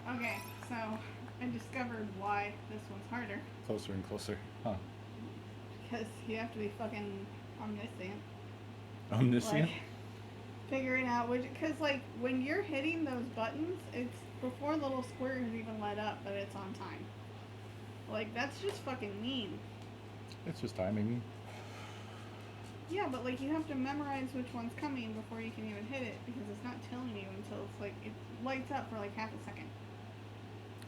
Okay, so I discovered why this one's harder. Closer and closer. Huh. Because you have to be fucking omniscient. Omniscient? Like, figuring out which... Because, like, when you're hitting those buttons, it's before the little square is even lit up that it's on time. Like, that's just fucking mean. It's just timing. Yeah, but, like, you have to memorize which one's coming before you can even hit it, because it's not telling you until it's, like, it lights up for, like, half a second.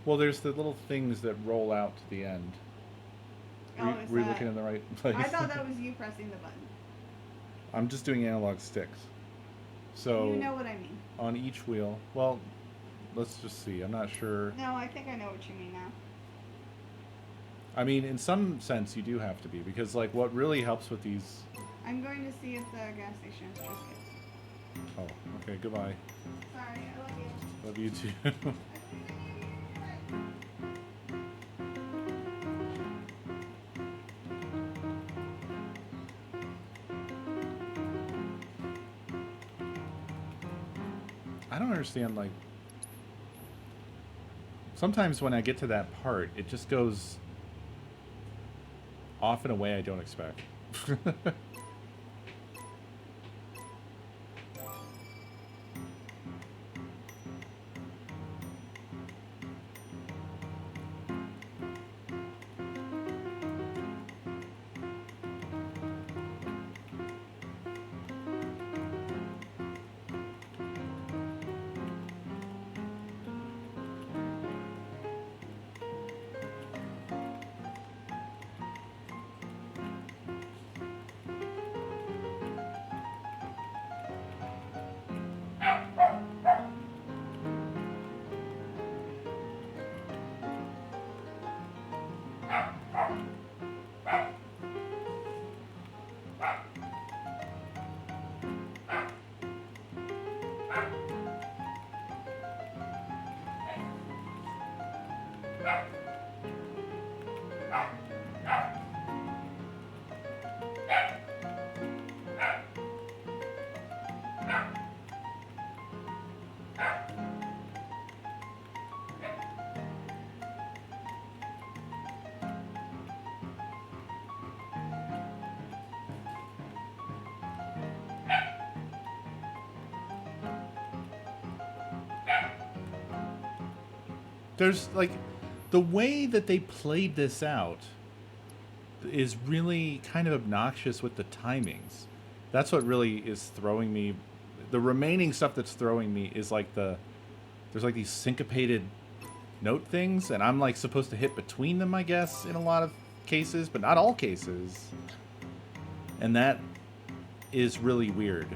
Well, there's the little things that roll out to the end. Were you looking in the right place? I thought that was you pressing the button. I'm just doing analog sticks. So You know what I mean. On each wheel, well, let's just see. I'm not sure. No, I think I know what you mean now. I mean, in some sense, you do have to be, because, like, what really helps with these... I'm going to see if the gas station has Triscuits. Oh, okay, goodbye. Sorry, I love you. Love you too. I don't understand, like... Sometimes when I get to that part, it just goes off in a way I don't expect. There's like the way that they played this out is really kind of obnoxious with the timings. That's what really is throwing me. The remaining stuff that's throwing me is like there's like these syncopated note things, and I'm like supposed to hit between them, I guess, in a lot of cases, but not all cases. And that is really weird.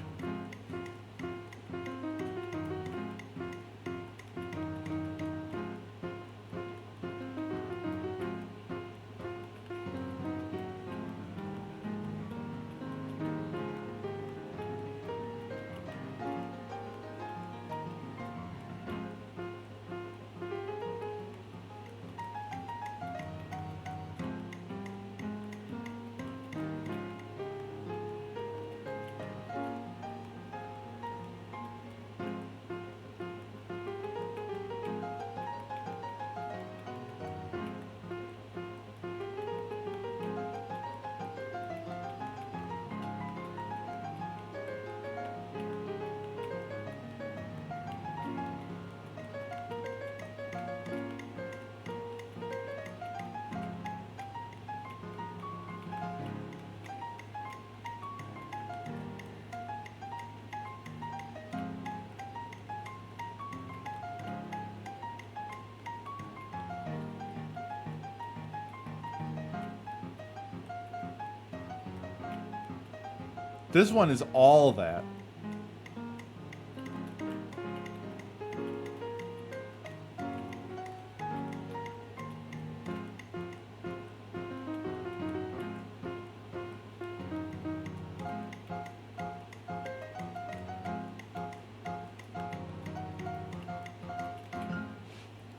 This one is all that.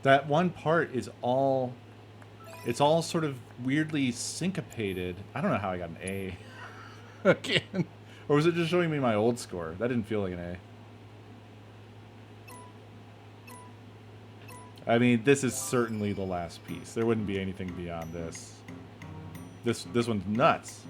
That one part is all... It's all sort of weirdly syncopated. I don't know how I got an A. Again. Or was it just showing me my old score? That didn't feel like an A. I mean, this is certainly the last piece. There wouldn't be anything beyond this. This one's nuts.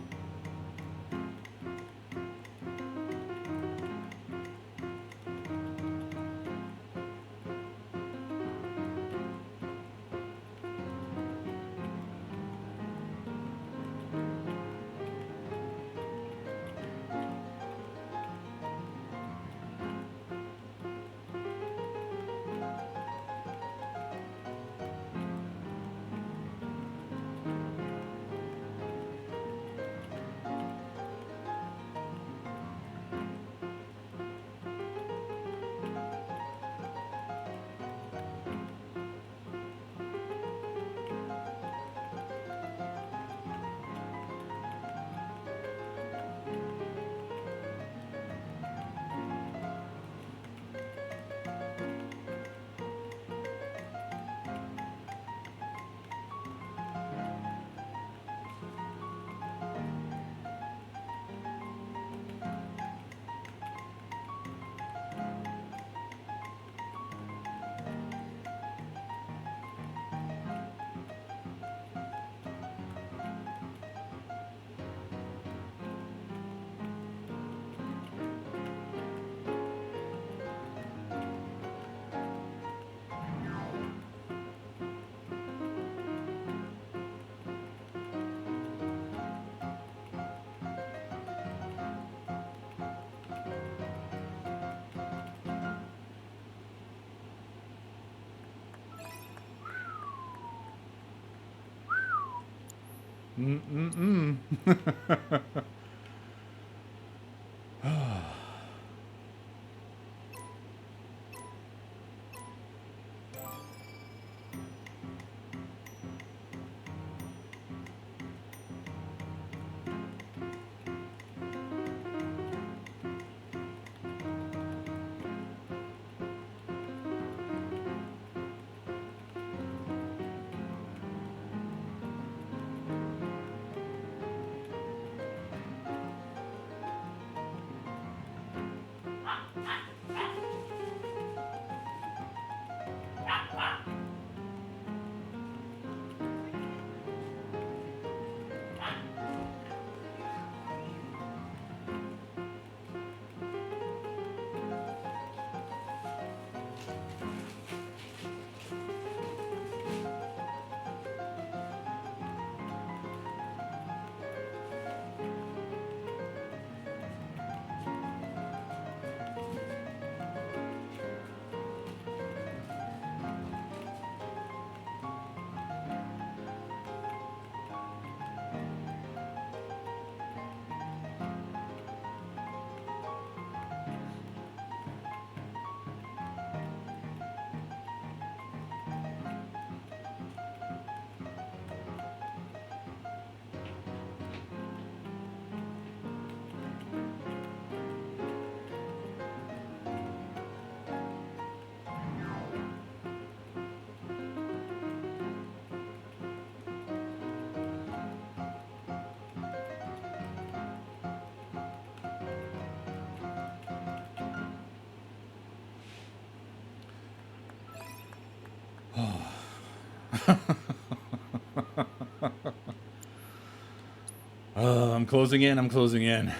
Mm-mm-mm. I'm closing in. I'm closing in.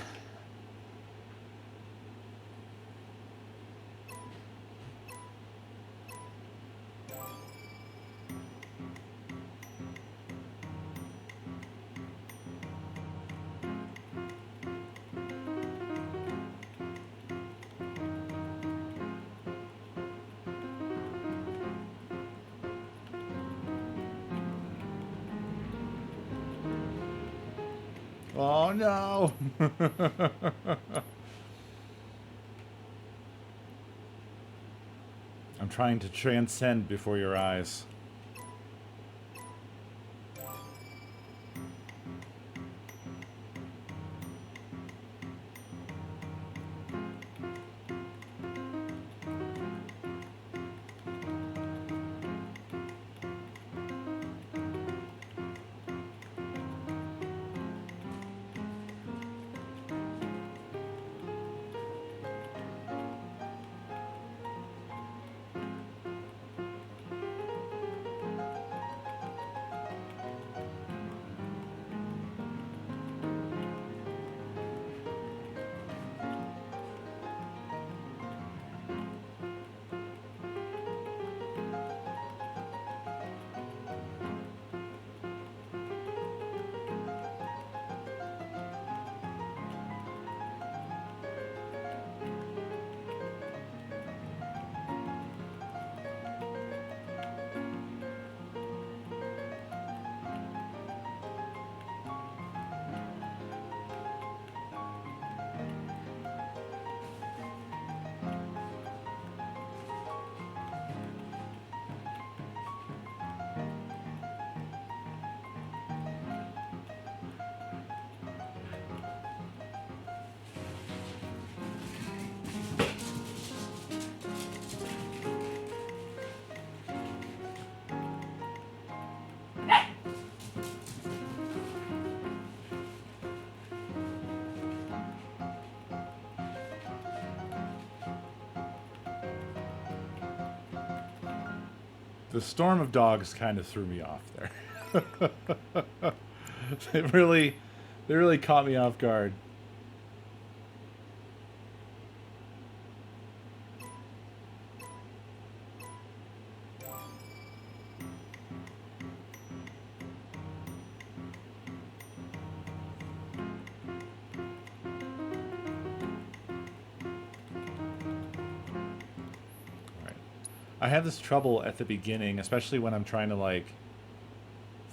Oh no! I'm trying to transcend before your eyes. The storm of dogs kind of threw me off there. They really caught me off guard. I have this trouble at the beginning, especially when I'm trying to like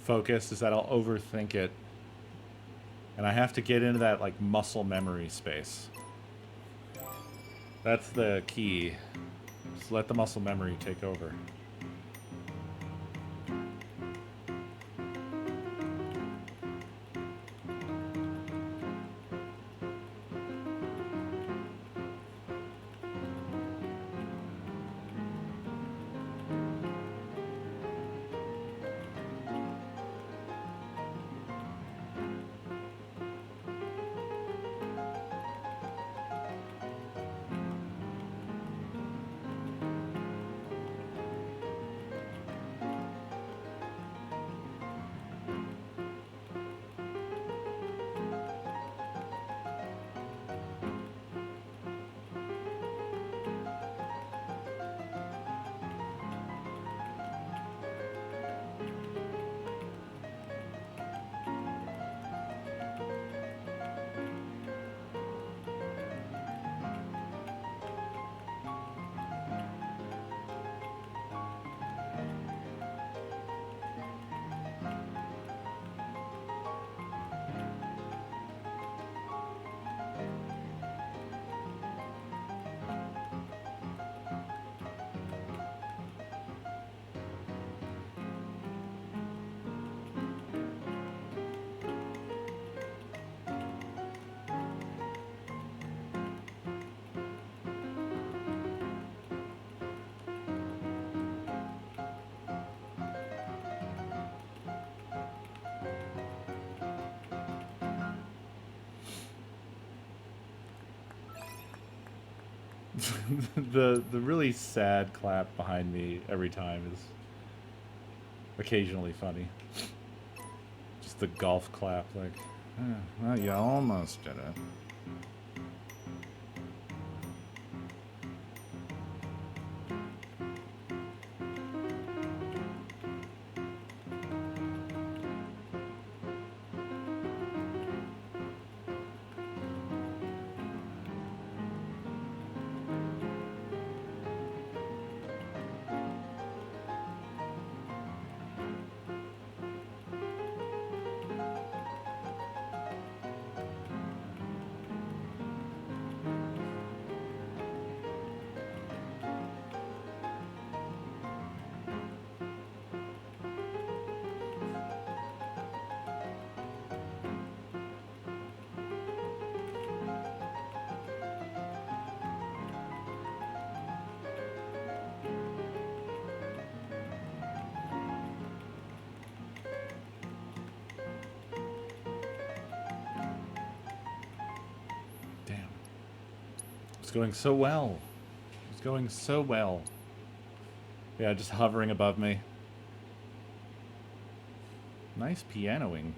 focus, is that I'll overthink it. And I have to get into that like muscle memory space. That's the key. Just let the muscle memory take over. the really sad clap behind me every time is occasionally funny. Just the golf clap, like, well, you almost did it. It's going so well. It's going so well. Yeah, just hovering above me. Nice pianoing.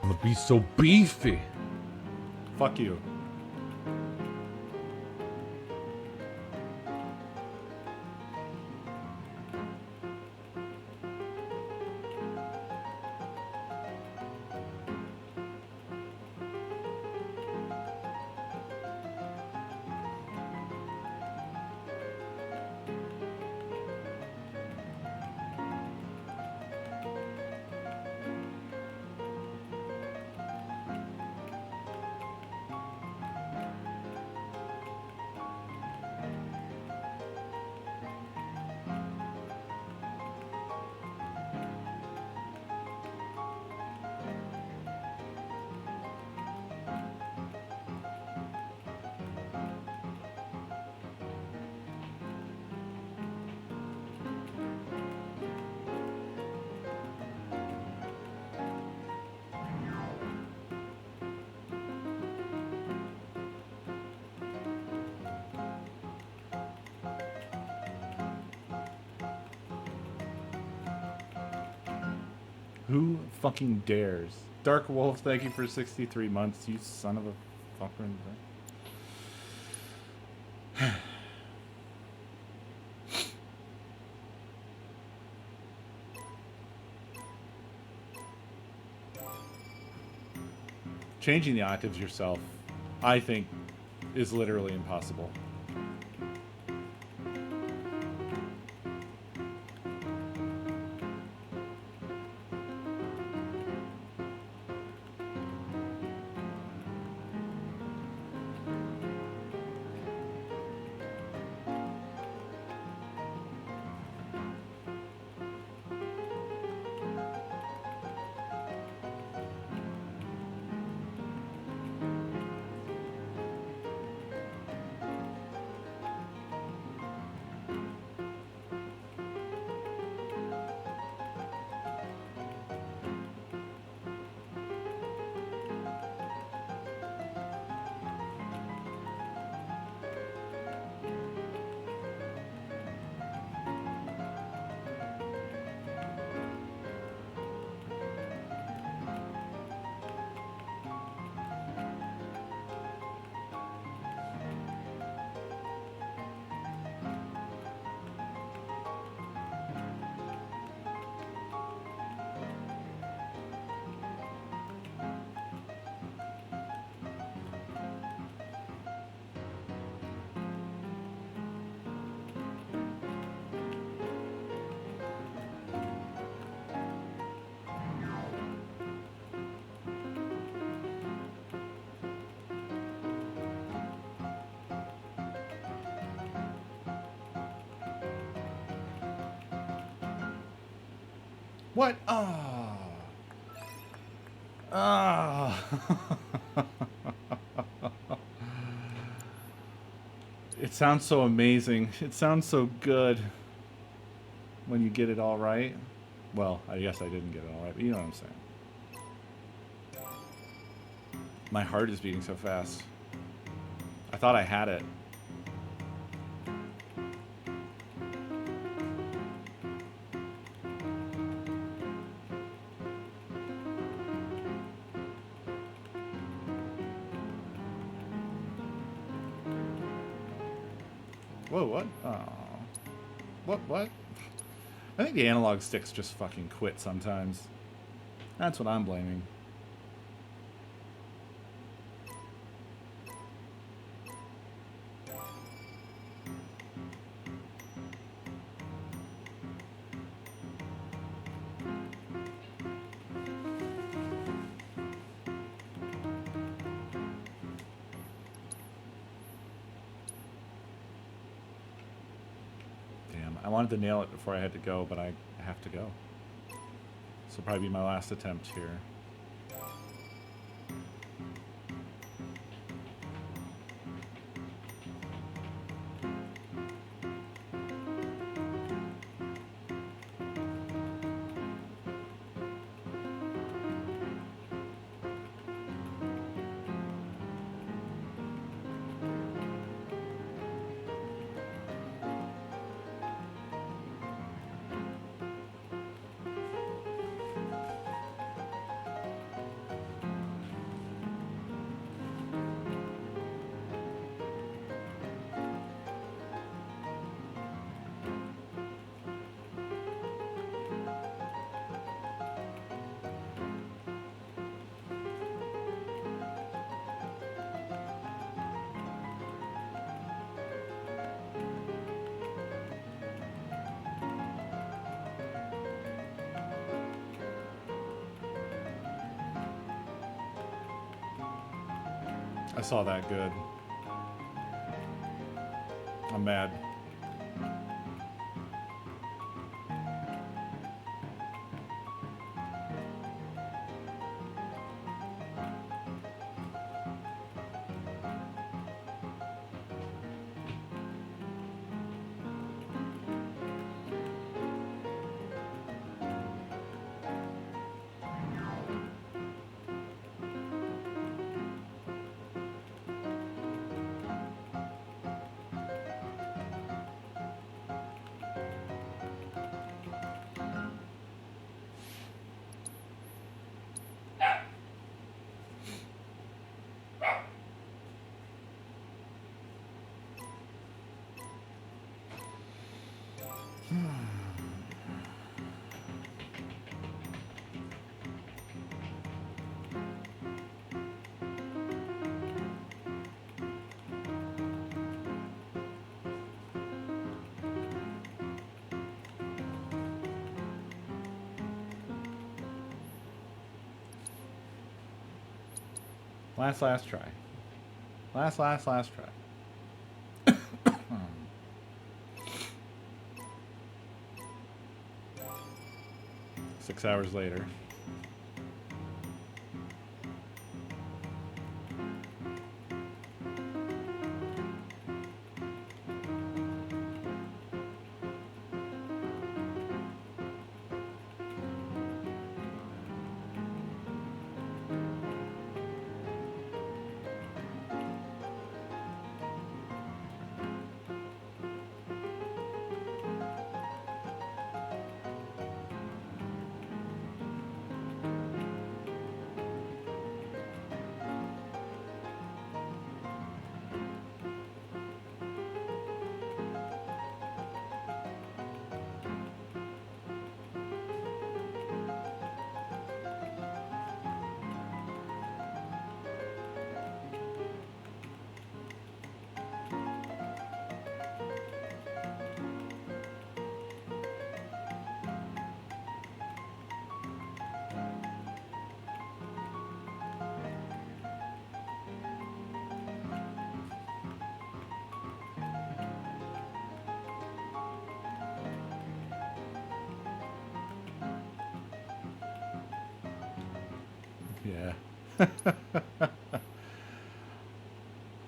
I'm gonna be so beefy. Fuck you. Who fucking dares? Dark Wolf, thank you for 63 months, you son of a fucking... Changing the octaves yourself, I think, is literally impossible. What? Ah. Ah. It sounds so amazing. It sounds so good when you get it all right. Well, I guess I didn't get it all right, but you know what I'm saying. My heart is beating so fast. I thought I had it. Whoa, what? Oh. What? I think the analog sticks just fucking quit sometimes. That's what I'm blaming. I wanted to nail it before I had to go, but I have to go. This will probably be my last attempt here. I saw that good. I'm mad. Last try. Last try. 6 hours later. Yeah.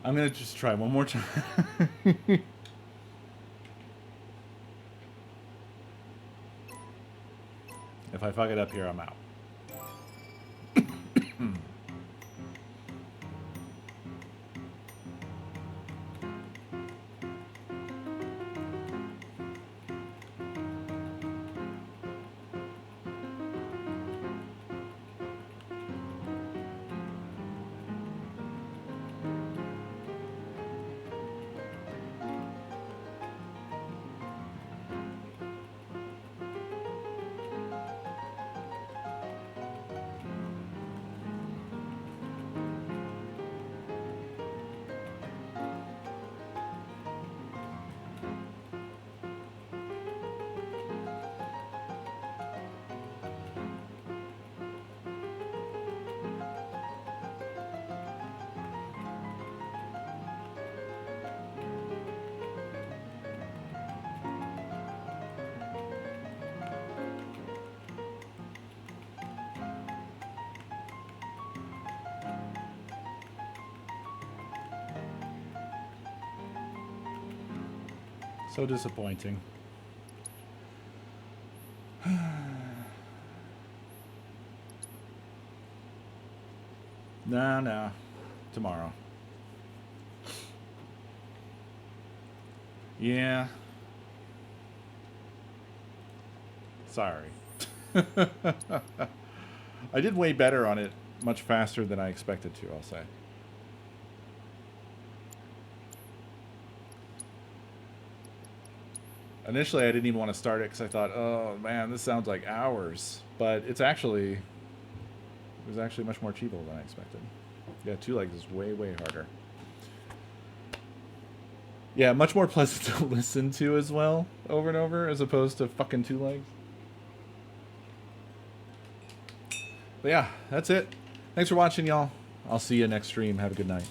I'm gonna just try one more time. If I fuck it up here, I'm out. So disappointing. No. Tomorrow. Yeah. Sorry. I did way better on it much faster than I expected to, I'll say. Initially, I didn't even want to start it because I thought, oh man, this sounds like hours. But it was actually much more achievable than I expected. Yeah, 2 legs is way, way harder. Yeah, much more pleasant to listen to as well, over and over, as opposed to fucking 2 legs. But yeah, that's it. Thanks for watching, y'all. I'll see you next stream. Have a good night.